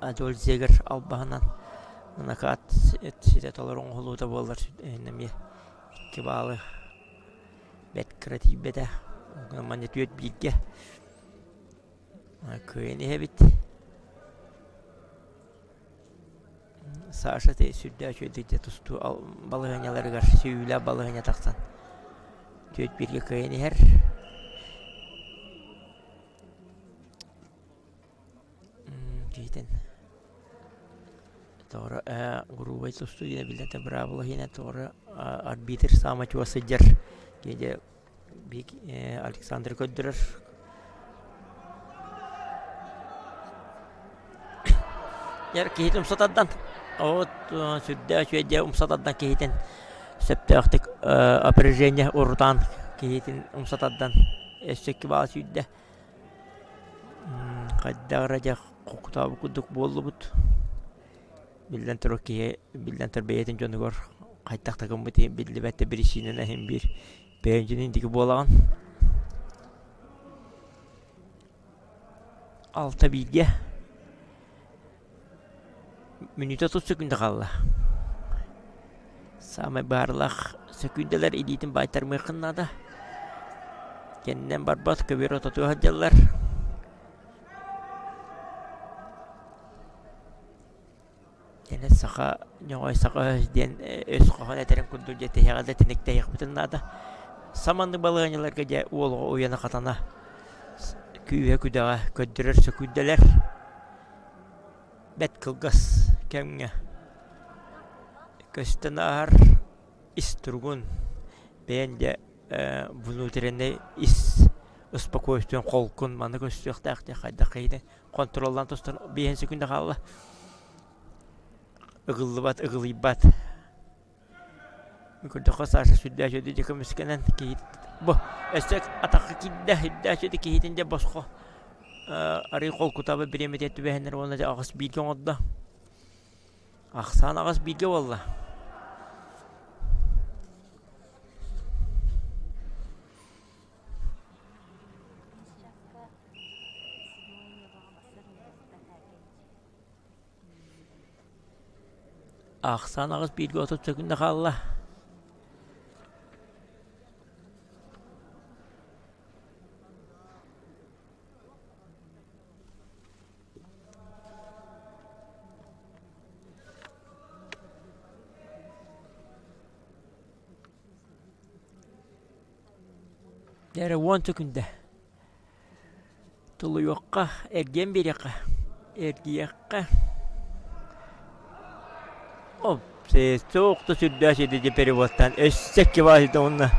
адол зегер албаһынан накат сиде толорон холута болар неме кибалы бет креативбете манетүет бигге көйни хебит Саша те сүддә чөйдә тусту балыгынялары каршы сөйлә балыгыня таксан төт бирге көйни һәр Кейтен Тора грубой тусту дина билдәте бравлы хина тора арбитр сама чуасыдыр геде бик Александр Көддөрөр Яр кейтен умсатадан от сүддә чөйдә умсатадан кейтен септәхтик опережение уртан кейтен умсатадан эсчеки ба сүддә каддара Куктабы кудук боллубут. Билден турки, билден тербиятин жонугор кайтактагын бути билдебетте биришинен ахим бир бенжинин диги болаган. Алта билге. Минута 30 секунда калды. Самай барлах секунделер идитин байтар мыкыннада. Кеннен барбат көбөр ототу хаджалар. Yine saka ñoy saka den ös qohan eterem kundur jete yagada tenekte yakbıtınada samandı balığanyılarga ja uolgo uyana katana küye küdaga köddürür söküddeler bet kılgas kemge köstenahar isturgun bende внутренне is uspokojstuen kolkun manı köstüyakta hayda kayda kontrollan tostun 5 sekunda kaldı Игылбат, игылбат. Күрдәк Саша сүддә җөде дикә мискенен кит. Бу, эсек атакка киддә, хиддә җөде китендә башка. Ари кол кутабы биремет итеп бәһнәр вона да агыс билгән отда. Ахсан агыс билгә валла. Ахсан агыс билге 30 секунда калды. Дәре 10 секунда. Тулы юкка, эрген берекка. Эргиякка. Оп, се соқты сүрдәші деде переводтан өссек кевасыда онна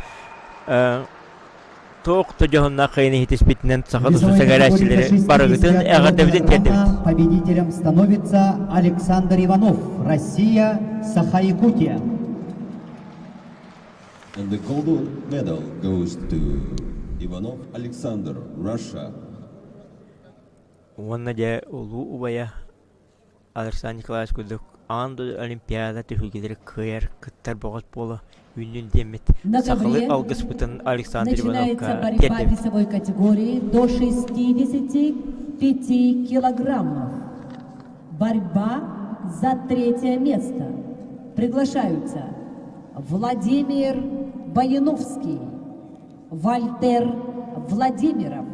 тоқты жоғынна қайны хитис бітінен сақады сұсагарашылары барығытын әғадабден тердімді. Победителем становится Александр Иванов, Россия, Саха-Якутия. And the gold medal goes to Ivanov Alexander, Russia. Онна де улу убая Александр Николаевич күдік Андо Олимпиада төхілгедері көйер күттер боғыз болы үнін демет. Сақылы алғыс бұтын Александр Ивановқа Начинается борьба тердемет. весовой категории до 65 килограммов. Борьба за 3 место. Приглашаются Владимир Баяновский, Вальтер Владимиров,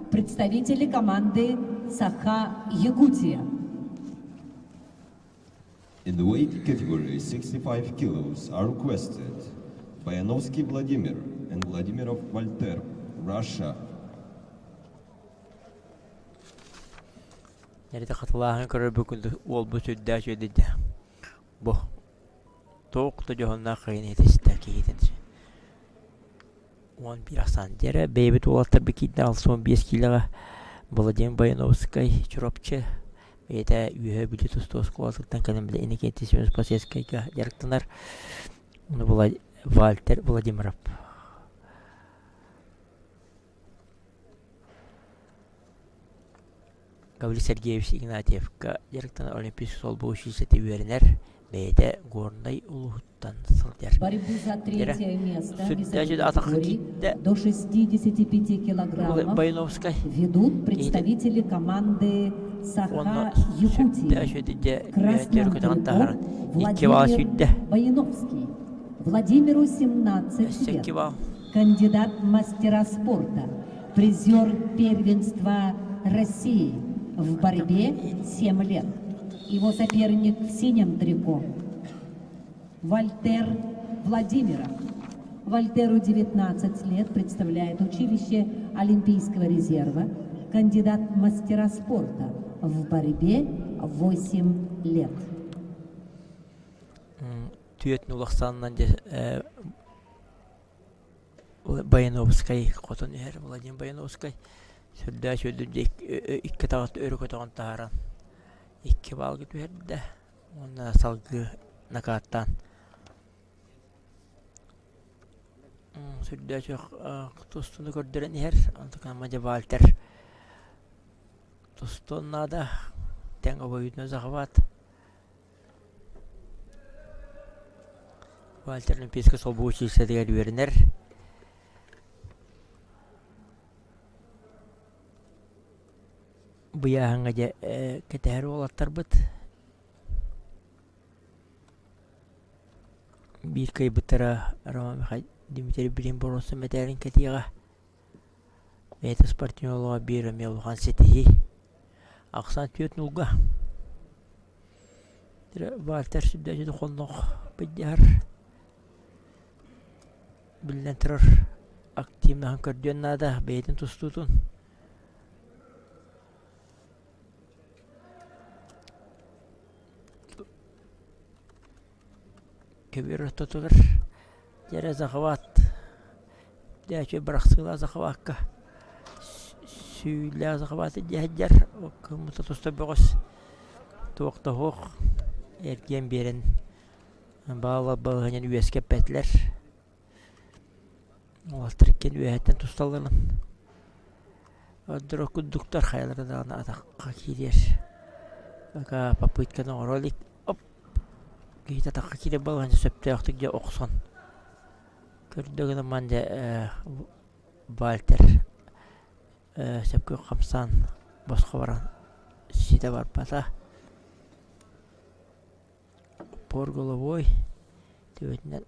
представители команды Саха-Якутия. In the weight category, 65 kilos are requested. Bayanovsky Vladimir and Vladimirov Walter, Russia. Nerede katılağın körü büküldü ol bu süddä söyledi. Bu. Toqtu johonna qıyın etiste kiyidin. 11 asan jere bebet olatta bikidden alson 5 kiloga Vladimir Баяновский чуропчы это үйе билет устос квазыктан кәлем биле ине кетисimiz посескайга ярыктанар. Уны була Вальтер Владимиров. Гаврилий Сергеевич Игнатьевка ярыктан олимпийский сол буучусете үйеринер бейте горнай улуттан сылдер. Борьбу за третье место в Судья весовой же атака категории китте. до 65 килограммов Баяновскай. ведут представители команды Онна Саха-Якутия. Якутия. В красном трико Иккивал Владимир судья. Баяновский. Владимиру 17 лет. Секкивал. Кандидат в мастера спорта. Призер первенства России. В борьбе 7 лет. Его соперник в синем трико Вальтер Владимиров. Вальтеру 19 лет, представляет училище Олимпийского резерва, кандидат в мастера спорта, в борьбе 8 лет. Түйет нулақсаннан же Баяновскай қотын ер, Владимир Баяновскай. Сүрді сөйді иккі тағатты өрі көтіған тағаран. Иккі балғы түйерді. Онна салғы накаттан. Сүрді сөйді тұстыны көрдірін ер. Антықан мажа Вальтер. Тұстынна да тәңі бойытын өзі қабат. Вальтердің пескі сол бұл училищедегі өрінер. Бұяғыңа де кәтәрі олаттар бұд. Bir kay bıtıra Rama Dimitri Bilin Borosu Meterin Katiga Veta Spartinoloğa bir Melhan Setihi Aksan tüyet nulga Valter süddeci de kolnoq Bidjar Bilden tırır Aktivna hankardiyonna da Beytin tustutun Kebir tutuyor. Yere zakavat. Diyece bıraksıla zakavatka. Süyle zakavatı diyecer. Kımıta tusta boğaz. Tuğukta hoğ. Erken birin. Bağla bağlanyan üyeske petler. Oğaltırken üyetten tustalarının. Adro kudduktar hayalları da ana atakka kilir. Baka papıtkan orolik. Kita takka kire balgan söpte yaktık ya oksan. Gördüğün zaman da Walter söpkü kamsan başka varan side var pata. Porgolu boy. Tüvetinden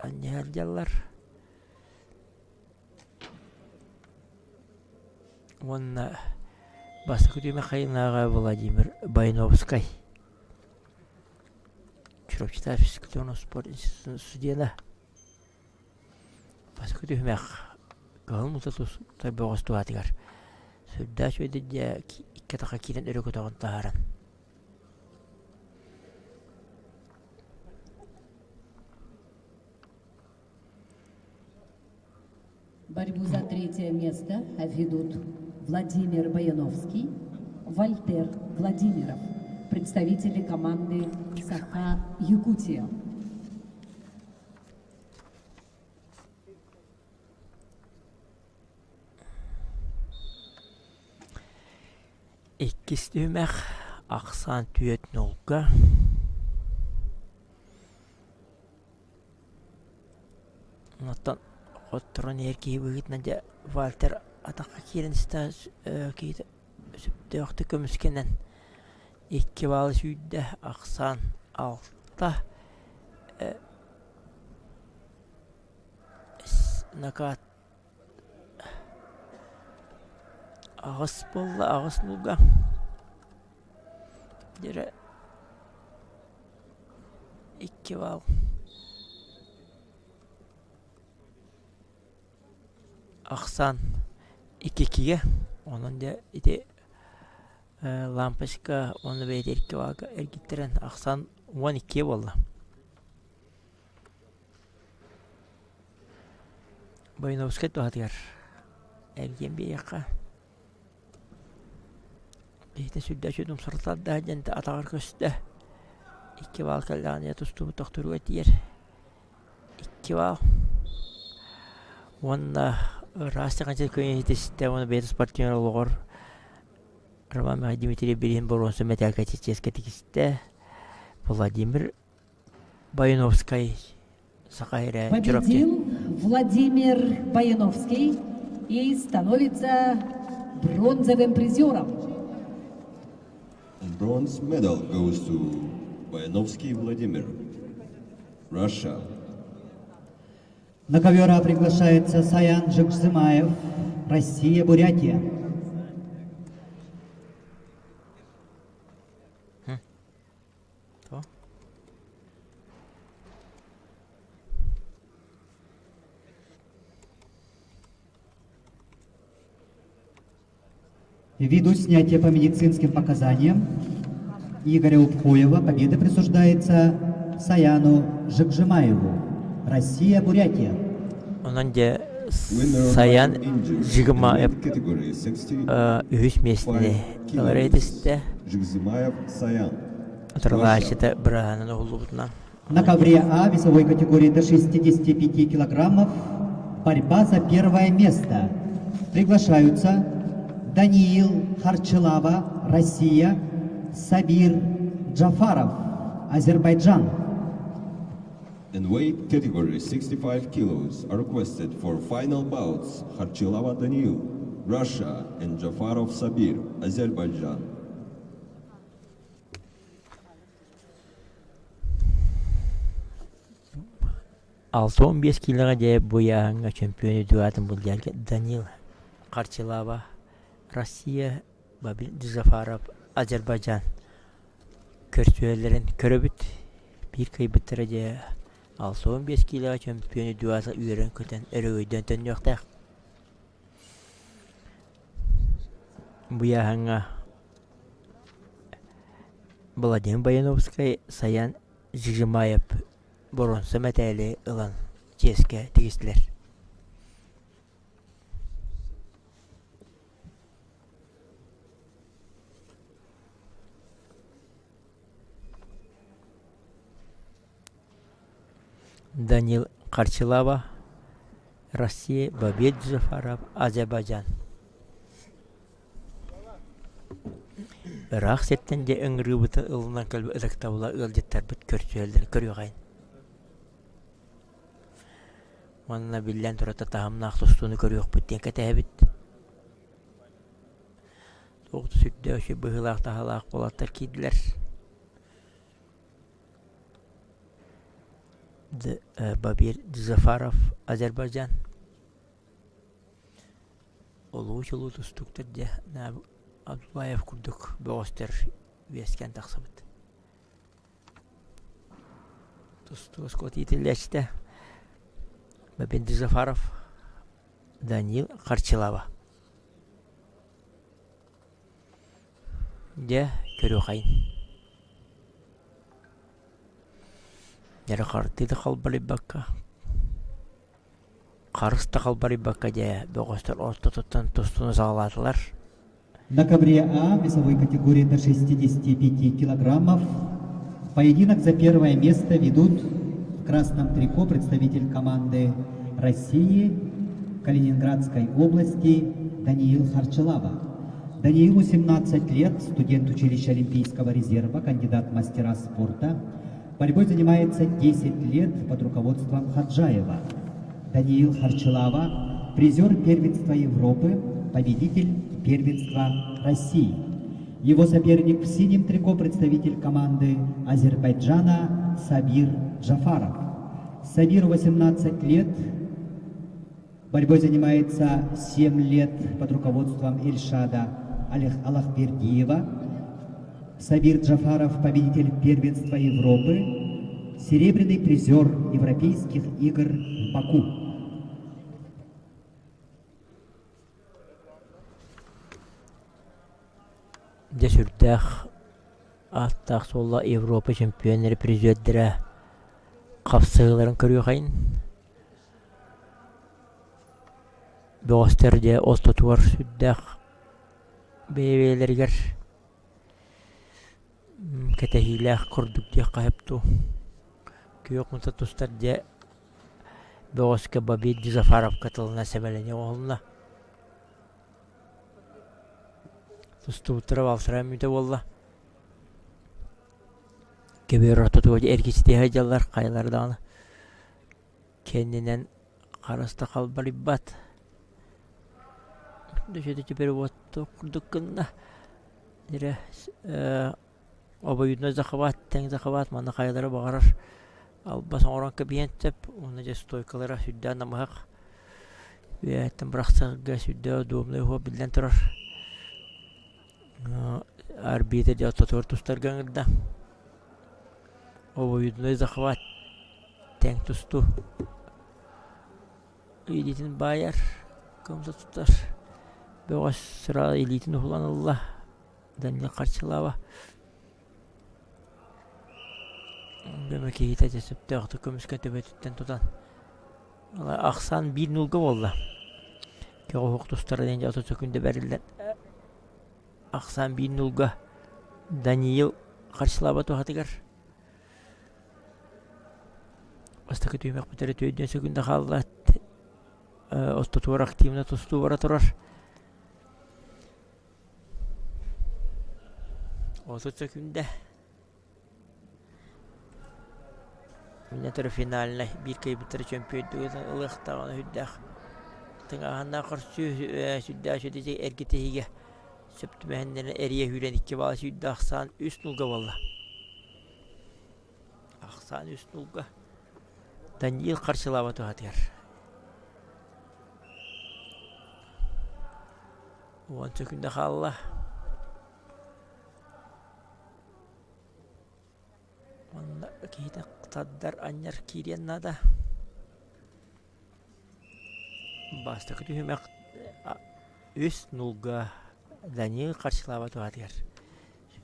anne harcarlar. Onunla bastı kütüme kayınlağa Vladimir Баяновский. Читаю физкультурного спорта института студента. Поскольку я говорил, что это было студентикар. Сюда что это я катака кирен эрекотаган тааран. Борьбу за третье место ведут Владимир Баяновский, Вальтер Владимиров. Представители команды Саха-Якутия. Ikkistümär aksan tüet nolga. Notan otron erkeği büyütmence Walter atakka kirenistä kiitä süpte yohtu kömyskenen. İki balı süydü aksan altta nakat ağız bolla ağız nulga dire iki bal aksan ikiye onun da ite lamпочка onu beyderki vaga ergittiren aksan 12 valla. Баяновский tuhadgar. Ergen bir yaka. Beyte südde südüm sırtlar da jente atağır köste. 2 val kallanıya tustuğu doktoru etiyer. 2 val. Onunla rastı kançı köyün hitesinde onu beyte sportiyon olur. Роман Дмитрий Берин Боронса Металкатической Владимир Баяновскай Сакайра Чуропте. Победил Владимир Баяновский и становится бронзовым призером. And bronze medal goes to Bayanovsky Vladimir, Russia. На ковера приглашается Саян Жакзымаев, Россия, Бурятия. То. Ввиду снятия по медицинским показаниям Игоря Упхоева победа присуждается Саяну Жакжимаеву, Россия, Бурятия. Онан де Winner of Саян injured Жигмаев in category 60, үһүс местне 5 аларетисте Жигзимаев Саян. оторлаачыта браанын оғылубутна. На ковре А весовой категории до 65 килограммов борьба за первое место. Приглашаются Даниил Харчилава, Россия, Сабир Джафаров, Азербайджан. In weight category 65 kilos are requested for final bouts Harchilava Daniil, Russia, and Jafarov Sabir, Azerbaijan. Алты 15 килога де буяңа чемпионы дуатын булдялга Данил Карчилава, Россия, Бабил Джафаров, Азербайджан. Көрсөөлөрүн көрөбүт. Bir kaybettire de 6-15 kilo çempiyonu duası üyeren köten eröydön tön yoqtaq. Bu yahanğa Vladimir Баяновский Саян Жигжимаев Боронсы мәтәлі ылан жеске тегістілер. Данил Карчилава, Россия, Бабил Джафаров, Азербайджан. Бірақ сеттен де өңірі бұты ұлынан көлбі ұлықтауыла ұлдеттар бұт көрсөөлдер көріғайын. Онына білден тұрата тағымын ақтыстуыны көріғ бұттен кәтәе біт. Тоқты сүтті өші бұғылақ тағалақ болаттар кейділер. Бабир Джафаров, Азербайджан. Олу-чолу тұстықтыр де Абдулаев күрдік бұғыстыр вескен тақсыбыд. Тұстығыз кот етілдәшті. Бабир Джафаров, Данил Карчилава. Де көрі қайын. Нері қартыды қалбары баққа. Қарысты қалбары баққа де бұғыстыр орты тұттан тұстыны сағаладылар. На ковре А весовой категории до 65 килограммов поединок за первое место ведут в красном трико представитель команды России Калининградской области Даниил Харчилава. Даниилу 17 лет, студент училища Олимпийского резерва, кандидат в мастера спорта. Борьбой занимается 10 лет под руководством Хаджаева. Даниил Харчилава, призер первенства Европы, победитель первенства России. Его соперник в синем трико представитель команды Азербайджана Сабир Джафаров. Сабиру 18 лет, борьбой занимается 7 лет под руководством Эльшада Аллахбердиева. Сабир Джафаров, победитель первенства Европы, серебряный призер Европейских игр в Баку. Десүрдәх аттақ солла Европа чемпионері призердері қапсығыларын көрі қайын. Бұғыстерде остатуар сүрдәқ бейбейлергер кәтәхиләқ күрдік де қайыпту. Күйек мұнта тұстарде бұғысқа Бабир Джафаров қатылына сәбәліне оғылына. Тұсты ұттырып алсырайым үйді болла. Gebir tutuğu erkisi hajallar kaylardan kendinden karasta kalbari bat. Düşedeki bir vattu kurdukunda dire obayudna zakavat ten zakavat manda kaylara bağırar. Albas oran kabiyentep ona je stoykalara südden namahak. Ve etten bıraksa südden doğumlu ho bilden turar. Arbiter de tutur tustar gangırda. Obayudna zakavat ten tustu. Elitin bayar kamsa tutar. Bewas sıra elitin ulan Allah. Daniel karşılava. Demek ki hita cesip de kömüşken tebetütten tutan. Allah aksan bir nulga valla. Ki o huktuslara deyince atı sökünde verilen. Aksan bir nulga. Daniel karşılava tuhatıgar. Astakı tüymek biteri tüydüğün sökünde kaldı. Ostutuvar aktivine tustu vara turar. Otu sökünde. Minnetar finaline bir kaybettir şampiyonluğu ılıqtağını hüddaq. Tыңағында қырсы süddә südəcək erketehige. Söptü məhenlerine eriye hülen iki balı süddә ақсан üst nulga valla. Ақсан üst nulga. Daniel karşılava tuhatır. Oğan sökünde qalla. Onda kita qtadar anyar kiriyan nada. Basta kütühümek üst nulga Daniel karşılava tuhatır.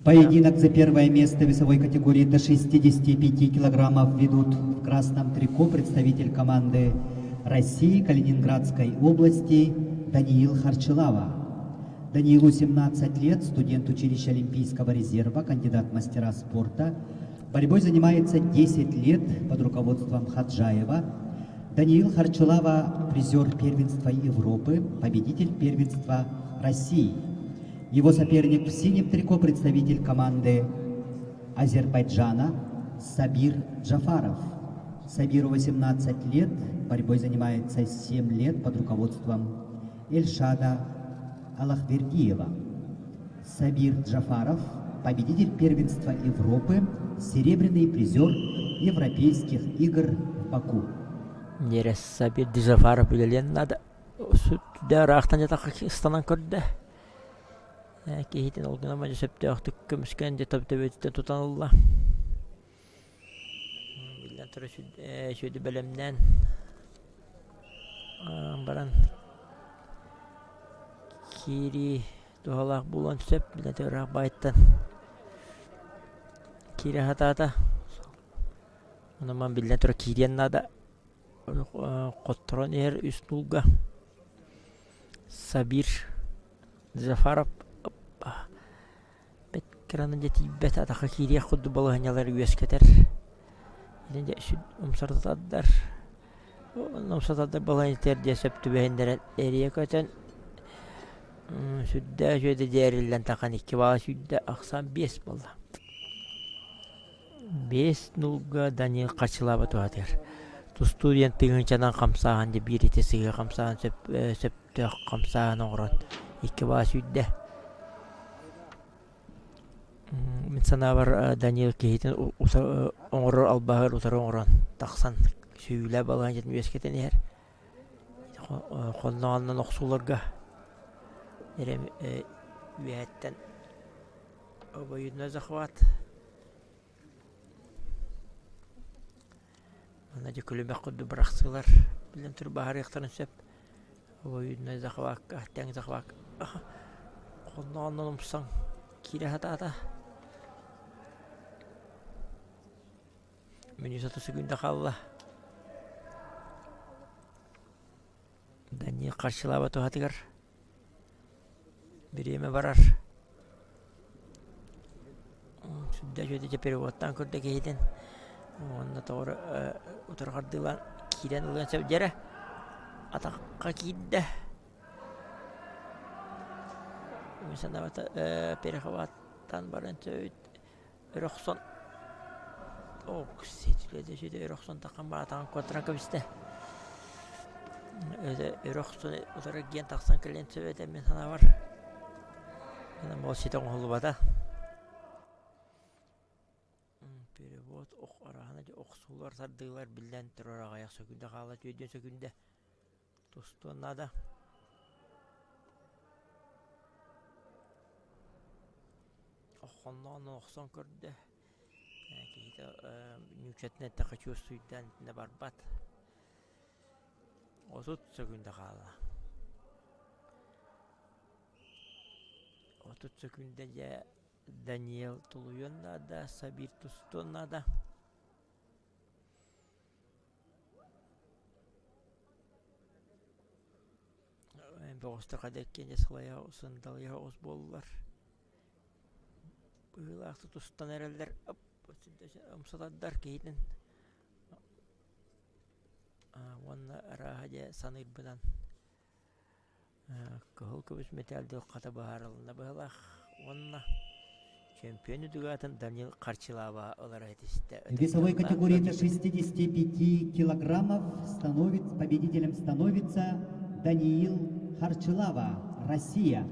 Поединок за первое место в весовой категории до 65 килограммов ведут в красном трико представитель команды России Калининградской области Даниил Харчилава. Даниилу 17 лет, студент училища Олимпийского резерва, кандидат в мастера спорта. Борьбой занимается 10 лет под руководством Хаджаева. Даниил Харчилава – призер первенства Европы, победитель первенства России. Его соперник в синем трико – представитель команды Азербайджана Сабир Джафаров. Сабиру 18 лет, борьбой занимается 7 лет под руководством Эльшада Аллахвердиева. Сабир Джафаров – победитель первенства Европы, серебряный призер Европейских игр в Баку. Нерес Сабир Джафаров билен нада. Süddä raqtan jataq istanan körde. Kehiten olgana maja söpte ahtık kömüşken de tabi tebetitten tutan Allah. Bilden tura şöyle belemden. Baran kiri dohalak bulan söp bilden tura bayittan. Kiri hatata. Onaman bilden tura kiriyen nada. Qotron er üst nulga. Sabir Zafarov Betkiranın jetibet ataqa kiriye xuddu balahanaları üyesketer. Yine süd umsartadar. Umsartadar balahaniter diye söptü behenderen eriye köten. Südde şöyle derillen takan iki bala südde aksan 5 bala. 5 nulga Daniel Karçılava tuhatır. Tu student tığınçadan kamsağın de bir itesiğe kamsağın söptü kamsağın oğran. İki bala südde. Min sana var Daniel kehiten oğrur albahır utar oğran. Taksan süyle balan jetmi esketen yer. Qolnağından oqsularga. Erem üyetten obayudna zakhvat. Ana je kulübe quddu bıraksılar. Bilen tür bahar yaqtarın söp. Obayudna zakhvat, ahten zakhvat. Qolnağından umsan kire hata. Menü satu günde kaldı. Daniel Karçılava tuhatır. Bir yeme varar. Südde şöyle ceperivattan kırdı kehiden. Onda doğru oturkardılar. Kiden ulan sevcere. Atakka kidde. Mesela perihavattan barın söğüt. Rokson. Сетиледе жеде өрөксөн такан баратан квадранка бисте. Өрөксөн утара ген таксан келен сөбеде мен сана бар. Ана мол ситон холбада. Перевод ок арахана же оксулар сардылар билен террор аяк сөкүндө кала жөдөн сөкүндө. Тустонада. Охоннон оксон көрдө. Нючетне тахачу суйдан не барбат. Отут секунда кала. Отут секунда я Даниэл Тулуйонда да Сабир Тустонада. Боғыстыр қадеккен жасылая ұсындалия оз болылар. Бұйлақты тұстан әрелдер ұмсададдар кейдін. Онна рахаде саныр бұдан. Кығыл көбіс металді қата бағарылында бұйлақ. Онна чемпионы дүгатын Даниил Харчилава олар айтысты. В весовой категории до 65 килограммов победителем становится Даниил Харчилава, Россия.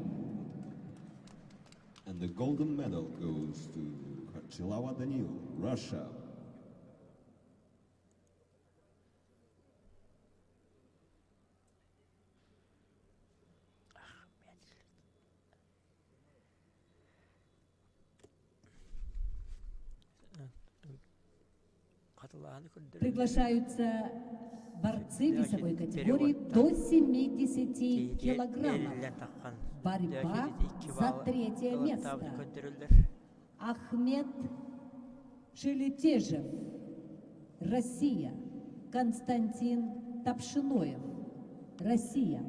And the golden medal goes to Харчилава Даниил, Russia. Приглашаются борцы весовой категории до 70 килограммов. Борьба за третье место. Ахмед Шелетежев, Россия. Константин Тапшиноев, Россия.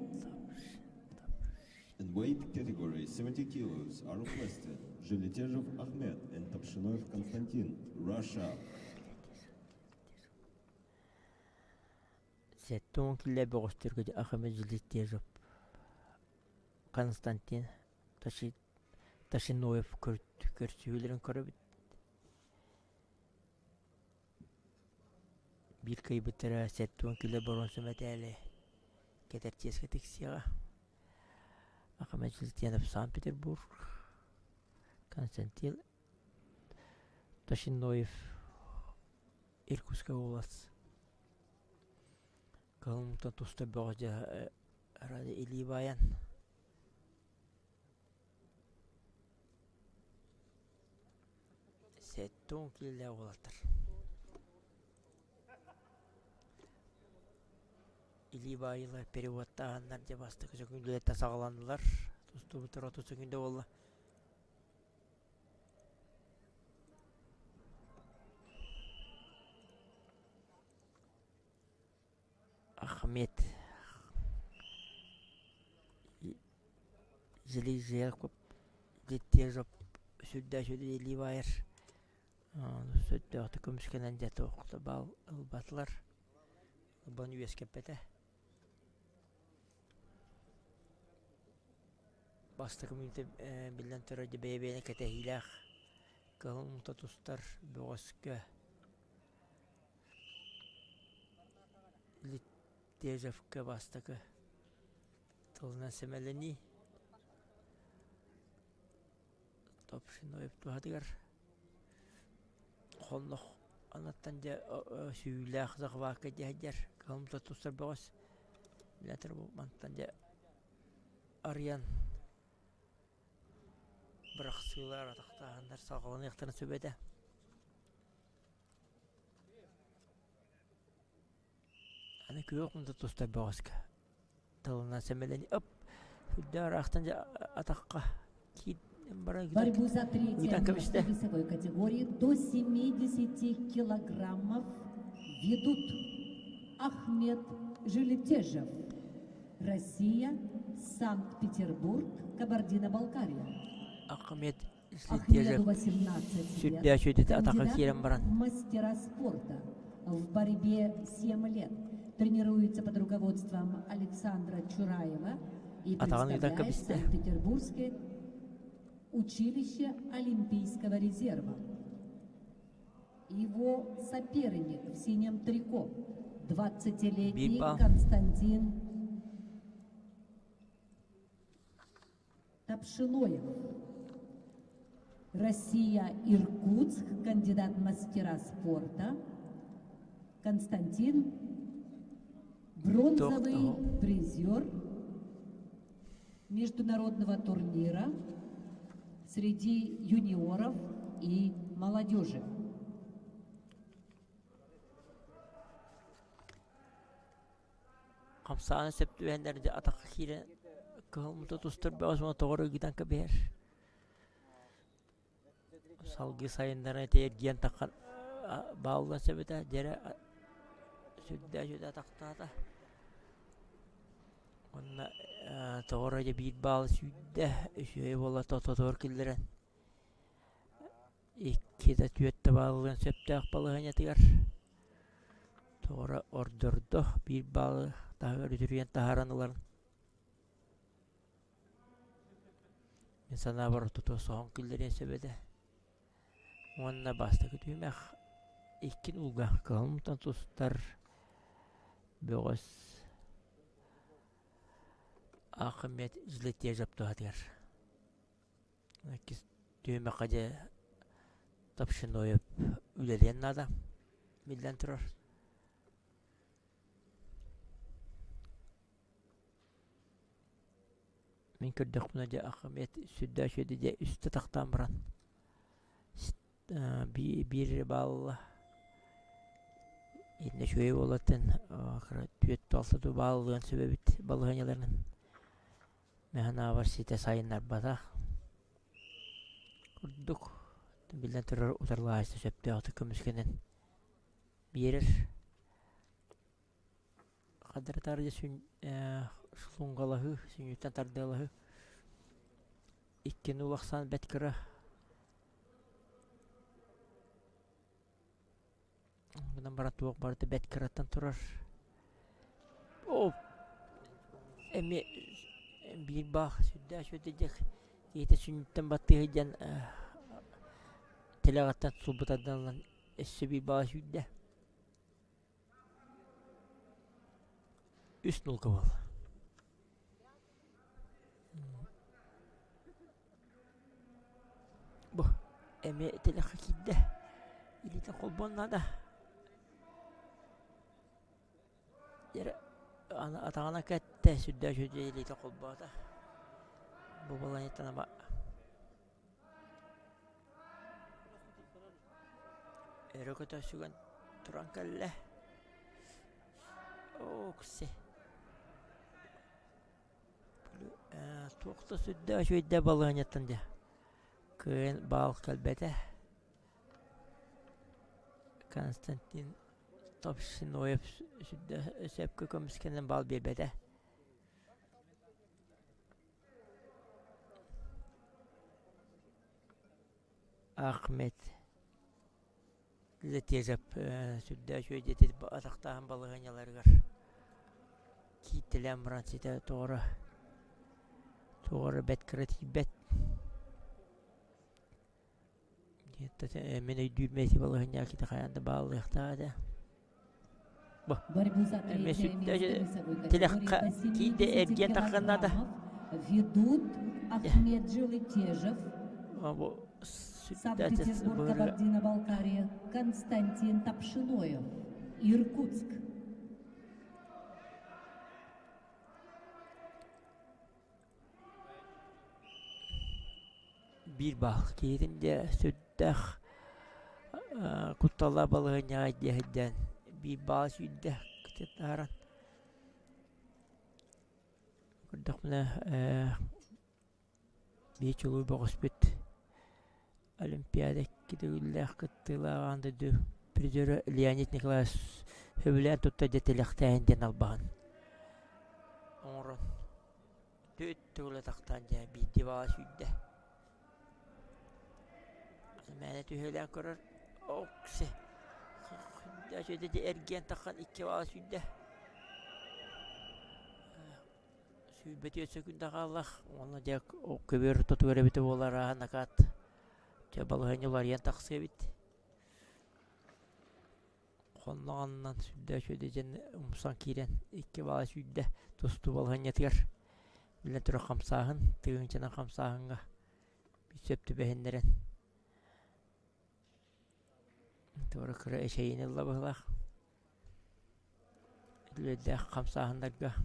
In weight category 70 kilos are requested Zhelitezhev Ahmed and Tapshinoev Konstantin, Russia. Сеттон килле богостыргы Ахмед Зhelitezhev Константин Ташиноев көрсүйлөрүн көрөбүт. Bir kay bıtıra Сеттон килле бронза медали кетерческе тексига. Ахмед Zhelitezhev Санкт-Петербург. Константин Ташиноев Иркутская область. Калмыкта туста богожа ради Илибаян. Сеттон килле олатыр. Илибайлар переводтағандар де басты күзі тасағаландылар. Тусты бұтыр 30 күнде олы. Ахмед Zhelitezhev südde Илибайыр. Südde оты көміскенен жәті оқыды бал ұлбатылар. Бұны үйескеп бәді. Басты коммуниты білден түрі бәйбейіне кәті хилақ. Кылын мұта тұстар бұғысқы. Зhelitezhev'ke bastıkı. Tılına semeleni. Tapşinoev tuhadıgar. Konluk anlattanca süyle ağzak vakı dihacar. Kılımda tutsar bağız. Bilatır bu mantanca arayan. Bırak sığılar atıqtağınlar sağlığını yıqtığını söbede. Ana köy tusta bağızka. Tılına semeleni öp. Hüddar ağıqtınca ataqqa. Борьбу за третье место весовой категории до 70 килограммов ведут Ахмед Zhelitezhev, Россия, Санкт-Петербург, Кабардино-Балкария. Ахмед Ахмеду 18 лет, кандидат в мастера спорта. В борьбе 7 лет. Тренируется под руководством Александра Чураева и представляет Санкт-Петербургское училище Олимпийского резерва. Его соперник в синем трико, 20-летний Битва. Константин Тапшиноев. Россия, Иркутск, кандидат в мастера спорта. Константин, бронзовый призер международного турнира среди юниоров и молодежи. Kamsana septüvenlerce atak kire kılmıta tustur bazma doğru giden kaber. Salgı sayınlarına tergiyen takan bağlı sebede jere südde südde taktada. Onna doğruca bir bağlı südde şöyle bolla totor kildiren. İki de tüyette bağlığın septe akbalığın yatıyor. Doğru ordurdu bir bağlı daha öldürüyen taharanıların. İnsana var tutu son kildiren sebede. Onna bastı kütümek ikin ulga kalmıtan tustar biraz ahmet izletiye yaptı hadir. Nakis tüymek acı tapşın oyup üleleyen adam millen turar. Min kürdük bunaca ahmet südda şöyle üstte taktan buran. Bir bağlı yine şöyle olatın tüyet altı bağlılığın sebebi balığınyalarının mehana var site sayınlar bada kurduk bilden terör utarlığa işte septe altı kömüskenen birer kadar tarıca sungalahı sünyütten tardalahı ikkini ulaksan betkara bundan barat tuğuk barıtı betkaratan turar o emi bir bağ südde şödecek yete sünyütten battığı hıcan telağattan sulbutadan lan esse bir bağ südde üst nul kaval bu emi telağat kidde ilite kolbonla da yere ana atağına kette südde şöyle ilite kolbada bu balan yetten ama erokötö sügän turan kelle okse tuokta südde şöyle balan yetten de kıyın bal kalbete Konstantin Topşinoyev südde sepke komiskenen bal bebede Ahmet Letezep südde şöyle dedi ataktan balığınyalar var kittilen bransite doğru bet kreatif bet yette mene düğmesi balığınya kita kayanda bağlılıkta da Борьбу за третье место весовой категории Киде килограммов ведут Ахмед Жилетежев, Санкт-Петербург, Кабардино-Балкария, Константин Тапшиноев, Иркутск. bir bağ kiyince südde kuttala balığınya cehden bir bağ südde kıtıtaran kurdakmına bir çoluğu bağışbet olimpiyada gidiyorlar kıttılar anda dü prizörü Leonid Nikolaus Hübülen tutta cetelekten albağın onurun tüttüğüle taktanca bir diva südde Mene tühelen kurar okse ya şöyle de ergen takan iki var südde sübeti sökünde Allah ona jak o köbür tutuyor bite olar nakat cebalhanyalar yan taksı bit Honnoğandan südde şöydecen umsan kiren iki bala südde tostu balhan yatır. Bile tura kamsahın tığınçana kamsahınga bir söptü behenleren. Tura kıra eşeğin illa bıhlak. Lüde kamsahındaga.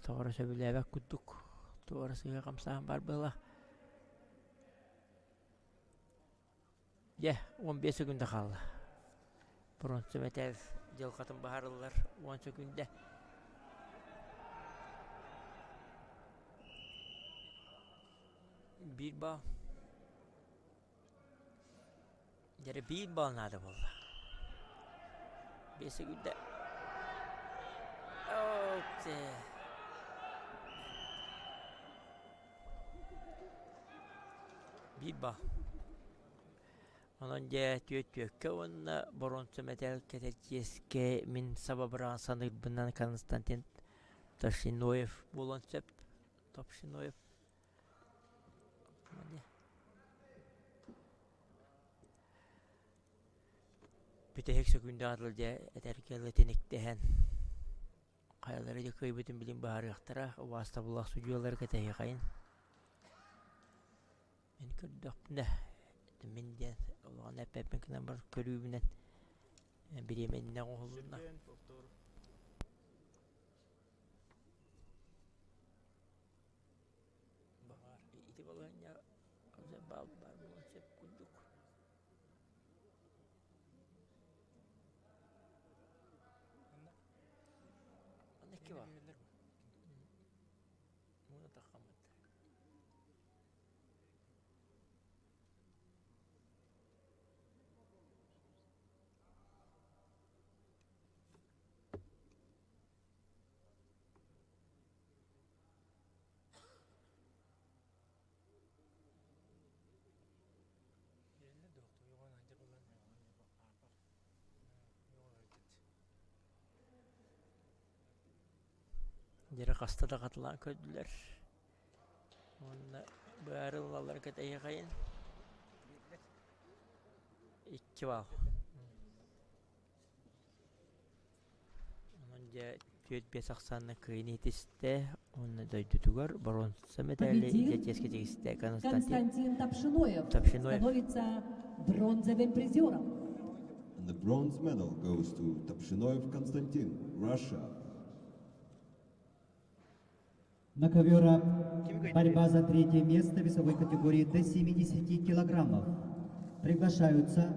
Tura söbüle bek kudduk. Tura sıga kamsahın bar bıhlak. 15 sekunda kaldı. Bronze metal Jalkatın Baharlılar 10 sekunda. Bir bal. Yere bir bal nadı valla. 5 sekunda. Okey. Bir bal. Onunca tüyötüyökke onunla bronze metal keterkeske min sababıran sanırbından Konstantin Topşinoyev bulan söp. Topşinoyev. Bir tek sekunda adılca eterkeli tenektehen. Kayaları da kıybetin bilim bahar yaktıra. Vasta bulak sucuyaları keteyi kayın. Ben kördük ne? Min diyen Allah'ın hep mekinen var körüğümden bir yemenine oğluna. Bahar iti balıhan ya bal bar bulan sep kunduk. Anne ki var? Bunu takamadı. Jere kasta da katılan köydüler. Onunla bağırılalar keteyi kayın. 2 bal. Onunca tüyöt besaksanına kıyını itiste. Onu da tutugar. Bronze medali Ячески тексте Константин Топшиноев Топшиноев. становится бронзовым призером. And the bronze medal goes to Topshinoev Konstantin, Russia. На ковёрах борьба за третье место в весовой категории до 70 килограммов. Приглашаются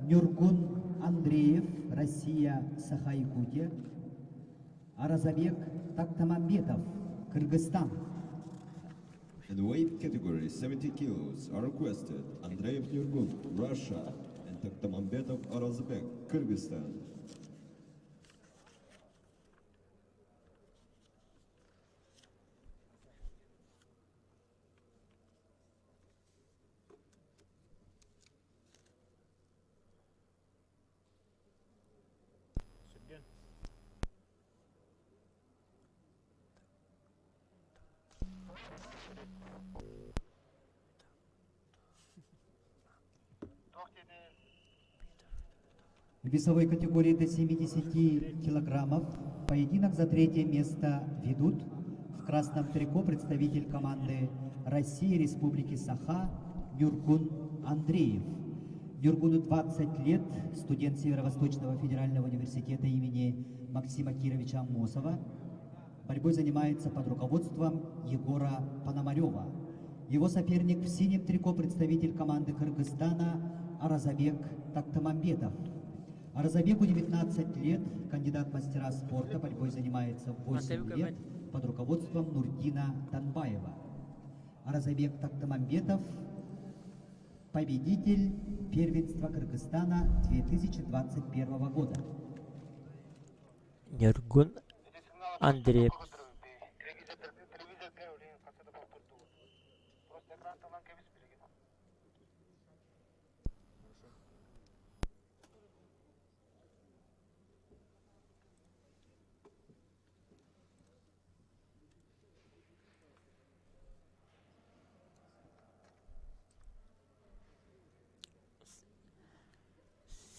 Нюргун Андреев, Россия, Саха-Якутия, Аразабек Тактамамбетов, Кыргызстан. In the weight category 70 kilos are requested Andreev Nurgun, Russia, and Taktamambetov Arazbek, Kyrgyzstan. В весовой категории до 70 килограммов поединок за третье место ведут в красном трико представитель команды России Республики Саха Нюргун Андреев. Нюргуну 20 лет, студент Северо-Восточного федерального университета имени Максима Кировича Аммосова. Борьбой занимается под руководством Егора Пономарева. Его соперник в синем трико представитель команды Кыргызстана Аразабек Тактамамбетов. Аразабеку 19 лет, кандидат в мастера спорта, борьбой занимается 8 лет под руководством Нурдина Танбаева. Аразабек Тактамамбетов – победитель первенства Кыргызстана 2021 года. Нюргун Андреев.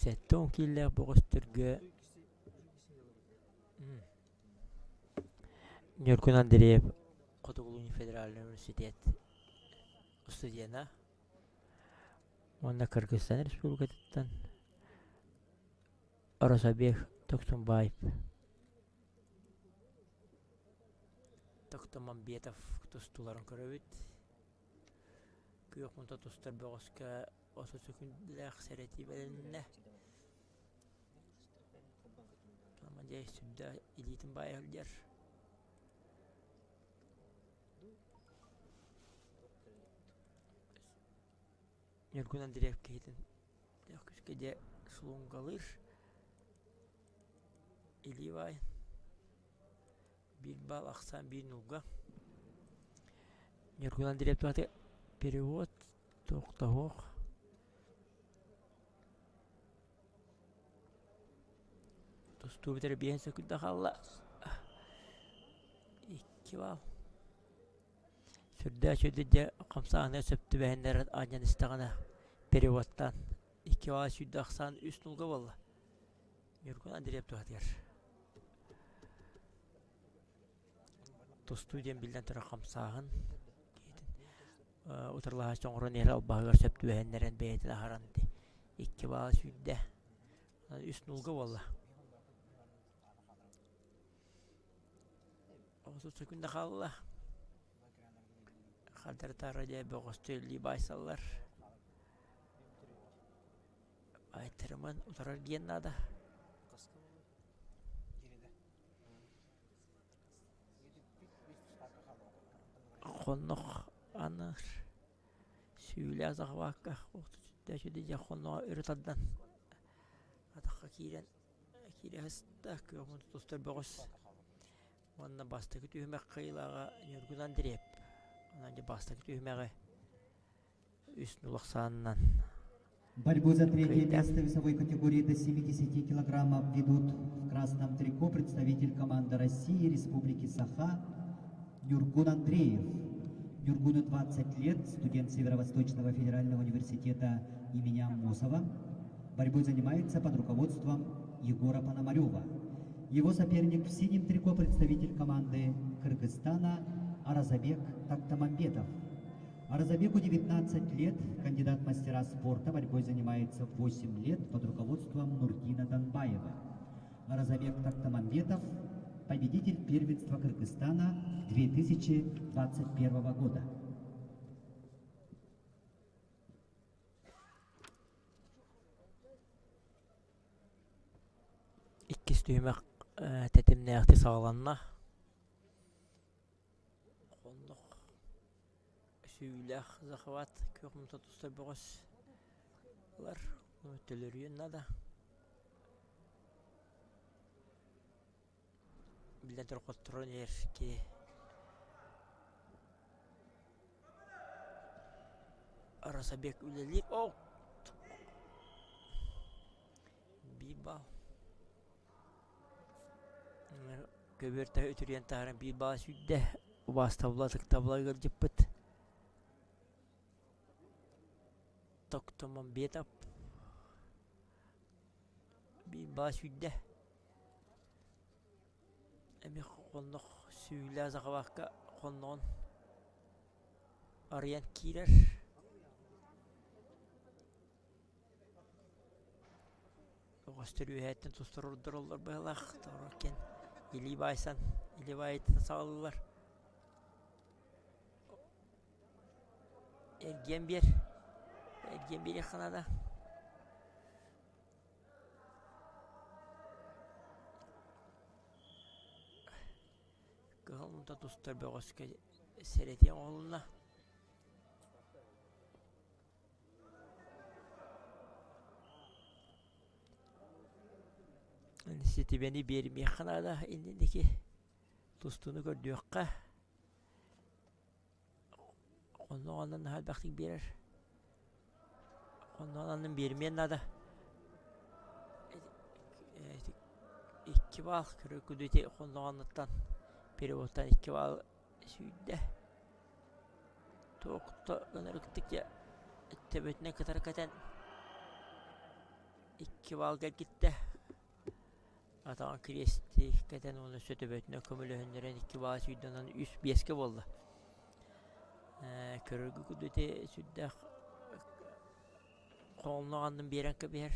Сәттон киллер богостыргы Нюркун Андреев Котугулуни федеральный университет студияна. Онда Кыргызстан Республикасынан Арасабек Токтомбаев, Токтомамбетов тустуларын көрөбүт. Күйөк мунта тустар богоска осы сөкүнділер сәрети бәлінне. Намадей сүбді элитин байылдер. Нюркун Андреев кейтін күскеде сұлуын қалыр. Иливай. Bir bal aksan bir nulga. Нюркун Андреев туаты перевод. Тоқтауық. Тусту бітері бейін сөкілді қалла. 2 бал. Сүрді сөйді қамсағына сөпті бәйіндер ажан істіғана переводтан. 2 бал сөйді ақсан 3 нулға болла. Нюркун Андреев туатыр. Тусту ден білден тұры қамсағын. Утырлаға соңырын ері албағығыр сөпті бәйіндерін бәйетін ағаранды. 2 бал сөйді. 3 нулға болла. Осы сөкінді қалла. Қалдыртары де бұғысты өлі байсалар. Айтырымын ұтырар геннада. Қонық аныр. Сөйлі азағы баққа. Дәшуді де қонуға үрітаддан. Атаққа кейрен. Кейре ғысында көмін тұстыр бұғыс. Онна бастығы түйімек қиылаға Нюркун Андреев. Онна бастығы түйімеғі үстін ұлықсанынан. Борьбу за третье место в весовой категории до 70 килограммов ведут в красном трико представитель команды России Республики Саха Нюркун Андреев. Нюркуну 20 лет, студент Северо-Восточного федерального университета имени Аммосова. Борьбой занимается под руководством Егора Пономарева. Его соперник в синем трико представитель команды Кыргызстана Аразабек Токтомамбетов. Аразабеку 19 лет, кандидат в мастера спорта, борьбой занимается 8 лет под руководством Нурдина Донбаева. Аразабек Токтомамбетов – победитель первенства Кыргызстана 2021 года. İkisi düğmek tetimne yakti sağlanma. Konuk süylek zahvat köküm tutustar boğaz. Lar ötülürüyen nada. Bilden törkotturun yer ki Arasabek ülelik. Oh! Bir bal. Göbürte ötürüyen tarım bir bal südde. Bas tabladık tabla gılcıp bıt. Toktомамбетов. Bir bal südde. Emi konuk süyle zakavakka konuğun arayan kiler. Gösteriyor hayatten sustururlar böyle doğruken ili baysan ili bayetine sağlılar. Ergen bir yakınada. Kılımda dostlar boğazka seyrediyen oğluna. Siti beni bir yakınada elindeki dostunu gördüğükka. Ondan hal baktık birer. Ondan birmeyen nada. 2 bal kürüküdüte ondan perivottan 2 bal süydü. Toğukta ınırıktık ya tebetine kadar katen 2 bal gel gitti. Atağın kresti keten onu sötübötüne kömülöhünlerin 2 bal süddandan üst beske boldu. Körürgü kudüte südde kolunu andım bir renk bir.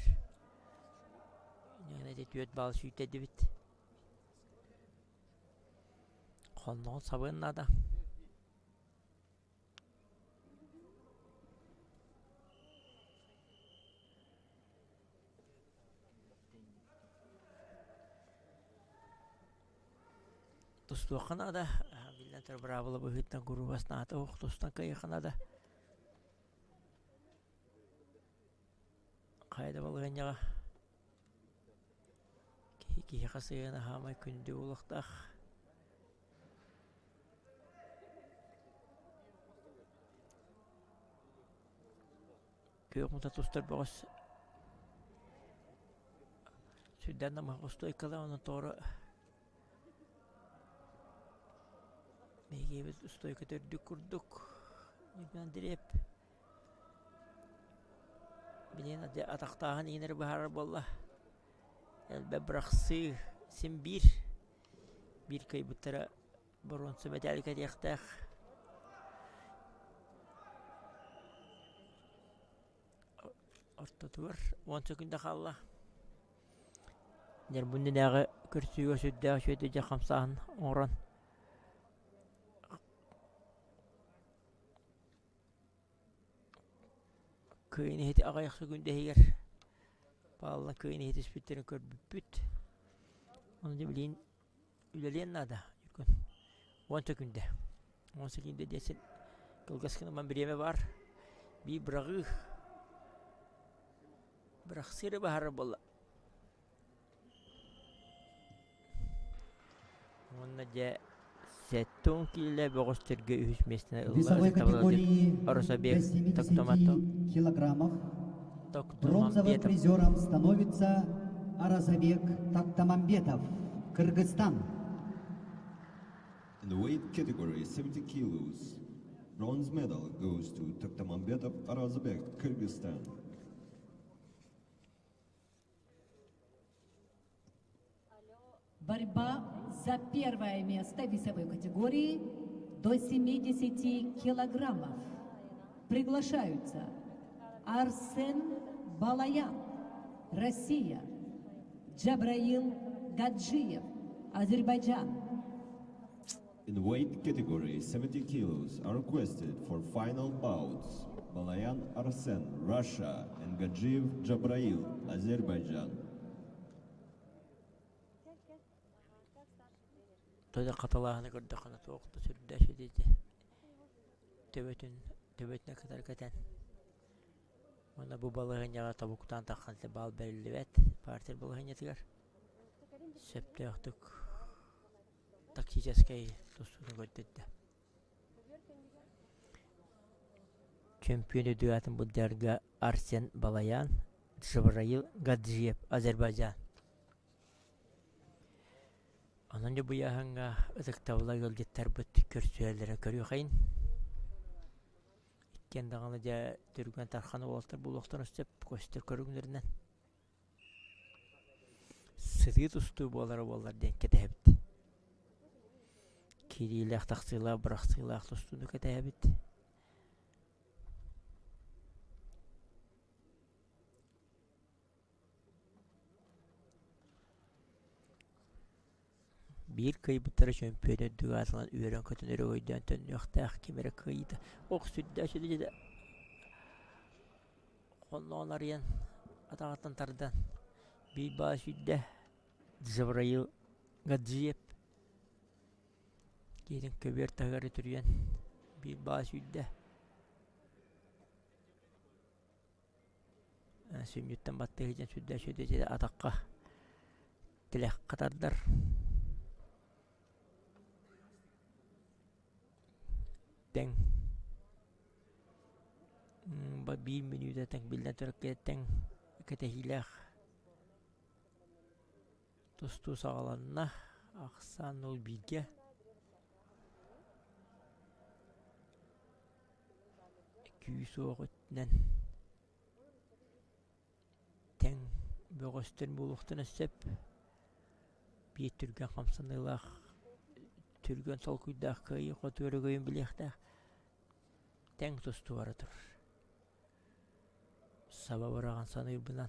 Yani de 4 bal süddedi bit. Kolunu sabığın adam. Dostluqana da bilən tər bravola bu hütdən qurubasına ata ox dostdan qayıqına da qayda balğan yağa ki xasıyana hamay kündü uluqdaq köy muta dostlar boğaz süddən namı qostoykala onun doğru Megi biz ustoyka tördük kurduk. Neden direp. Bilen adı ataqtağın iner bahar bolla. Elbe bıraksı sim bir kaybıtara bronze medalika diyaqtaq. Orta tur 10 sekunda qalla. Ner bundan ağı kürsüye süddə şöyle jaxamsağın oran. Köyüne heti ağayaksı günde heyer. Bağlı köyüne heti spitlerini kör büt. Onu da bileyim üleleyen nada. 10 günde. 10 günde desin. Kılgaskınıman bir yeme var. Bir bırağı. Bıraksırı baharı bolla. Onunla da Сеттон киле богостыргы үһүс местне В весовой категории Арасабек до 70 Токтомато килограммов бронзовым призером становится Аразабек Тактамамбетов, Кыргызстан. In the weight category 70 kilos, bronze medal goes to Taktamambetov Arazabek, Kyrgyzstan. Борьба за первое место в весовой категории до 70 килограммов. Приглашаются Арсен Балаян, Россия, Джабраил Гаджиев, Азербайджан. In the weight category 70 kilos are requested for final bouts Balayan Arsen, Russia, and Gadjiyev Jabrail, Azerbaijan. Toda qatalağını gördük ana soğukta sürdü şöyleydi. Töbetine kadar katen. Ona bu balığın yağı tabuktan takıldı bal belli vet. Partil balığın yetigar. Septe yaktık. Taksiyeceğiz dostunu gördüydü. Çempiyonu düğatın bu derga Arsen Balayan, Jabrail Gadjiyev, Azerbaycan. Onunca bu yahanga ızık tavla gölgetler büt körsüyerlere körüyor kayın. İkken dağını da Türkmen tarxanı oltır buluqtan üstep köstür körünglerinden. Sıdğı tustu bolar denk ketebit. Kiriyle taqsıyla bıraqsıyla tustunu ketebit. Bir kaybıtları şampiyonu düğatılan üyeren kötünleri oydan tönüyoqtaq kemere kıydı. Oq südde şöyle de onlar yan atağıttan tardan bir bağ südde Jabrail Gadjiyev gelin köber tağarı türüyen bir bağ südde sünnütten battı hicen südde şöyle de ataqqa tilek qatarlar. Teng bir menüde teng bilden Türkiye teng ketehilah tostu sağlanna aksan ol bilge küyüsü oğutnen teng бөгөстен булуктан эсеп бие түргөн камсанылах түргөн сол күйдах кайы котөрөгөйүн билехтах тең тусту баратыр. Саба бараган саны билан.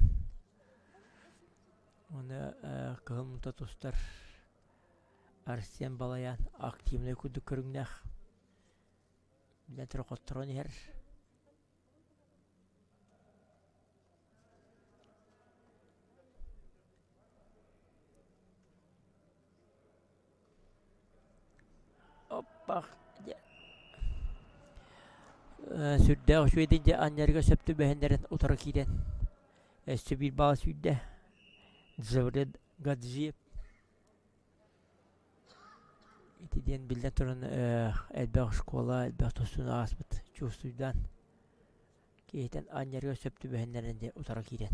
Оны кылмыта тустар Арсен Балаян активный күдү көрүңнәх. Билен трокоттрон ер. Оппах. Сүрдә шуйдинде аннарга сөптү бәһендерен утары киден. Эссе бир бала сүрдә. Зәвред Гаджиев. Итиден билден туран элбәк школа, элбәк тосуна асбыт чувствуйдан. Кейтен аннарга сөптү бәһендеренде утары киден.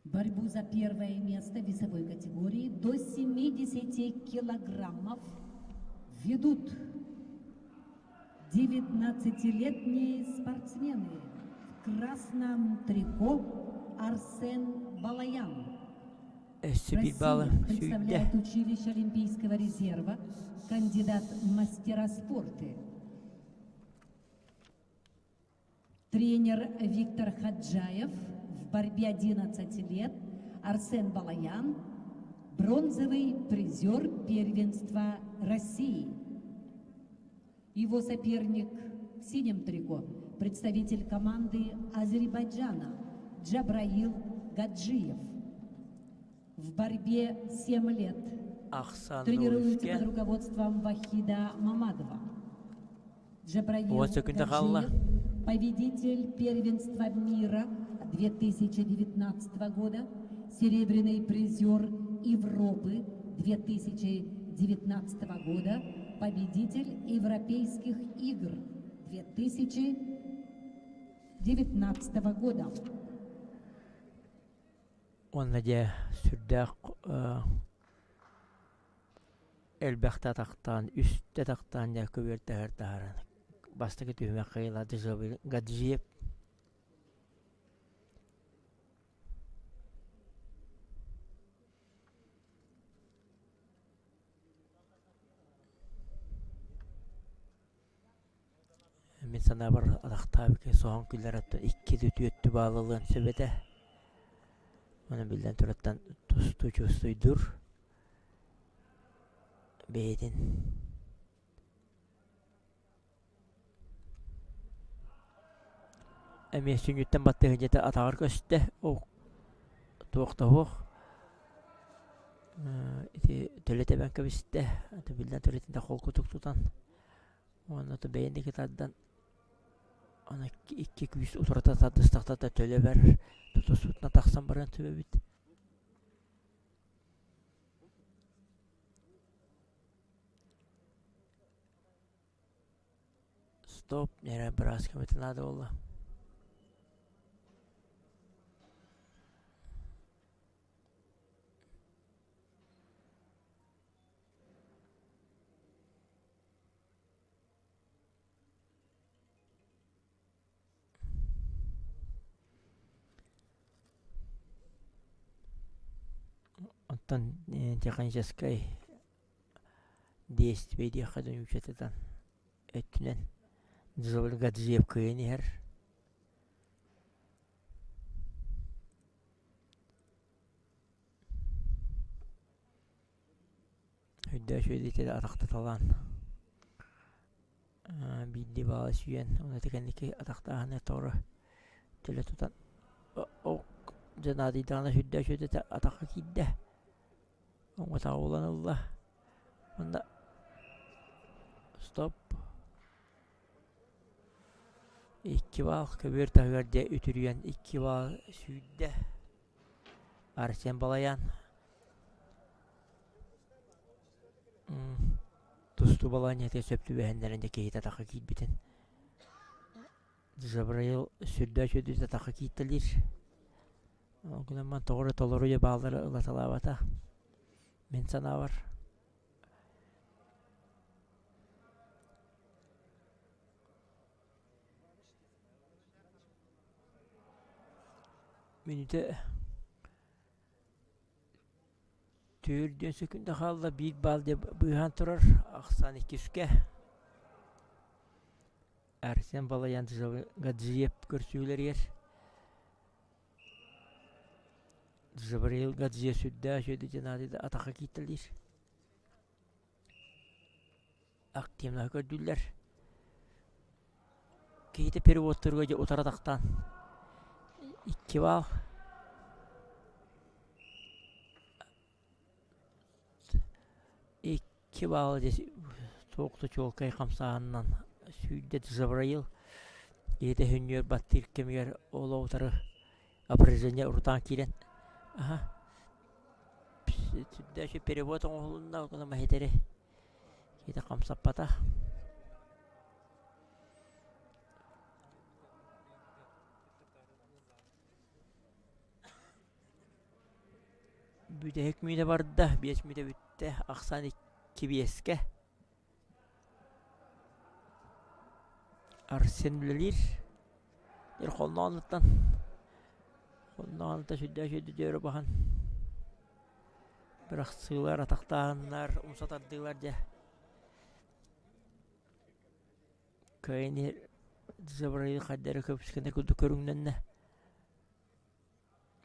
Борьбу за первое место в весовой категории до 70 килограммов ведут 19-летние спортсмены. В красном трико Арсен Балаян. Россия представляет училище Олимпийского резерва, кандидат в мастера спорта. Тренер Виктор Хаджаев. В борьбе 11 лет Арсен Балаян, бронзовый призер первенства России. Его соперник в синем трико, представитель команды Азербайджана Джабраил Гаджиев. В борьбе 7 лет тренируется под руководством Вахида Мамадова. Джабраил Гаджиев, победитель первенства мира 2019 года, серебряный призер Европы 2019 года, победитель Европейских игр 2019 года. Он надя сүрдәк элбәхтә тактан, үстә тактан я көбертәр тарын. Бастыгы төмә кыйлады Жабил Гаджиев. Мен сана бар атактабы ке соң күлләр аттан 2-4 балылын сөбәтә. Оны билден тураттан тусту чустуйдур. Бейдин. Әме сүнүттен батты хәҗәтә атагыр көстә. О тоқта хох. Төлете бән кебистә. Аты билден төретендә кол кутук тутан. Оны то бейндәге таддан ана 200 утырата тадыстакта да төле бер. Тутусутна таксан баран төбе бит. Стоп, нере брас кемет надо олла. Оттан технической действие ходом учететан. Этнен Джабраил Гаджиев кыйнер. Хүддә шөйдете атакта талан. Бидди бала сүйен, оны текенники атакта аны торы теле тутан. О, жанады дана хүддә шөйдете атакка кидде. Онга тагылан Алла. Онда стоп. 2 бал көбөр тагырда үтүргөн 2 бал сүйдө. Арсен Балаян. Тусту баланя те сөптү бәһендеринде кейта такы кит битен. Жабраил сүрдө чөдү такы киттелир. Огунан ман тогры толору балдары ылаталабата. Мен сана бар. Minüte Türdün sökünde kaldı bir balde bıyhan turar. Aksan iki süke. Ersen bala yantışı gadziyep görsüler yer. Zabril gadziye südde şöyle cenazede ataka gittiler. Aktimler gördüler. Keyte perivotturgaca otarataktan. İki bal. İki bal desi soğukta çolkay kamsağından süddet Zabril. Keyte hünnüyor battir kemiyor ola otarı. Apresenya urutan kilen. Aha. Südde şu perivotun oğlunda okula mahederi. Keyte kamsap bata. Büde hekmide vardı da biesmide bitti. Aksan iki bieske. Arsen bilir. Bir kolunu anlatan. Kolunu anlatan şöyle diyor bakan. Bırak sığlar ataktanlar, umsatardılar diye. Köyni Zabray'ı kadderi köpüskende kudu körüngden ne.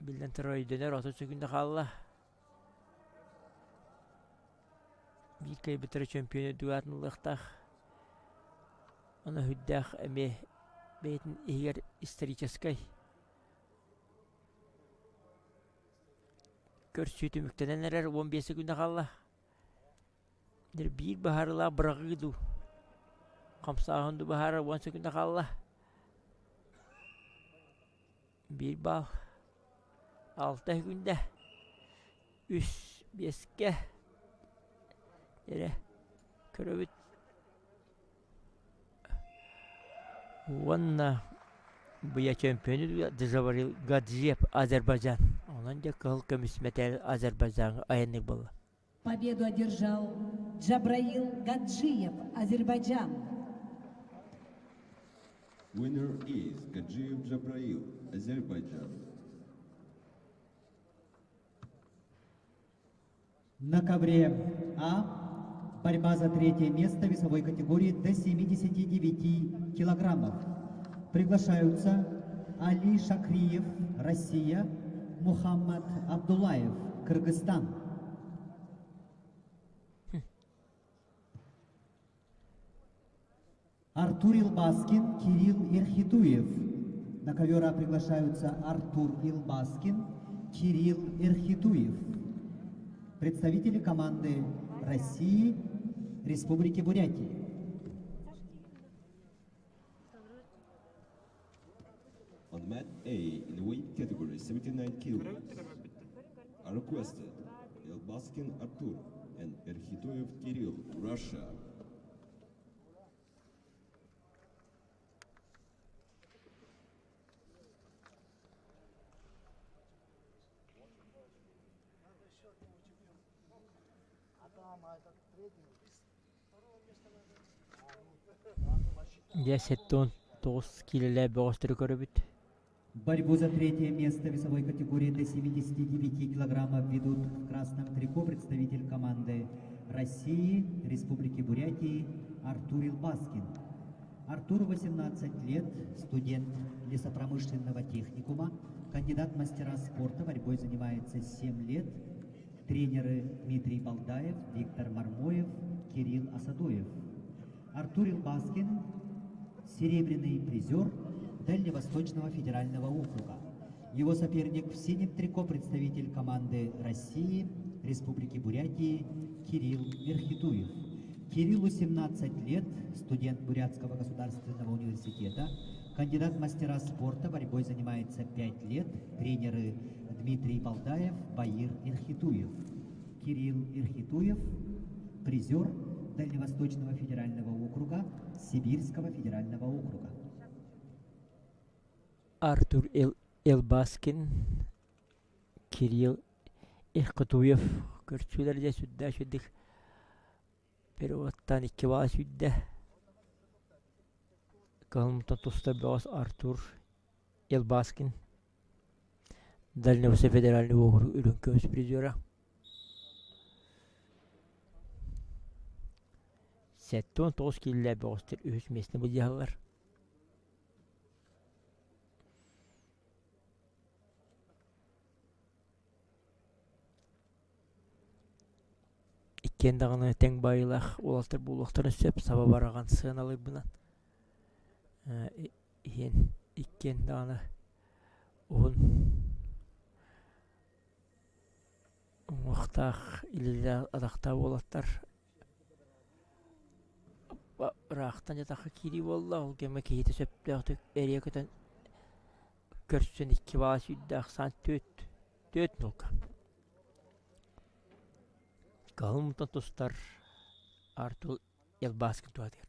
Bilden terörü döner, 30 günde kaldı. Bir kay bitire şampiyonu duatnılıqta. Ona hüddaq eme beytin eğer istoriçeskay. Körsütü mükteneneler 15 günde kaldı. Bir baharla bırakıdı. Kamsağındı baharı 10 günde kaldı. Bir bal. 6 günde. 3 beske. Yere köröbüt. Vanna buya şampiyonu Zabril Gadziyep Azerbaycan. Onunca kılkı müsmetel Azerbaycan ayanı bul. Победу одержал Джабраил Гаджиев, Азербайджан. Winner is Gadjiyev Jabrail, Azerbaijan. На ковре А борьба за третье место в весовой категории до 79 килограммов. Приглашаются Али Шакриев, Россия, Мухаммад Абдулаев, Кыргызстан. Артур Илбаскин, Кирилл Эрхитуев. На ковер А приглашаются Артур Илбаскин, Кирилл Эрхитуев. Представители команды России, Республики Бурятии. On mat A in the weight category 79 kilos are requested Elbaskin Artur and Erhitoyev Kirill, Russia. Ya 9 kilole boğuşturu köröbüt. Борьбу за третье место в весовой категории до 79 килограммов ведут в красном трико представитель команды России, Республики Бурятии Артур Илбаскин. Артуру 18 лет, студент лесопромышленного техникума, кандидат в мастера спорта, борьбой занимается 7 лет. Тренеры Дмитрий Балдаев, Виктор Мармоев, Кирилл Асадоев. Артур Илбаскин – серебряный призер Дальневосточного федерального округа. Его соперник в синем трико представитель команды России, Республики Бурятии Кирилл Эрхитуев. Кириллу 17 лет, студент Бурятского государственного университета, кандидат в мастера спорта, борьбой занимается 5 лет, тренеры Дмитрий Балдаев, Баир Эрхитуев. Кирилл Эрхитуев – призер Дальневосточного федерального округа, Сибирского федерального округа. Artur Elbaskin, Kirill Erhituyev görçülerce südde şüddik. Perottan 2 bal südde. Kalmıtan tosta boğaz Artur Elbaskin. Дальневый федеральный округ үлүнкөмүс призера. Сеттон 9 килле бостер үс местне будьялар. Иккен даганы тең байлах улалтыр булуктарын сөп саба бараган сыналый бунан. Иен иккен даганы он Уақтақ илілі адақта болаттар. Рақтан жатақы кири болла, ол кеме кейті сөпті ақтық әрия көтен көрсен 2 бала сүйді ақсан 4 нолка. Қалым мұнтан тостар артыл елбаскын туадыр.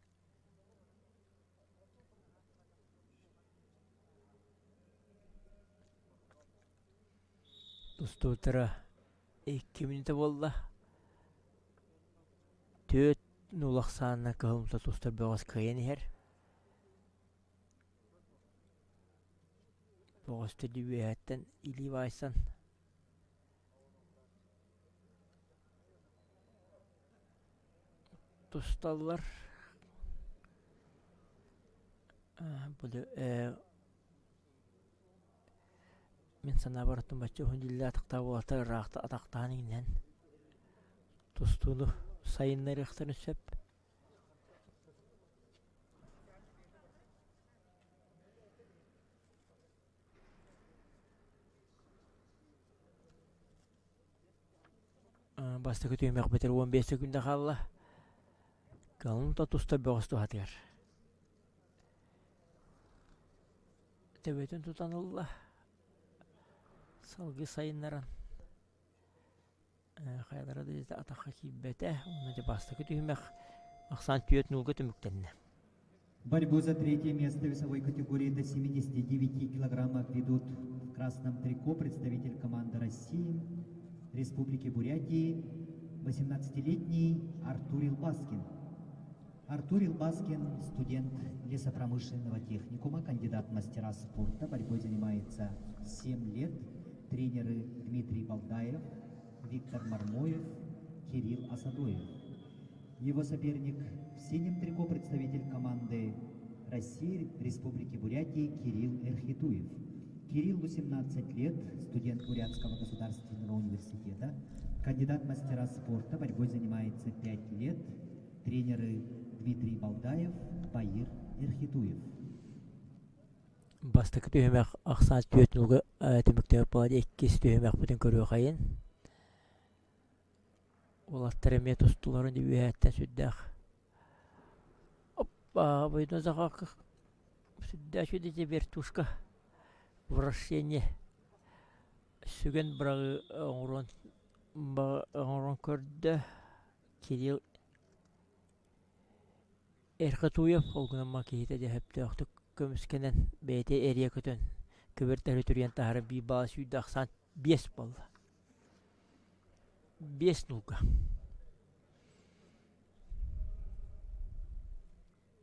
Досты отыра 2 минута болла. 4 нулақ санына қалымса тостар бұғыз қайын ер. Бұғыз түрді бүйәттен илі байсан. Тосталар. Бұды мен сана бараттым бачы хүнділі атықта болатар рақты атақтаныңнен тостуыны сайынлар ықтырын сөп. Басты көтеймек бітір 15 секунда қалла. Қалын тұста бөғысты атығар. Төбетін тұтанылла. Салғы сайынларан. Қайдары да жезді атаққа кейбеті. Оны де басты көтеймек. Ақсан түйет нұлғы түміктеніне. Борьбу за третье место в весовой категории до 79 килограммов ведут в красном трико представитель команды России, Республики Бурятии, 18-летний Артур Илбаскин. Артур Илбаскин, студент лесопромышленного техникума, кандидат в мастера спорта. Борьбой занимается 7 лет. Тренеры Дмитрий Балдаев, Виктор Мармоев, Кирилл Асадоев. Его соперник в синем трико представитель команды России, Республики Бурятии Кирилл Эрхитуев. Кириллу 17 лет, студент Бурятского государственного университета, кандидат в мастера спорта. Борьбой занимается 5 лет. Тренеры Дмитрий Балдаев, Баир Эрхитуев. Басты көтеймек ақсан түйет нұлғы түміктер болады 2 түймек бұтын көрі қайын. Олаттар әме тұстыларын деп өйәттен сүддәқ. Оппа, бұйдың зағақы сүддәқ өдеде вертушка. Вращение. Сүген бірағы оңырын көрді. Кирилл Эрхитуев олғынама кейті де әпті ақтық көміскенен бәйте әрия көтін. Көбіртәрі түрген тағыры бей бала сүйді ақсан 5 болды. 5 нұлға.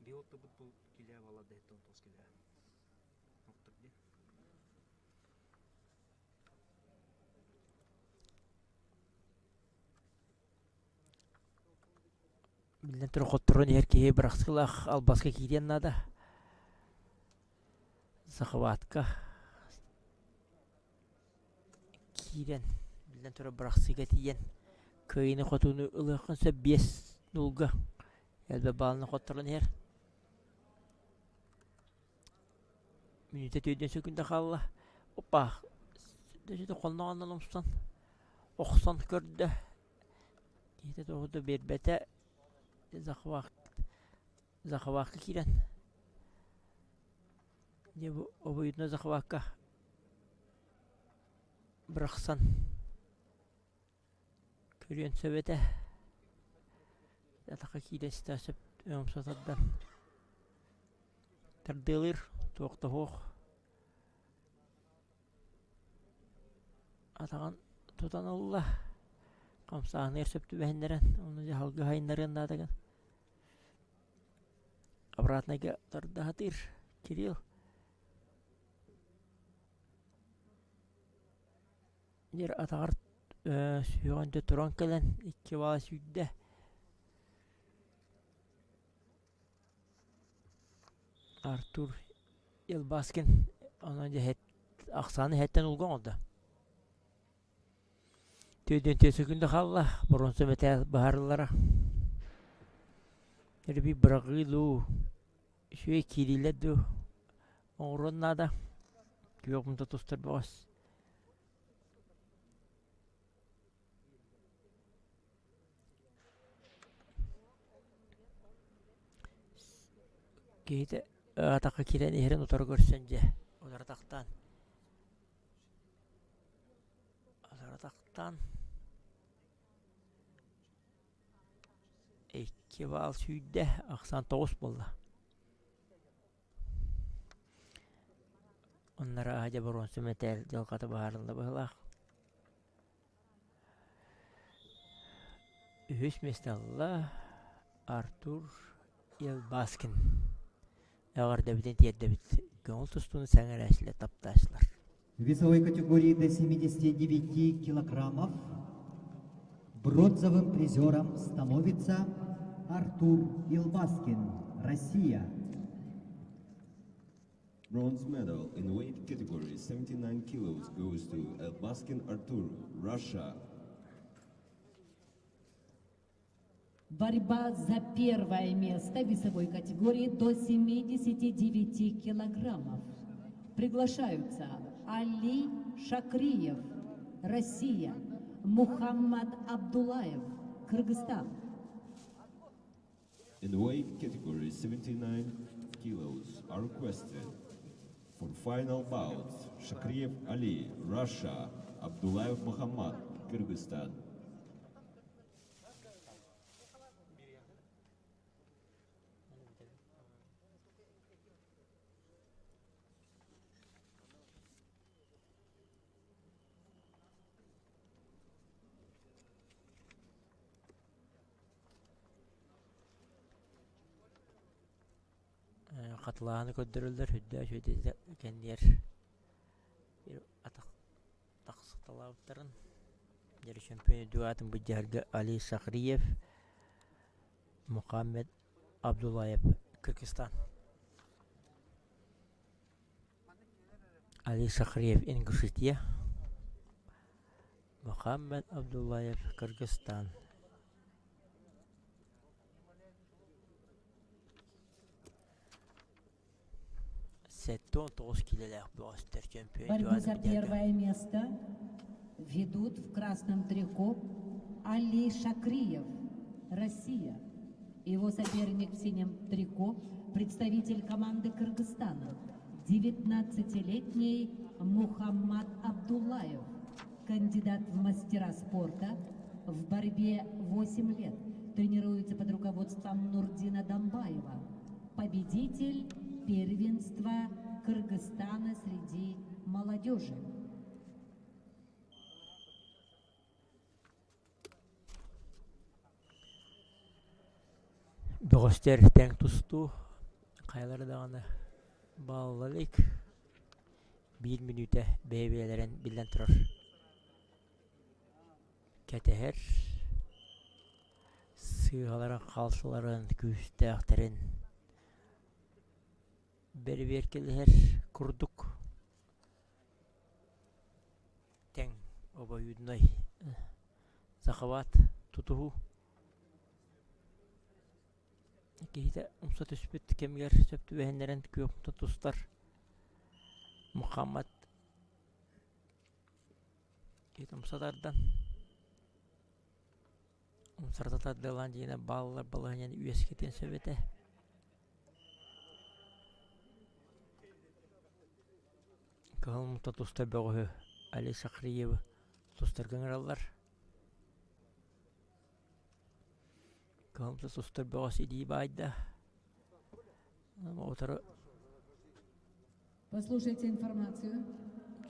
Биотты бұл келе балады әттен тоз келе. Ноқтырды. Білден тұры қоттырын еркеге бір ақсылақ албасқа кейден нада. Захватка. Кейден. Білден тұры бір ақсыға тиен. Көйіні қотуыны ұлықынса 5 нұлға. Әлбі балыны қоттырын ер. Минута түйден сөкінде қалла. Опа. Дөжеді қолнағаннан ұмыстан. Оқсан көрді. Кейді тоғыды бербәті. Захваққа кейден. Не bu обоюдно захватка. Бірақсан. Көрген сөбеті. Атақа кейден стасып өңім сатаддан. Тардылыр. Тоқты хоқ. Атаған тұтан алла. Қамсағын ерсөпті бәйіндерін. Оны же халғы хайындарын дадығын. Обратныға тұрды хатыр. Кирилл. Дер атағар сүйгөнде туран келен 2 бала сүйдә. Артур Елбаскин онан же ақсаны хәттен улган олда. Төден төсі күнді қалла бұрынсы мәтәл бағарылара. Ерби бірағылу шөй кериледі оңырыннада. Күйоқымда тұстыр бағас. Кейті атаққа келен ерін ұтар көрсен же. Олар атақтан. Екі бал сүйді, ақсан 9 болды. Онлара ağaca bronzu metal jalqatı baharında bağlaq. Ühüs mestallah Artur Elbaskin. Ağır debiden tiyer debit. Gönül tustunu sәңір әсілі тапташылар. В весовой категории до 79 килограммов бронзовым призером становится Артур Елбаскин, Россия. Bronze medal in weight category 79 kilos goes to Elbaskin Artur, Russia. Борьба за первое место в весовой категории до 79 килограммов. Приглашаются Али Шакриев, Россия, Мухаммад Абдулаев, Кыргызстан. In weight category 79 kilos are requested for final bouts Shakriev Ali, Russia, Abdullayev Muhammad, Kyrgyzstan. Қатылағаны көддірілдір, хүдді шөйдезі кәндер бір тақсықталауыттарын. Дері чемпионы дуатын бұджарғы Али Шахриев, Мухаммед Абдулаев, Кыргызстан. Али Шахриев, Ингушетия, Мухаммед Абдулаев, Кыргызстан. Борьбу за первое место ведут в красном трико Али Шакриев, Россия. Его соперник в синем трико – представитель команды Кыргызстана, 19-летний Мухаммад Абдулаев, кандидат в мастера спорта, в борьбе 8 лет, тренируется под руководством Нурдина Дамбаева, победитель первенства Кыргызстана среди молодежи. Бөгістер тәң тұсту, қайлары дағаны балылық 1 минуте бәйбелерін білден тұрар. Кәтәхер сығаларын, қалшыларын, күшті ақтарын Берверкелер курдук. Тәң оба юднай захават тутуху. Кейті ұмса түспет кемгер сөпті бәхендерін көпті тұстар. Мухаммад кейті ұмсадардан. Ұмсардата дылан дейіне балалар балағанен үйескетен сөбеті. Калмыта тустар бөгөһү Али Шахриев тустар генераллар. Калмыта тустар бөгөс иди байда. Послушайте информацию.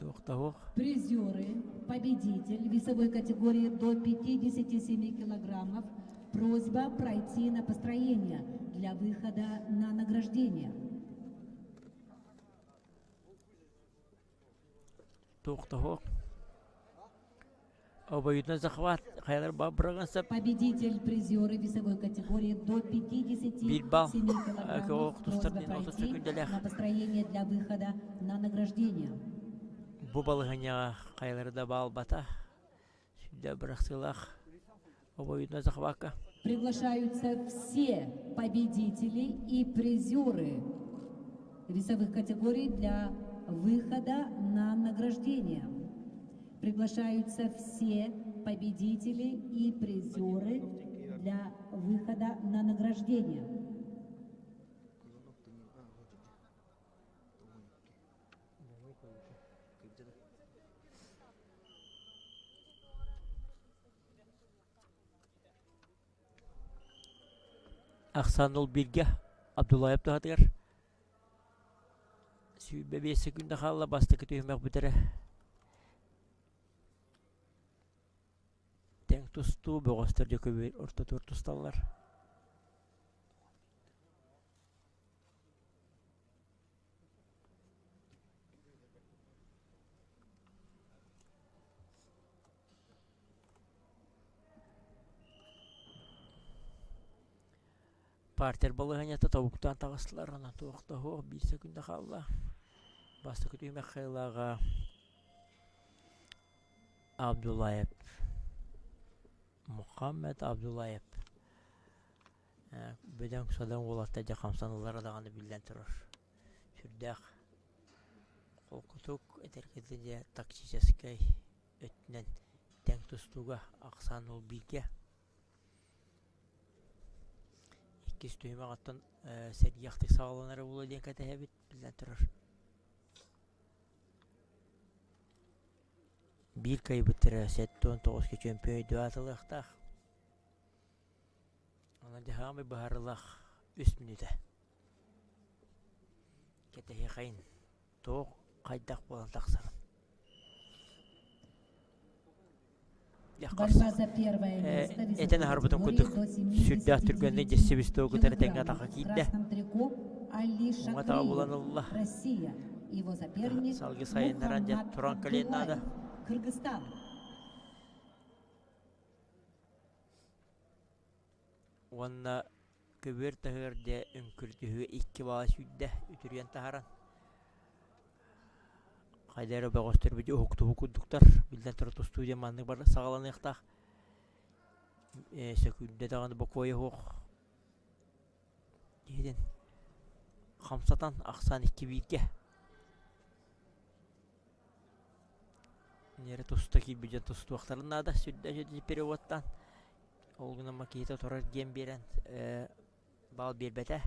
Тоқтауық. Призеры, победитель весовой категории до 57 килограммов. Просьба пройти на построение для выхода на награждение. Тоқтауық. Обоюдно захват. Хайдар бабрагансап. Победитель призеры весовой категории до 57 Билбал. килограммов. Тустар Просьба ден 30 пройти секундалях. на построение для выхода на награждение. Бу балыгыня хайдарда бал бата. Сюда брахсылах. Обоюдно захвака. Приглашаются все победители и призеры весовых категорий для выхода на награждение. Приглашаются все победители и призеры для выхода на награждение. Аксанул Бирге. Абдуллаев тахатыгар. Сүйбе 5 секунда қалла басты күтүймек бүтірі. Тәң тұсту бұғыстырды көбір орта тұр тұсталар. Партер балығанята табуктан тағыстылар. Ана туақта 1 секунда қалла. Басты күтүймек қайлаға Абдуллаев. Мухаммед Абдуллаев. Бөден күсадан олатта жақамсанылар адағаны білден тұрыр. Сүрдәқ қолқытук әтеркетінде тактическай өтінен тәң тұстуға Ақсанул Билге. Иккес түймек аттан сәргияқтық сағаланары болу ден кәті әбет білден тұрыр. Bir kay bitirə 7-9 çempiyon duatılıqtaq. Ona dehamı baharılaq 3 minütə. Ketəhi xayın. Toq qaydaq bolan taqsağın. Борьба за первое место Этен харбытын күтік сүрдәқ түргенде жесебісті оғытары тәңға тақа кейді. Оңа таға болан Allah. Салғы сайындаран жат тұран кәлен ады. Кыргызстан. Онна көбір тағырде үңкірдігі 2 бала сүрді үтірген тағаран. Қайдары бағыстыр бүді оқтығы күдіктар. Білден тұрты студия маңның барды сағаланы иқтақ. Сөкүнде тағаны бақойы оқ. Еден қамсатан ақсан 2 бейге. Нері тұстаки бюджет тұсту вақтарына да сүрді жөді переводтан. Олғына макиеті тұрар ген берен бал бербәті.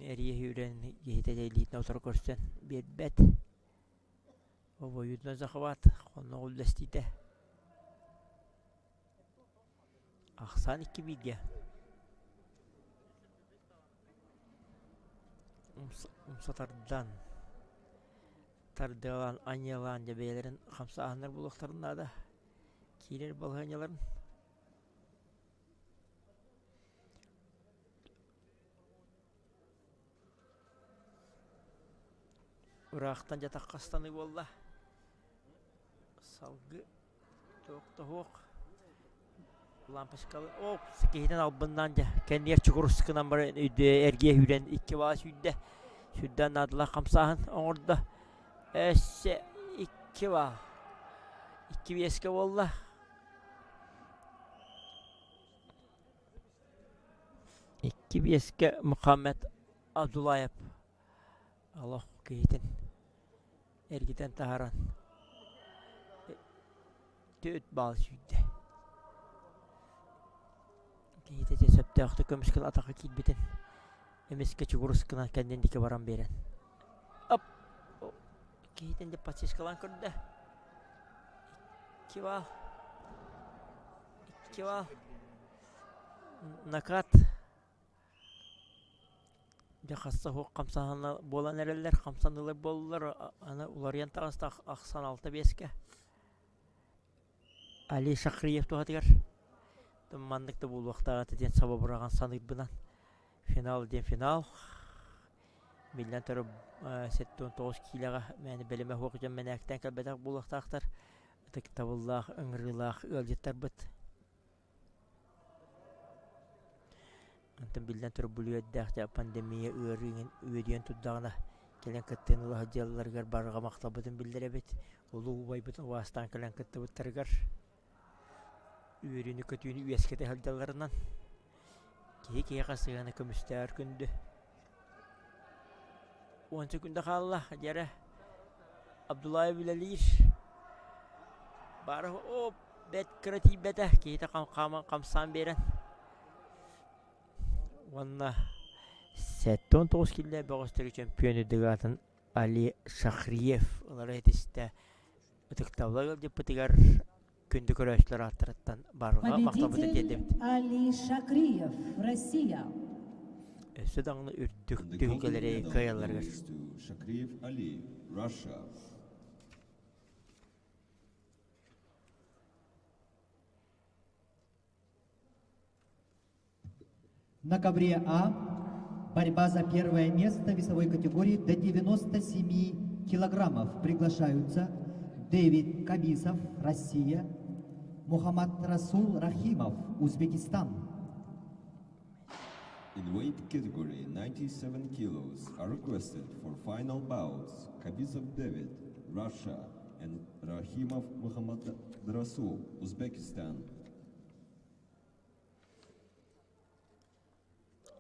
Әрие хүрен ехеті дейлейтін отыр көрсен бербәт. Оба үйдіна зақыват, қонна ұлдастейді. Ақсан 2 бейге. Умсатардан тардылан анялан жабейлерін қамса ағынар бұлықтарына да кейлер балғаняларын ұрақтан жатақ қастаны болла салғы тоқты оқ лампышқалы оқ сікейден албындан жа кәнер чүгіріскінан бар әрге үйрен 2 бала сүйді Südden adıla kamsağın orada esse 2 var. 2 eski valla. İki eski Muhammed Abdullayev. Allah kıyıtın. Ergiden taharan. 4 bal südde. Kıyıtı cesepte aktı kömüşkün ataka kilbiten. Emeske çuguruskına kendindeki varan beren. Hop. Kıyıtın de paçeşkalan kırdı. 2 var. 2 var. Nakat. Жақасы хоқ қамсағаны болан әрелер, қамсанылар болылар, олар ентағыста ақсан 6-5-ке. Али Шақриев туғатығар. Мандықты бұл уақытаға теден саба бұраған санық бұнан. Финал ден финал. Bilden törü 7-9 kilaga meni beleme hoqjan menekten kalbedak bulaqtaqtar. Tık tavullah, ıngırılaq, ılcıttar bıt. Antın bilden törü buluyadda pandemiya ırığın üyediyen tuddağına kelen kıttığını hacıyalılargar barıga maqtabıdın bildirebet. Ulu baybıtın vasıtan kelen kıttı bıttargar. Üyerini kötüyünü üyeskete haldalarından. Keye qasığını kömüstər kündü. 10 sekunda qalla jere Abdullah Bilalir. Barı o bet krati bete keyte qamsan beren. Vanna 7-9 kille Boğaztırı çempiyonu dıgatın Ali Şahriyev. Olara yetişte ıtıktavla deputigar күнді көрәшілер аттыраттан барыға мақтабыды дедім. Али Шакриев, Россия. Өсі даңны үрдік And the gold түйгелері medal көйелерге. goes to Shakriyev Ali, Russia. На ковре А борьба за первое место в весовой категории до 97 килограммов. Приглашаются Дэвид Кабисов, Россия, Мухаммад Расул Рахимов, Узбекистан. In weight category, 97 kilos are requested for final bouts. Kabizov David, Russia, and Rahimov Muhammad Rasul, Uzbekistan.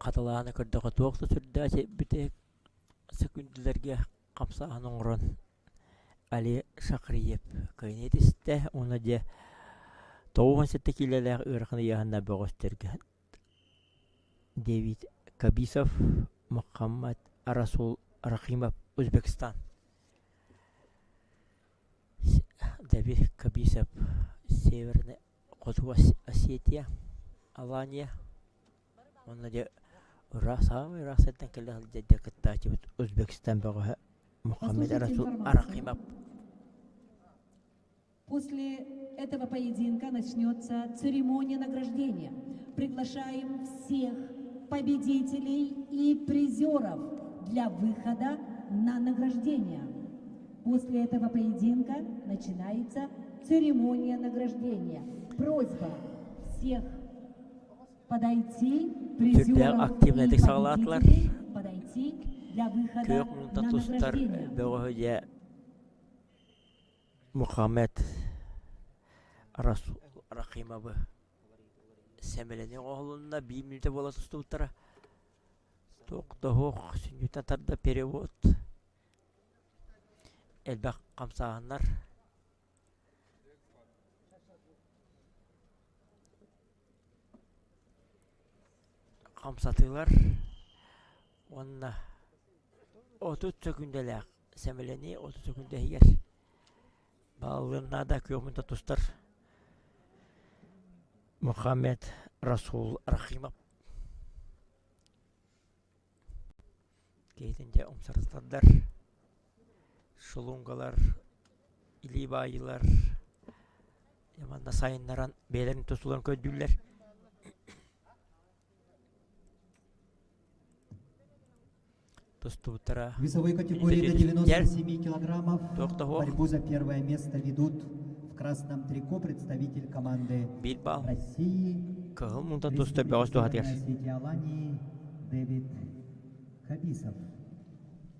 Қатылағаны көрдіғі тоқты түрді бітек секунділерге қамсағын оңырын. Али Шақриев көйнетісті, оны де 97 келелер ұрқыны яғында бөғістерге. Дэвид Кабисов, Мухаммад Расул Рахимов, Узбекистан. Дэвид Кабисов, Северная Осетия, Алания. Оны де самый раз это когда дядя Катачи Узбекистан бога Мухаммад Расул Рахимов. После этого поединка начнется церемония награждения. Приглашаем всех победителей и призеров для выхода на награждение. После этого поединка начинается церемония награждения. Просьба всех подойти, призеров и победителей подойти для выхода на награждение. Мухаммад Расул Рахимов Семелене оғылында 1 минуты бола тұстуыттара. Тоқты хоқ, сүнютатарда перевод. Әлбәқ қамсағандар. Қамсатылар. Онна 30 секунделәк. Семелене 30 секунде егер. Балығына да көмінті тұстар. Мухаммад Расул Рахимов. Кейтінде ұмсарыстардар. Шылуңғалар, илибайылар. Яманда сайынларан бейлерін тұсылан көдділер. В весовой категории до 97 килограммов борьбу за первое место ведут в красном трико представитель команды России, Республики Алании Дэвид Кабисов.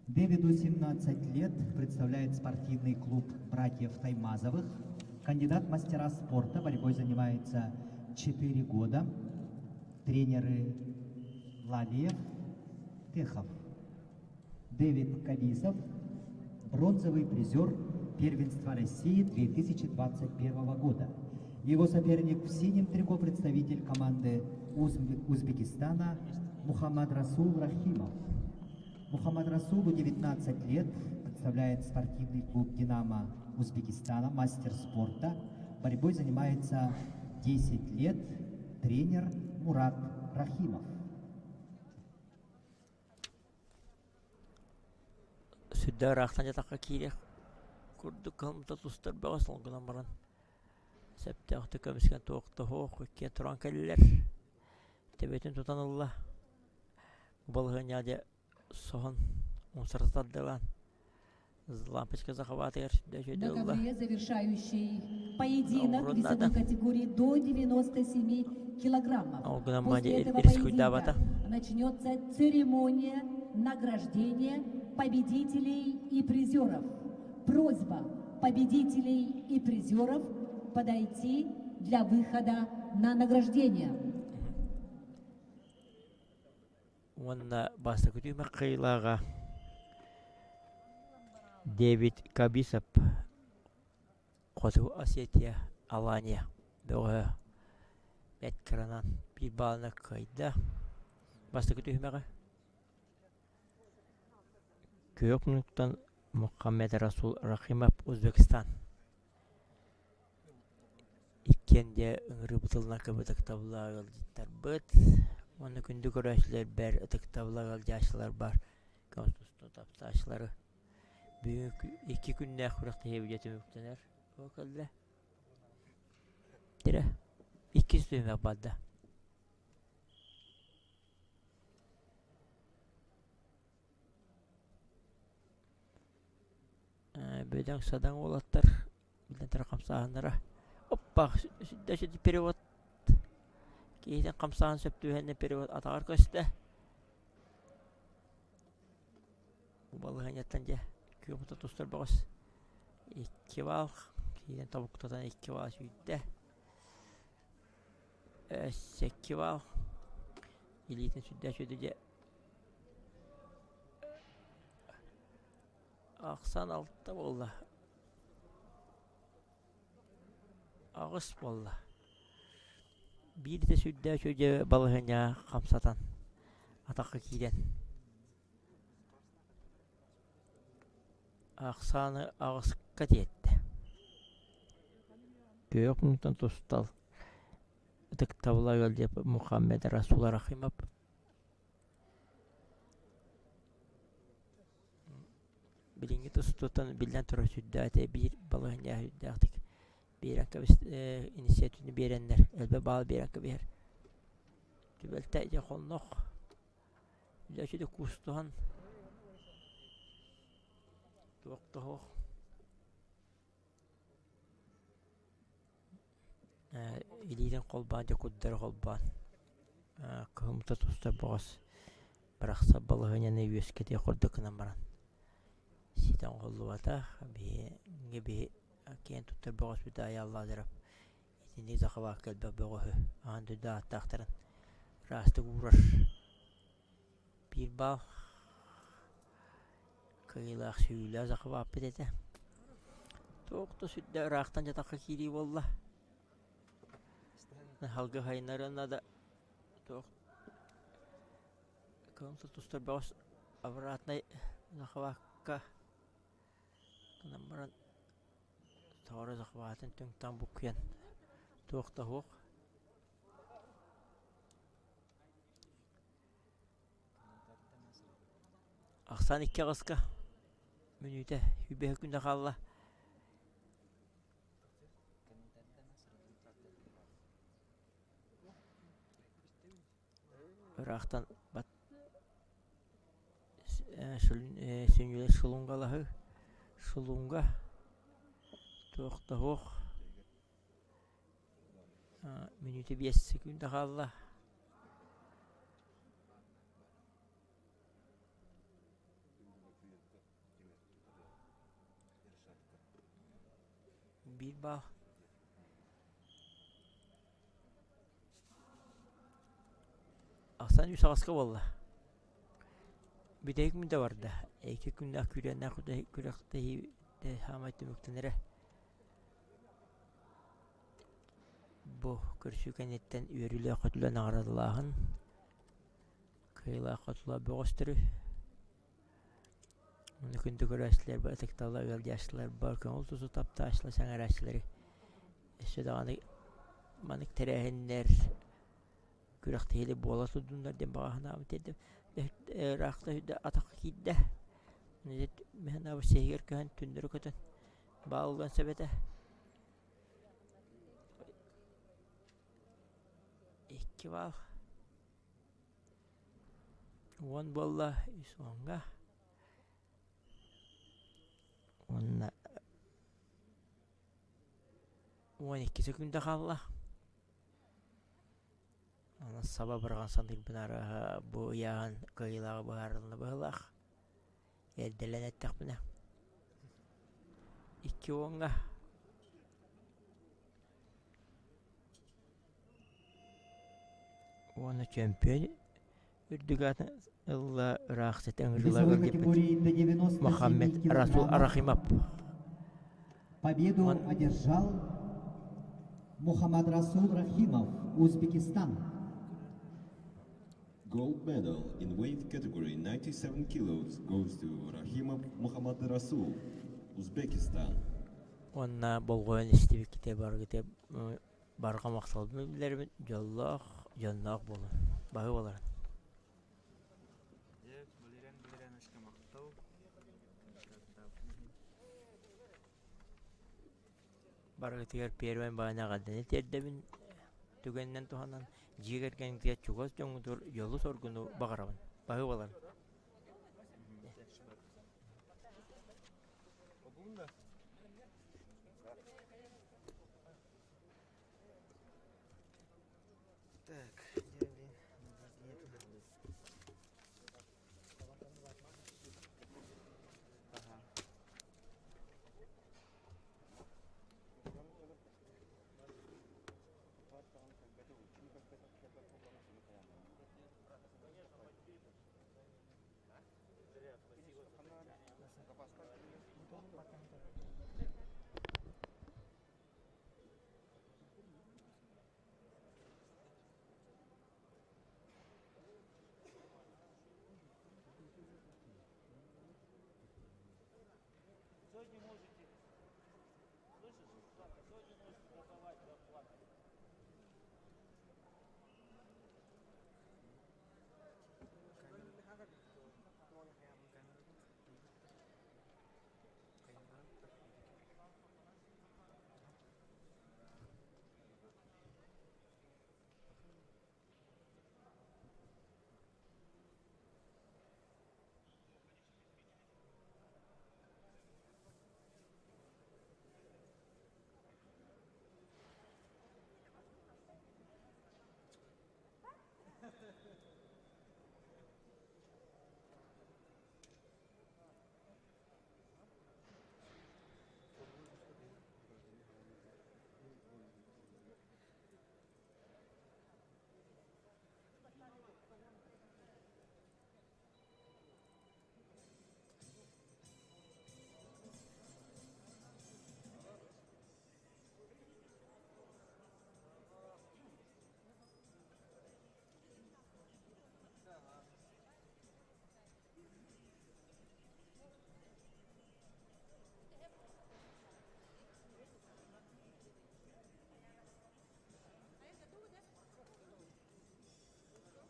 Дэвиду 17 лет, представляет спортивный клуб братьев Таймазовых. Кандидат в мастера спорта, борьбой занимается 4 года. Тренеры Лалиев, Техов. Дэвид Кабисов, бронзовый призер первенства России 2021 года. Его соперник в синем трико представитель команды Узбекистана Мухаммад Расул Рахимов. Мухаммад Расулу 19 лет, представляет спортивный клуб «Динамо» Узбекистана, мастер спорта. Борьбой занимается 10 лет, тренер Мурат Рахимов. Südde raqtan jataqqa kiyle kurdu kalmta tustar bağıslan gılan baran. Septe aqtı kömüsken toqta hoq ökke turan kelliler. Tebetin tutan Allah. Balığın yadı soğan Он сартаддалан. Лампочка захватывает. На ковре завершающий поединок Урод весовой надо. категории до 97 килограммов. Огнам После мади этого рискуйдавата. поединка начнется церемония награждения победителей и призеров. Просьба победителей и призеров подойти для выхода на награждение. Уанна баста күтүмө кыйлага Дэвид Кабисов Коту Осетия Алания бөгө бэткранан bir балына кайда баста күтүмөгө Көк минуттан Мухаммед Расул Рахимов Өзбекстан иккенде ыңры бутылна кыбытык табылагыл диттер быт оны күндү көрөчүлөр бер ытык табылагыл жашлар бар конституция тапташлары бүгүнкү 2 күндө акыракта ебжетимиктенер окалда тире 2 сүймө бадда бөдөң садаң олаттар билен таракам саганара оппа сүддөшү перевод кейден камсаган сөптүбүнө перевод атагар көстө балыган же көбүтө тустар багыс 2 бал кейден табуктадан 2 бал сүйдө 8 бал илитин сүддөшү же Ақсан алтта болла. Ағыс болла. Бирде сүдді сөйде балығыня қамсатан. Атаққа кейден. Ақсаны ағысқа дейетті. Көк мұнтан тұстал. Үтік табыла көлдеп Мухаммед Расул Рахимов. Билинги тустутан билен туру сүддәте бир балыгыня сүддәтик. Бирәккә инициативны береннәр. Әлбә бал бирәккә бер. Түбәлтә җә хоннох. Ләшиде кустуан. Туктох. Илидән колбан җә куддар колбан. Кымта туста бас. Баракса балыгыняны үскәтә курдыкнан баран. Ситан голлуата би кен туттар багас битай Алла зарап. Итинди захава келбе бөгөһү. Анды да тахтарын. Расты ураш. Bir bal kıyılaq süyle захава аппетете. Тоқты südde raqtan jataqqa kiri bolla. Halgı haynarına da toq. Konsul tustар багас обратно захавакка. Намаран тары захватын түңтан букуян тоқта хоқ Ақсан 2 қысқа мүніте үбе күнде қалла Ұрақтан бат сүйнелер шылуңғалағы Шулунга тоқта хоқ минуте 5 секунда қалла bir bal Ақсан 3 ағысқа болла Bir de günde vardı. 2 günde akürenler kurakta de hamaytı müktenere. Bu kürsükenetten üyerüle katılan ağradıların. Kıyla katıla boğusturu. Onu günde görüşler, bu etektalar, yaşlılar, barkın oltuzu taptaşla sen araçları. Södağını manik terehenler. Kurakta hele boğala tutduğunlar den bağına mı dedim. Raqta hüdde ataq kidde. Nezet mehna bu sehir köhen tündürü kötün. Bağılgan sebete. 2 bal. 10 bolla isonga. Онна 12 секунда қалла. Ана саба барған сандыр бінара бұ яғын қайылағы бағарылыны бағылақ. Әлделен әттіқ біна. 2 оңға. Оны чемпион үрдігатын ұлла рақсет В әңгірліға весовой категории до 97 Мохаммед Расул килограммов Арахимов. победу одержал Мухаммад Расул Рахимов, Узбекистан. Gold medal in weight category 97 kilos goes to Rahimov Muhammad Rasul, Uzbekistan. Онна болғойын істебек кете бар кете барға мақсалды білерімін жоллақ болу. Бағы боларын. Білерен ашқа мақтау. Барға кетегер перуен бағына қалдың етердемін түгеннен туғанан жегерген кете чуғыз жоңыдыр жолы соргыны бағарабын. Бағы боларын. Так, gelin. Aha.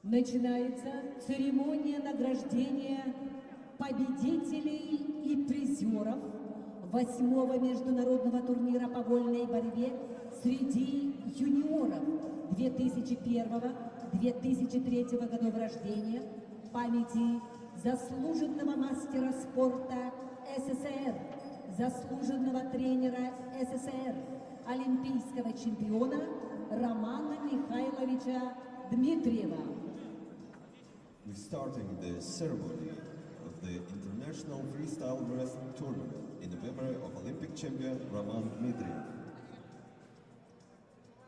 Начинается церемония награждения победителей и призеров 8-го международного турнира по вольной борьбе среди юниоров 2001-2003 годов рождения в памяти заслуженного мастера спорта СССР, заслуженного тренера СССР, олимпийского чемпиона Романа Михайловича Дмитриева. We're starting the ceremony of the International Freestyle Wrestling Tournament in the memory of Olympic champion Roman Dmitriev.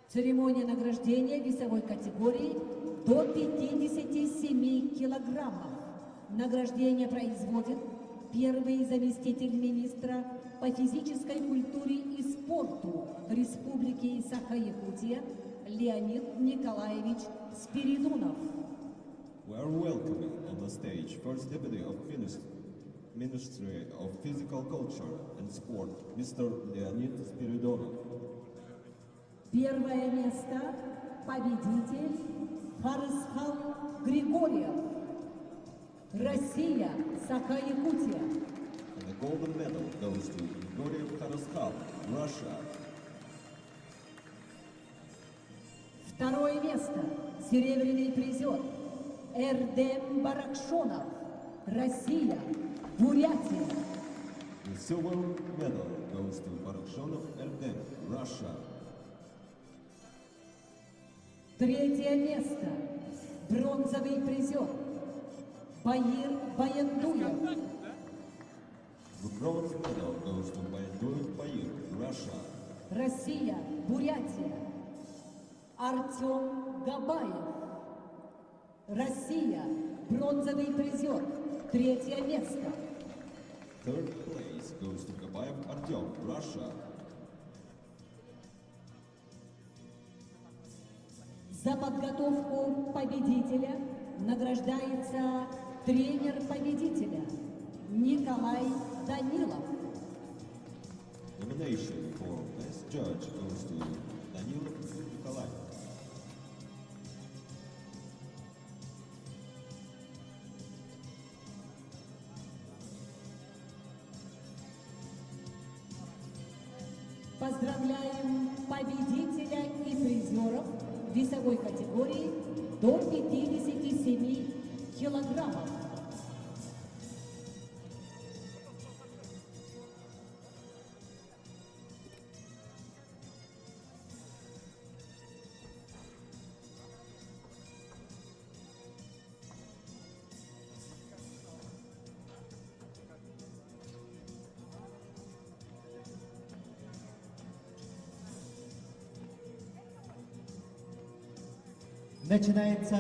Церемония награждения весовой категории до 57 килограммов. Награждение производит первый заместитель министра по физической культуре и спорту Республики Саха-Якутия Леонид Николаевич Спиридонов. We are welcoming on the stage First Deputy of Ministry of Physical Culture and Sport, Mr. Leonid Spiridonov. Первое место победитель Фарисхал Григорьев, Россия, Саха-Якутия. And the golden medal goes to Grigoriev Karaskal, Russia. Второе место серебряный призер Эрдем Баракшонов, Россия, Бурятия. The silver medal goes to Parashonov Eldem, Russia. Третье место. Бронзовый призер. Баир Баяндуев. The bronze medal goes to Bayanduev Bair, Russia. Россия, Бурятия. Артем Габаев. Россия, бронзовый призер. Третье место. Third place goes to Gabayev Artyom, Russia. За подготовку победителя награждается тренер победителя Николай Данилов. Nomination for best judge goes to Danilov Nikolai. Поздравляем победителя и призеров весовой категории до 57 килограммов. Начинается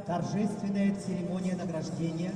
торжественная церемония награждения.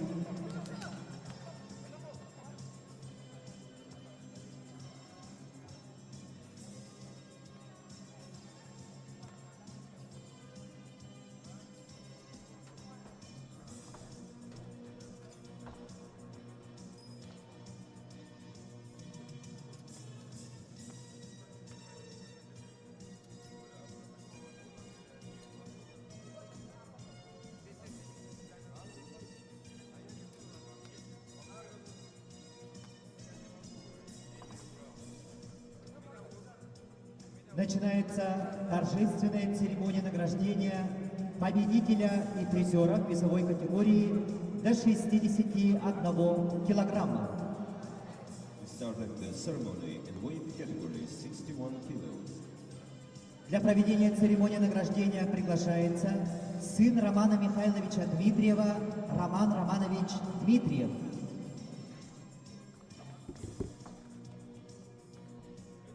Начинается торжественная церемония награждения победителя и призера весовой категории до 61 килограмма. We started the ceremony in weight category 61 kilos. Для проведения церемонии награждения приглашается сын Романа Михайловича Дмитриева Роман Романович Дмитриев.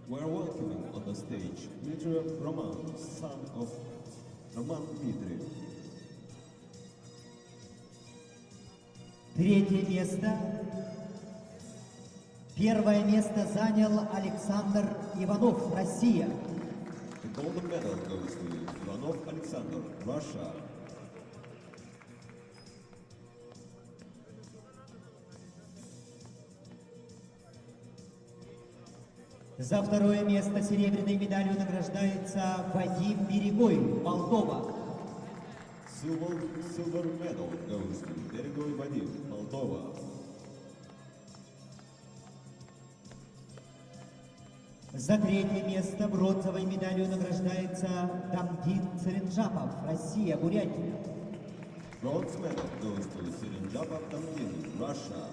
We are welcoming on the stage Dmitriev Roman, son of Roman Dmitriev. Третье место. Первое место занял Александр Иванов, Россия. The golden medal goes to Ivanov Alexander, Russia. За второе место серебряной медалью награждается Вадим Берегой, Молдова. Silver medal goes to Beregoy Vadim, Moldova. За третье место бронзовой медалью награждается Дамдин Церенджапов, Россия, Бурятия. Bronze medal goes to Serenjapov Damdin, Russia.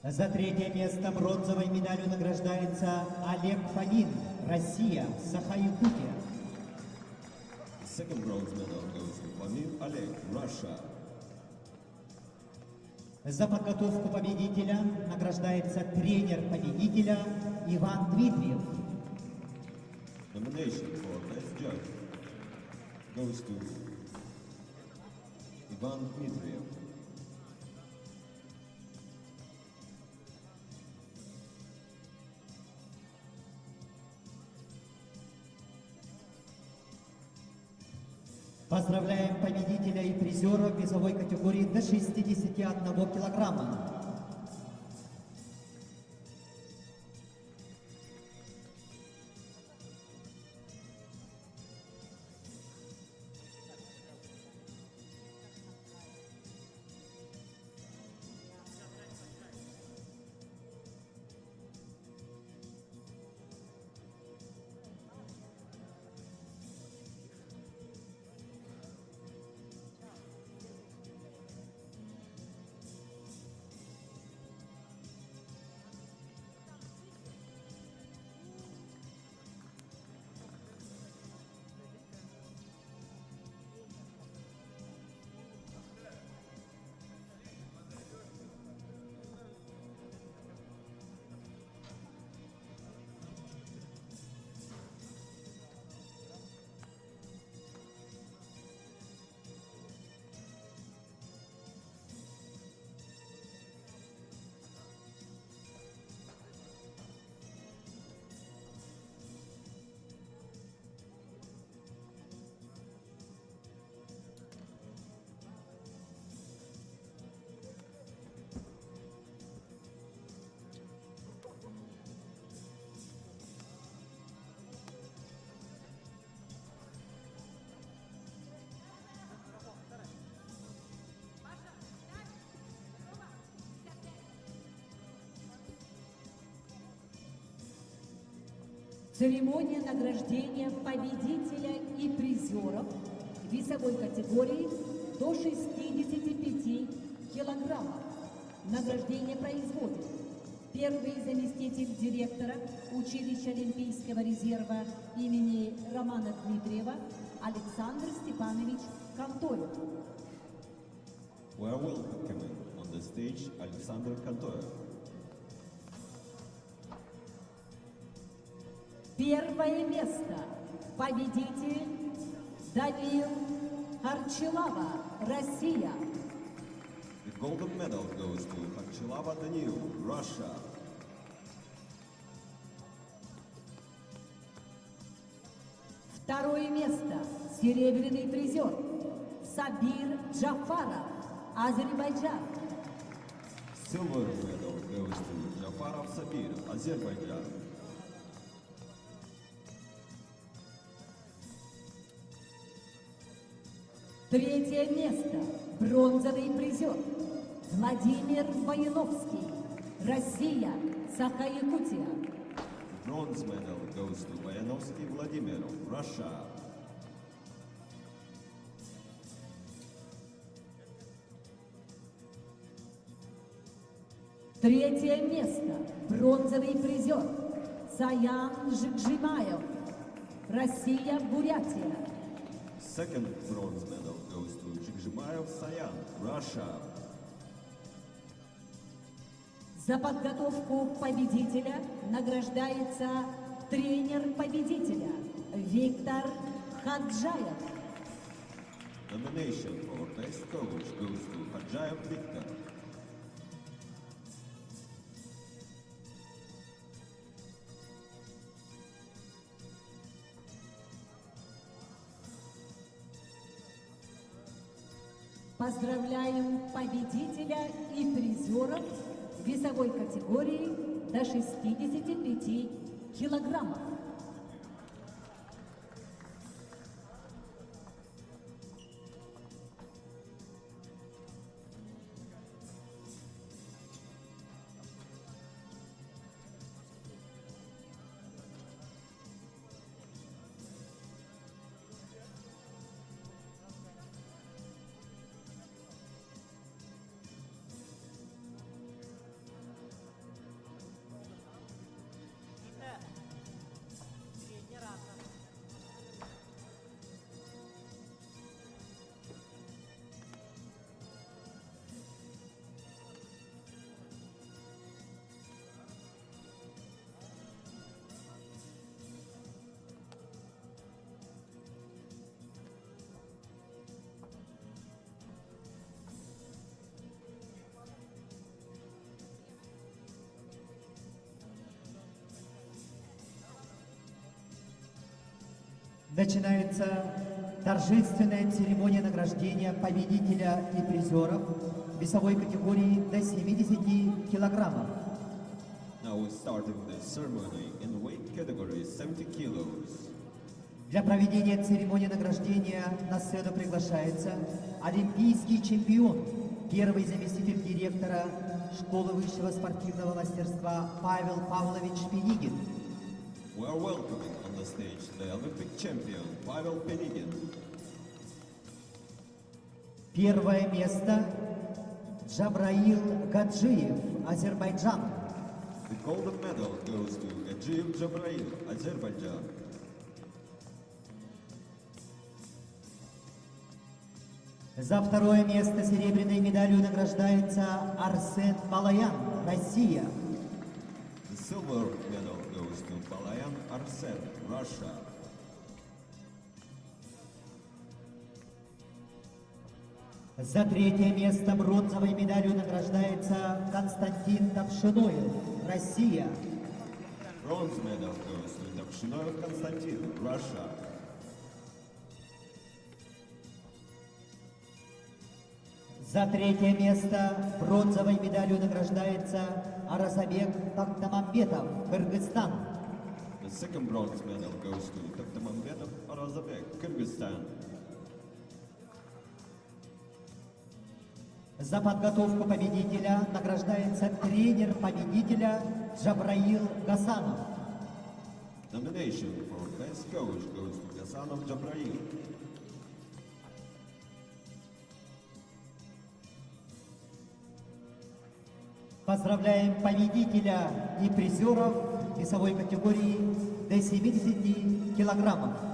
За третье место бронзовой медалью награждается Олег Фомин, Россия, Саха-Якутия. Second bronze medal goes to Vamil Oleg, Russia. За подготовку победителя награждается тренер победителя Иван Дмитриев. Nomination for best judge goes to Ivan Dmitriev. Поздравляем победителя и призера весовой категории до 61 килограмма. Церемония награждения победителя и призеров весовой категории до 65 килограммов. Награждение производит первый заместитель директора училища Олимпийского резерва имени Романа Дмитриева Александр Степанович Кантоев. We are welcoming on the stage Alexander Kantoyev. Первое место. Победитель Даниил Харчилава, Россия. The golden medal goes to Harchilava Daniil, Russia. Второе место. Серебряный призер Сабир Джафаров, Азербайджан. Silver medal goes to Jafarov Sabir, Azerbaijan. Третье место. Бронзовый призер Владимир Воиновский, Россия, Саха-Якутия. Bronze medal goes to Voyanovsky Vladimir, Russia. Третье место. Бронзовый призер Саян Жикжимаев, Россия, Бурятия. Second bronze medal goes to Jigjimayev Sayan, Russia. За подготовку победителя награждается тренер победителя Виктор Хаджаев. Nomination for best coach goes to Hadjayev Viktor. Поздравляем победителя и призеров весовой категории до 65 килограммов. Начинается торжественная церемония награждения победителя и призеров весовой категории до 70 килограммов. Now we're starting the ceremony in the weight category 70 kilos. Для проведения церемонии награждения на сцену приглашается олимпийский чемпион, первый заместитель директора Школы высшего спортивного мастерства Павел Павлович Пенигин. We are welcoming on the stage the Olympic champion Pavel Penigin. Первое место Джабраил Гаджиев, Азербайджан. The golden medal goes to Gadjiyev Jabrail, Azerbaijan. За второе место серебряной медалью награждается Арсен Балаян, Россия. The silver medal goes to Balayan Arsen, Russia. За третье место бронзовой медалью награждается Константин Товшиноев, Россия. Bronze medal goes to Topshinoyev Konstantin, Russia. За третье место бронзовой медалью награждается Аразабек Тактамамбетов, Кыргызстан. The second bronze medal goes to Taktamambetov Arazabek, Kyrgyzstan. За подготовку победителя награждается тренер победителя Джабраил Гасанов. Nomination for Best Coach goes to Gasanov Jabrail. Поздравляем победителя и призеров весовой категории до 70 килограммов.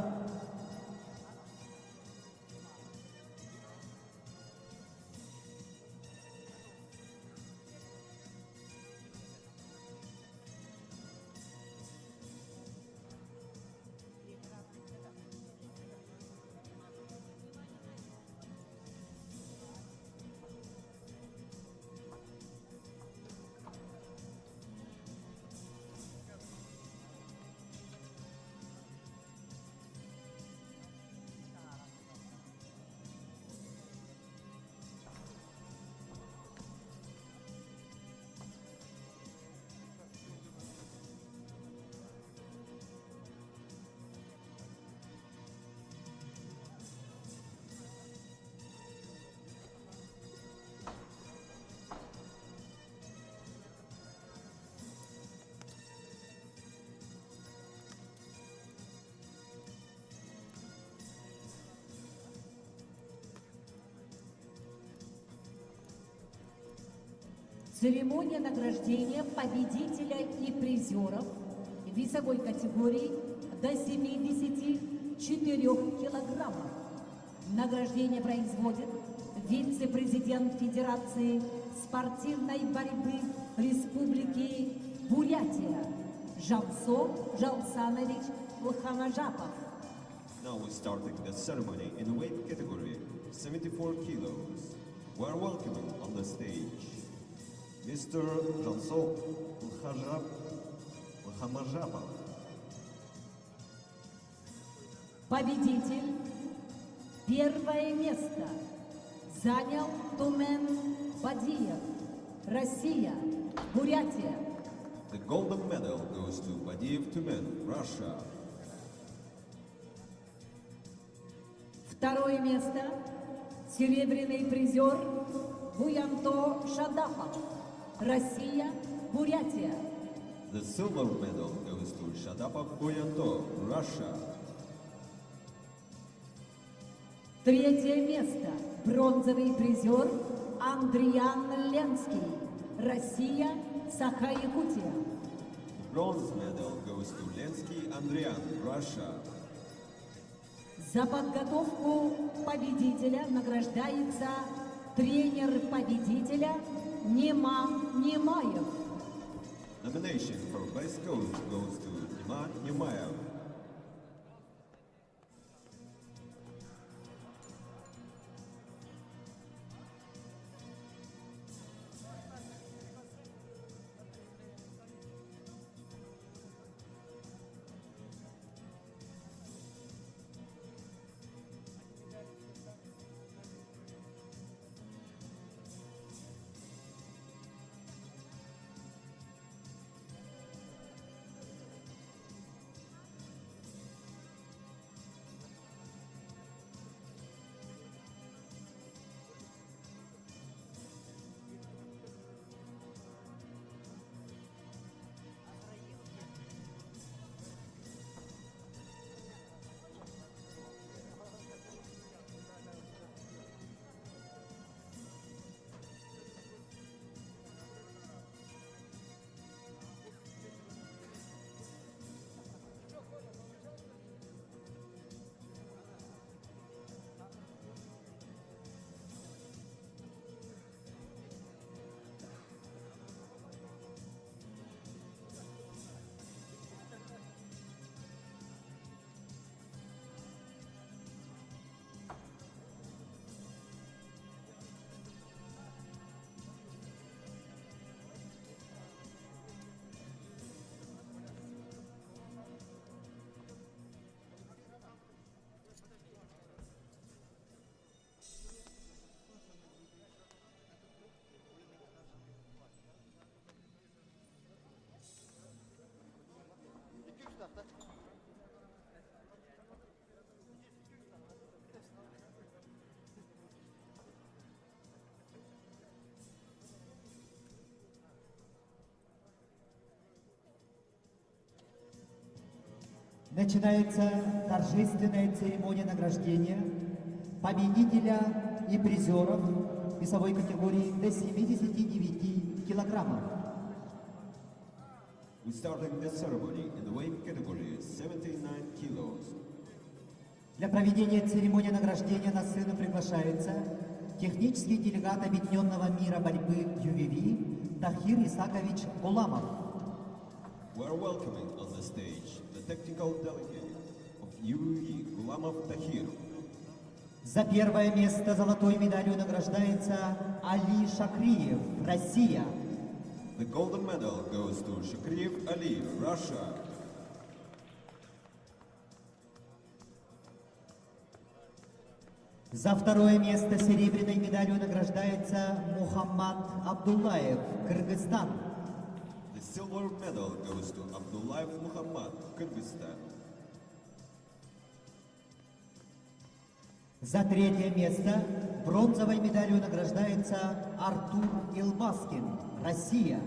Церемония награждения победителя и призеров весовой категории до 74 килограммов. Награждение производит вице-президент Федерации спортивной борьбы Республики Бурятия Жамсо Жалсанович Лхамажапов. Now we're starting the ceremony in weight category 74 kilos. We are welcoming on the stage Mr. Janso Lhamajapov. Победитель, первое место занял Тумен Бадиев, Россия, Бурятия. The golden medal goes to Badiev Tumen, Russia. Второе место серебряный призер Буянто Шадапов, Россия, Бурятия. The silver medal goes to Shadapov Boyanto, Russia. Третье место бронзовый призер Андриан Ленский, Россия, Саха-Якутия. Bronze medal goes to Lensky Andrian, Russia. За подготовку победителя награждается тренер победителя Неман Немаев. Nomination for best coach goes to Iman Nemayev. Начинается торжественная церемония награждения победителя и призеров весовой категории до 79 килограммов. We started the ceremony in the weight category 79 kilos. Для проведения церемонии награждения на сцену приглашается технический делегат Объединенного мира борьбы ЮВВ Тахир Исакович Гуламов. We are welcoming on the stage the technical delegate of UAE, Gulamov Tahir. За первое место золотой медалью награждается Али Шакриев, Россия. The golden medal goes to Shakriev Ali, Russia. За второе место серебряной медалью награждается Мухаммад Абдуллаев, Кыргызстан. The silver medal goes to Abdullayev Muhammad, Kyrgyzstan. За третье место бронзовой медалью награждается Артур Илбаскин, Россия.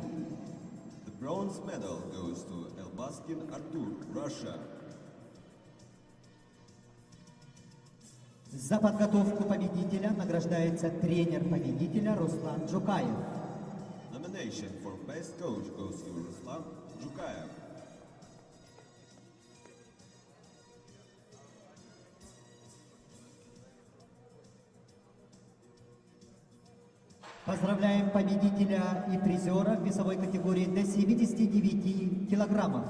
The bronze medal goes to Elbaskin Artur, Russia. За подготовку победителя награждается тренер победителя Руслан Джукаев. Nomination for best coach goes to Ruslan Jukayev. Поздравляем победителя и призера в весовой категории до 79 килограммов.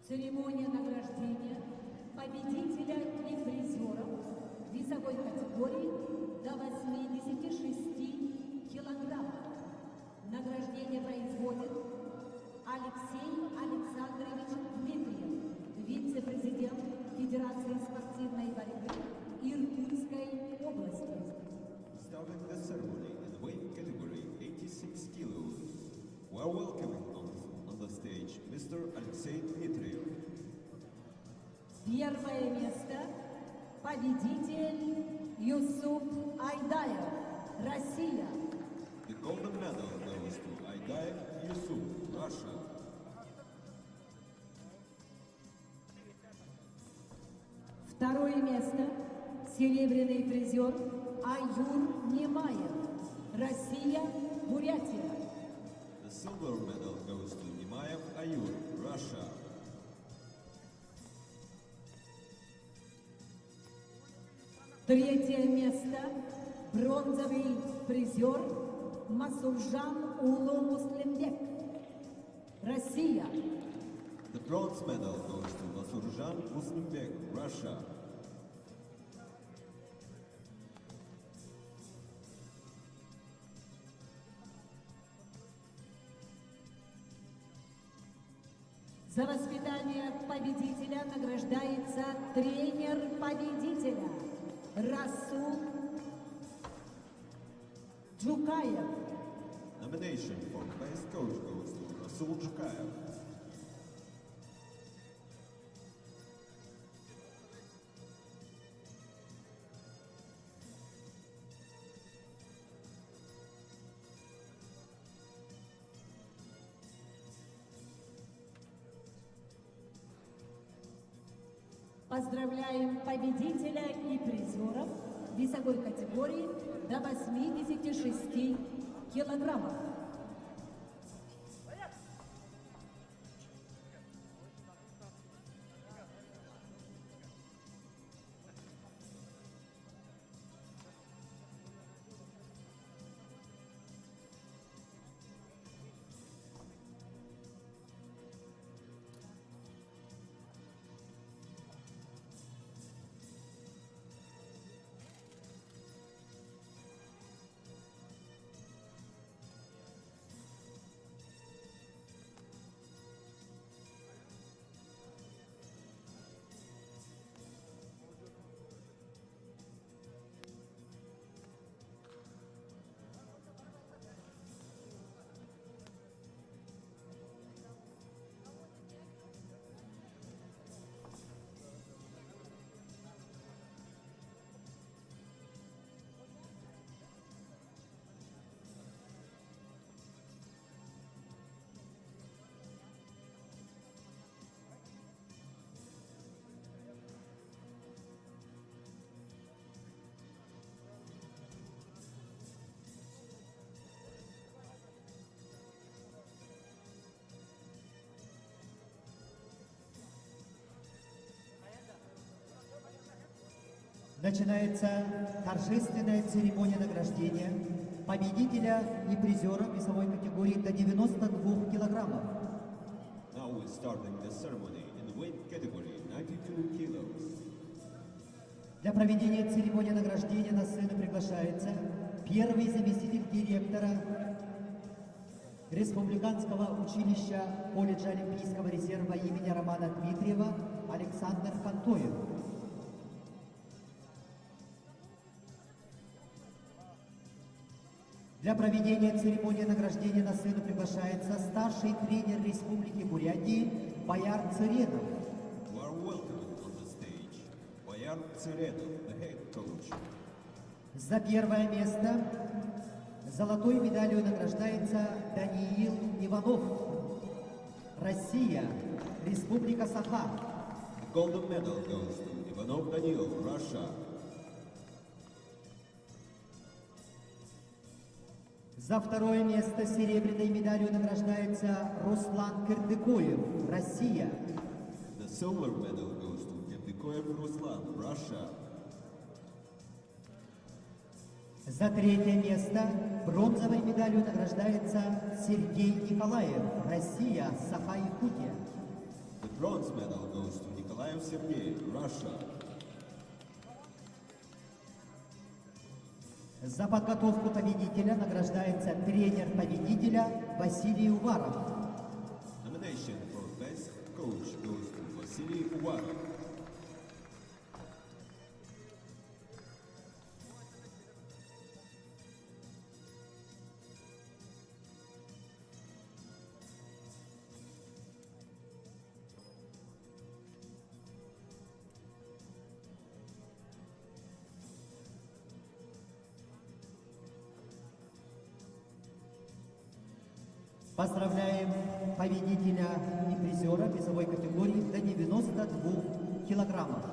Церемония награждения победителя и призеров весовой категории до 86 килограммов. Награждение производит Алексей Александрович Дмитриев, вице-президент Федерации спортивной борьбы Иркутской области. Starting the ceremony in the weight category 86 kilos, we are welcoming on the stage Mr. Alexei Dmitriev. Первое место победитель Юсуп Айдаев, Россия. The golden medal goes to Aidaev Yusuf, Russia. Второе место серебряный призер Аюр Немаев, Россия, Бурятия. The silver medal goes to Nimaev Ayur, Russia. Третье место бронзовый призер Масуржан Улу Муслимбек, Россия. The bronze medal goes to Masurjan Muslimbek, Russia. За воспитание победителя награждается тренер победителя Расул Джукаев. Nomination for best coach goes to Rasul Jukayev. Поздравляем победителя и призеров весовой категории до 86 килограммов. Начинается торжественная церемония награждения победителя и призера весовой категории до 92 килограммов. Now we're starting the ceremony in the weight category 92 kilos. Для проведения церемонии награждения на сцену приглашается первый заместитель директора Республиканского училища колледжа Олимпийского резерва имени Романа Дмитриева Александр Пантоев. Для проведения церемонии награждения на сцену приглашается старший тренер Республики Бурятии Бояр Цыредов. You are welcome on the stage. Boyar Tseredov, the head coach. За первое место золотой медалью награждается Даниил Иванов. Россия, Республика Саха. The golden medal goes to Ivanov Daniil, Russia. За второе место серебряной медалью награждается Руслан Кырдыкоев, Россия. The silver medal goes to Kerdikoev Ruslan, Russia. За третье место бронзовой медалью награждается Сергей Николаев, Россия, Саха-Якутия. The bronze medal goes to Nikolaev Sergei, Russia. За подготовку победителя награждается тренер победителя Василий Уваров. Nomination for best coach goes to Vasily Uvarov. Поздравляем победителя и призера весовой категории до 92 килограммов.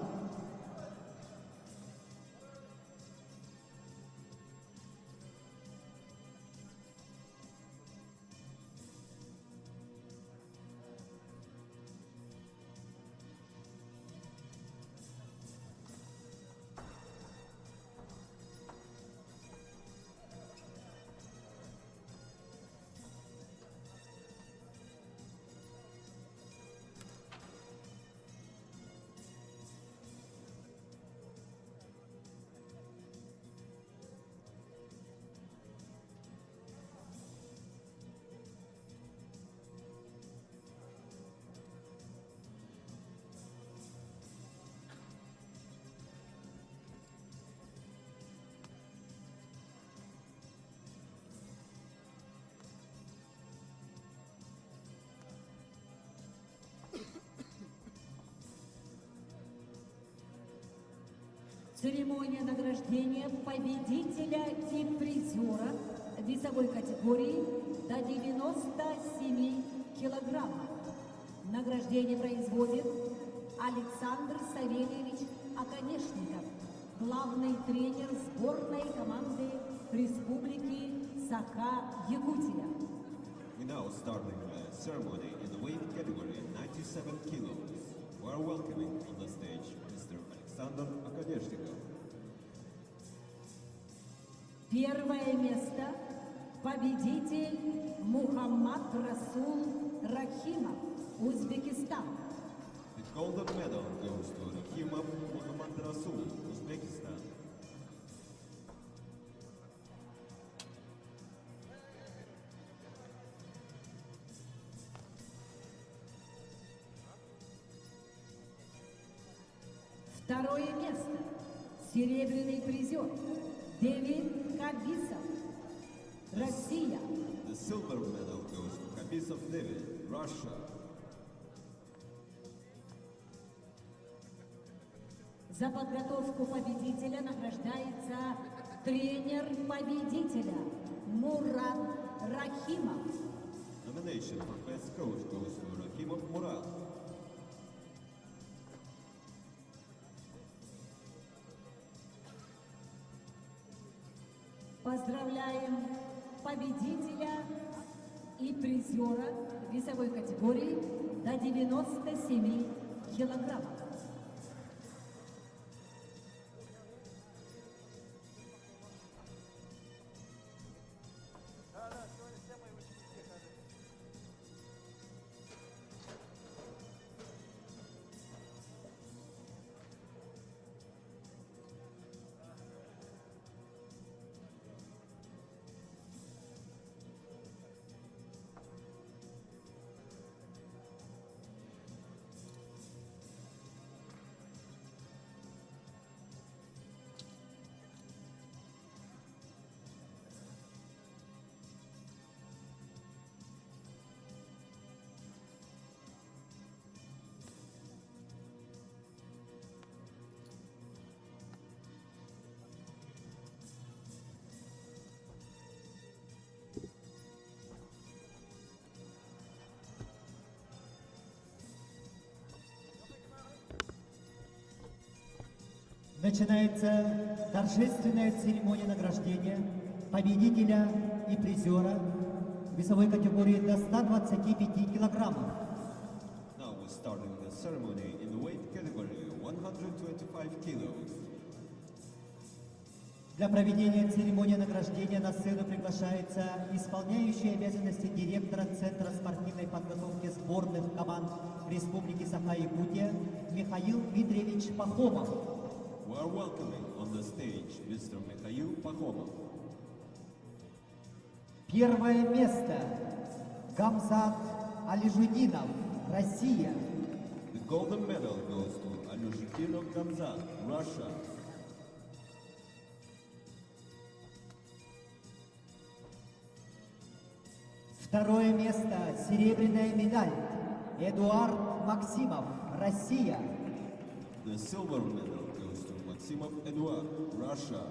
Церемония награждения победителя и призера весовой категории до 97 килограммов. Награждение производит Александр Савельевич Оконешников, главный главный тренер сборной команды Республики Саха-Якутия. We now starting the ceremony in the weight category 97 kilos. We are welcoming on the stage Mr. Alexander Akadeshnikov. Первое место победитель Мухаммад Расул Рахимов, Узбекистан. The golden medal goes to Rakhimov Muhammad Rasul, Uzbekistan. Второе место. Серебряный призер Дэвид Кабисов, Россия. The silver medal goes to Kabisov David, Russia. За подготовку победителя награждается тренер победителя Мурат Рахимов. Nomination for best coach goes to Rakhimov Murat. Поздравляем победителя и призера весовой категории до 97 килограммов. Начинается торжественная церемония награждения победителя и призера весовой категории до 125 килограммов. Now we're starting the ceremony in the weight category 125 kilos. Для проведения церемонии награждения на сцену приглашается исполняющий обязанности директора Центра спортивной подготовки сборных команд Республики Саха-Якутия Михаил Дмитриевич Пахомов. We are welcoming on the stage Mr. Mikhail Pakhomov. Первое место Гамзат Алижудинов, Россия. The golden medal goes to Alyuzhidinov Gamzat, Russia. Второе место серебряная медаль Эдуард Максимов, Россия. The silver medal goes to Maximov Eduard, Russia.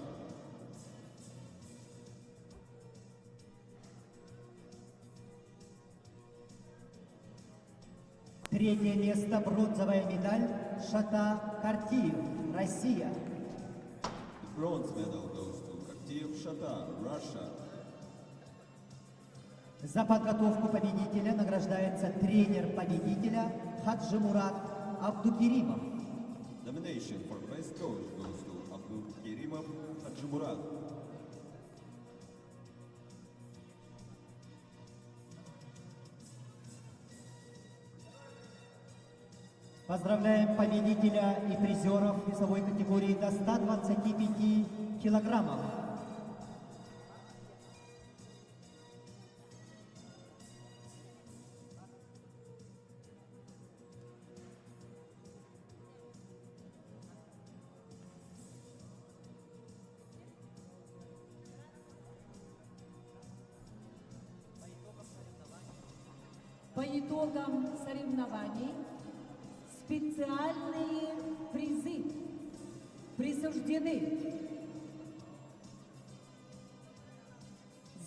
Третье место бронзовая медаль Шата Картиев, Россия. The bronze medal goes to Kartiev Shata, Russia. За подготовку победителя награждается тренер победителя Хаджимурат Абдукеримов. Nomination for best coach goes to Abdul Kerimov Hajimurat. Поздравляем победителя и призеров весовой категории до 125 килограммов. По итогам соревнований специальные призы присуждены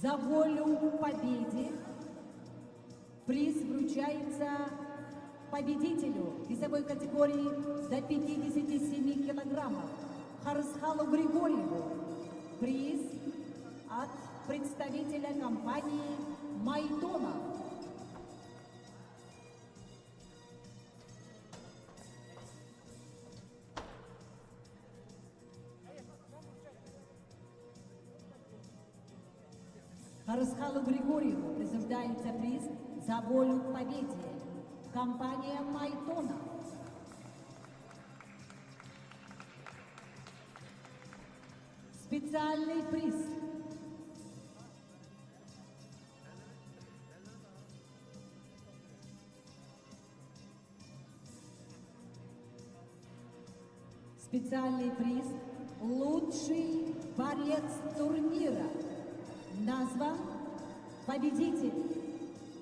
за волю к победе. Приз вручается победителю весовой категории до 57 килограммов Харысхалу Григорьеву приз от представителя компании «Майтона». Харысхалу Григорьеву присуждается приз за волю к победе. Компания «Майтона». Специальный приз. Специальный приз «Лучший борец турнира». Назван победитель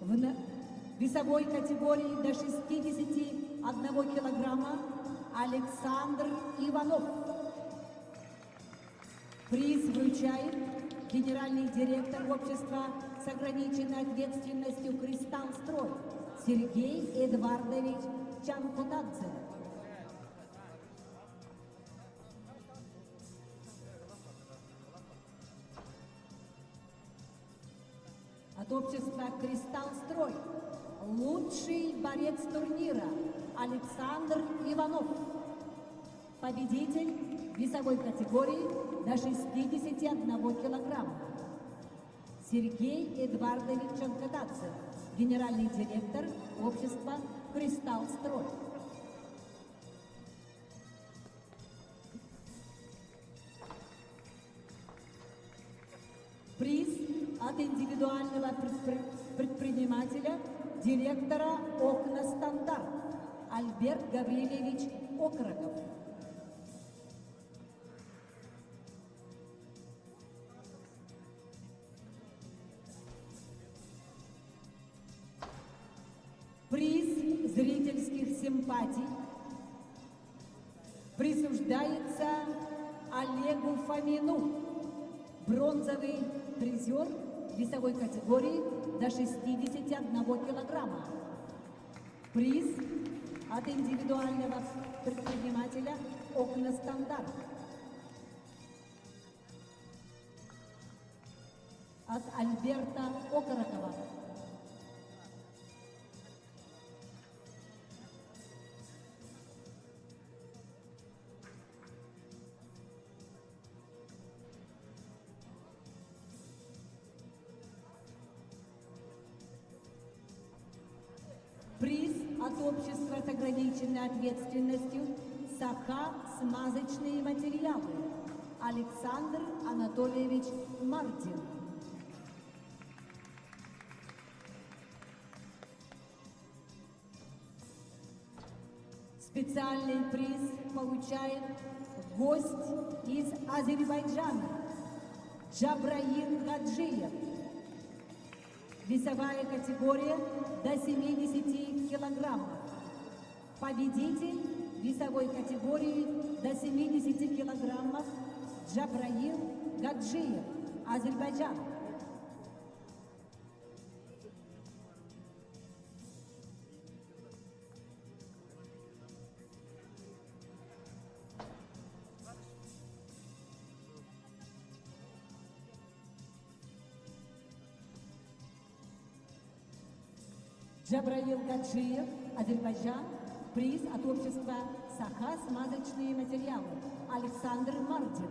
в весовой категории до 61 килограмма Александр Иванов. Приз вручает генеральный директор общества с ограниченной ответственностью «Кристалл Строй» Сергей Эдвардович Чанкутадзе. От общества «Кристалл Строй» лучший борец турнира Александр Иванов. Победитель весовой категории до 61 килограмма. Сергей Эдвардович Чанкатадзе, генеральный директор общества «Кристалл Строй». Приз от индивидуального предпринимателя, директора «Окна Стандарт» Альберт Гаврилевич Окороков. Приз зрительских симпатий присуждается Олегу Фомину, бронзовый призер весовой категории до 61 килограмма. Приз от индивидуального предпринимателя «Окна Стандарт». От Альберта Окорокова. Приз от общества с ограниченной ответственностью «Саха. Смазочные материалы» Александр Анатольевич Мартин. Специальный приз получает гость из Азербайджана Джабраил Гаджиев. Весовая категория до 70 килограммов. Победитель весовой категории до 70 килограммов Джабраил Гаджиев, Азербайджан. Джабраил Гаджиев, Азербайджан, приз от общества «Саха. Смазочные материалы» Александр Мартин.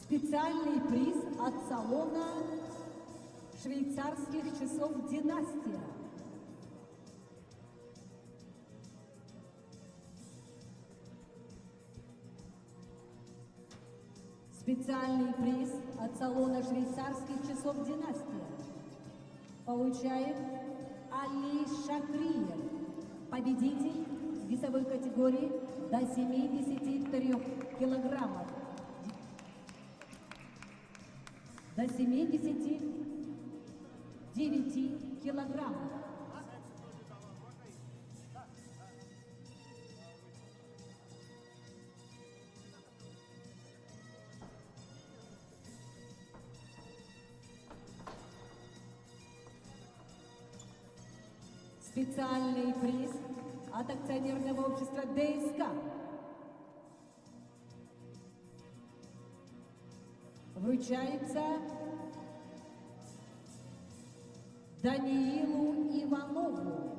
Специальный приз от салона швейцарских часов «Династия». Специальный приз от салона швейцарских часов «Династия» получает Али Шакриев, победитель весовой категории до 73 килограммов. До 79 килограммов. Специальный приз от акционерного общества ДСК вручается Даниилу Иванову,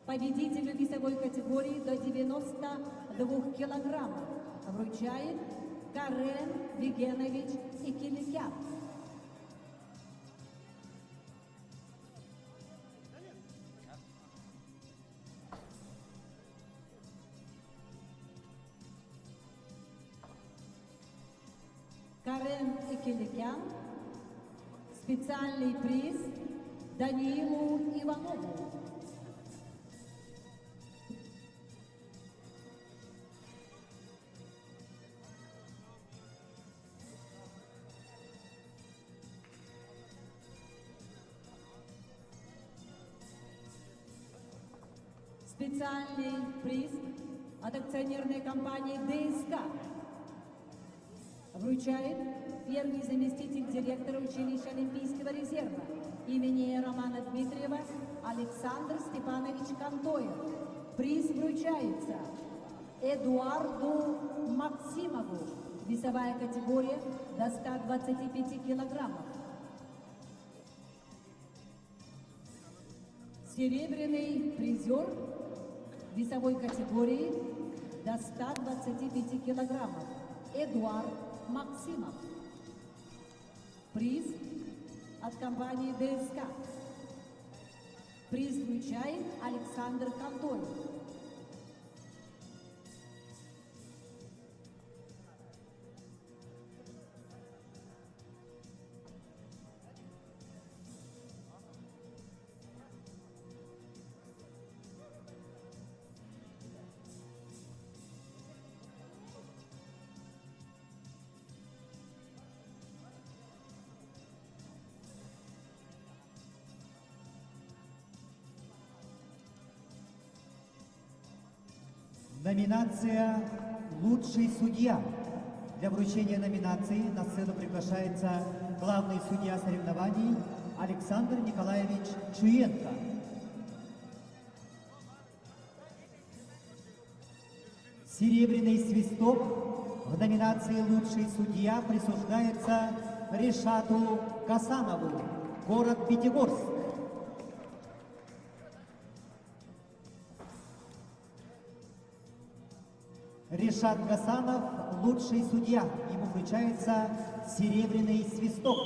победителю весовой категории до 92 килограммов. Вручает Карен Вигенович Икиликян. Карен Икиликян. Специальный приз Даниилу Иванову. Специальный приз от акционерной компании ДСК вручает первый заместитель директора училища Олимпийского резерва имени Романа Дмитриева Александр Степанович Кантоев. Приз вручается Эдуарду Максимову, весовая категория до 125 килограммов. Серебряный призер весовой категории до 125 килограммов Эдуард Максимов. Приз от компании ДСК. Приз вручает Александр Кантоев. Номинация «Лучший судья». Для вручения номинации на сцену приглашается главный судья соревнований Александр Николаевич Чуенко. Серебряный свисток в номинации «Лучший судья» присуждается Решату Гасанову, город Пятигорск. Решат Гасанов – лучший судья. Ему вручается серебряный свисток.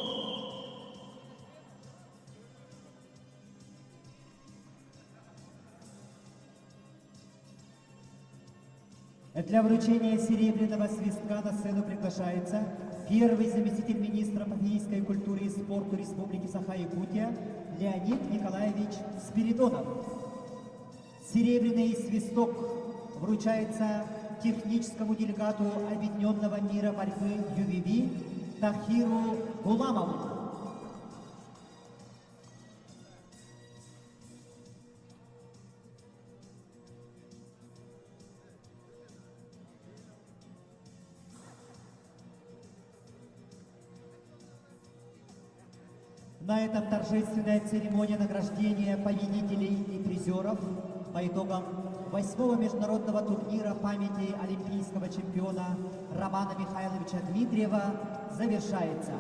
Для вручения серебряного свистка на сцену приглашается первый заместитель министра по физической культуре и спорту Республики Саха-Якутия Леонид Николаевич Спиридонов. Серебряный свисток вручается техническому делегату Объединенного мира борьбы ЮВВ Тахиру Гуламову. На этом торжественная церемония награждения победителей и призеров по итогам 8-го международного турнира памяти олимпийского чемпиона Романа Михайловича Дмитриева завершается.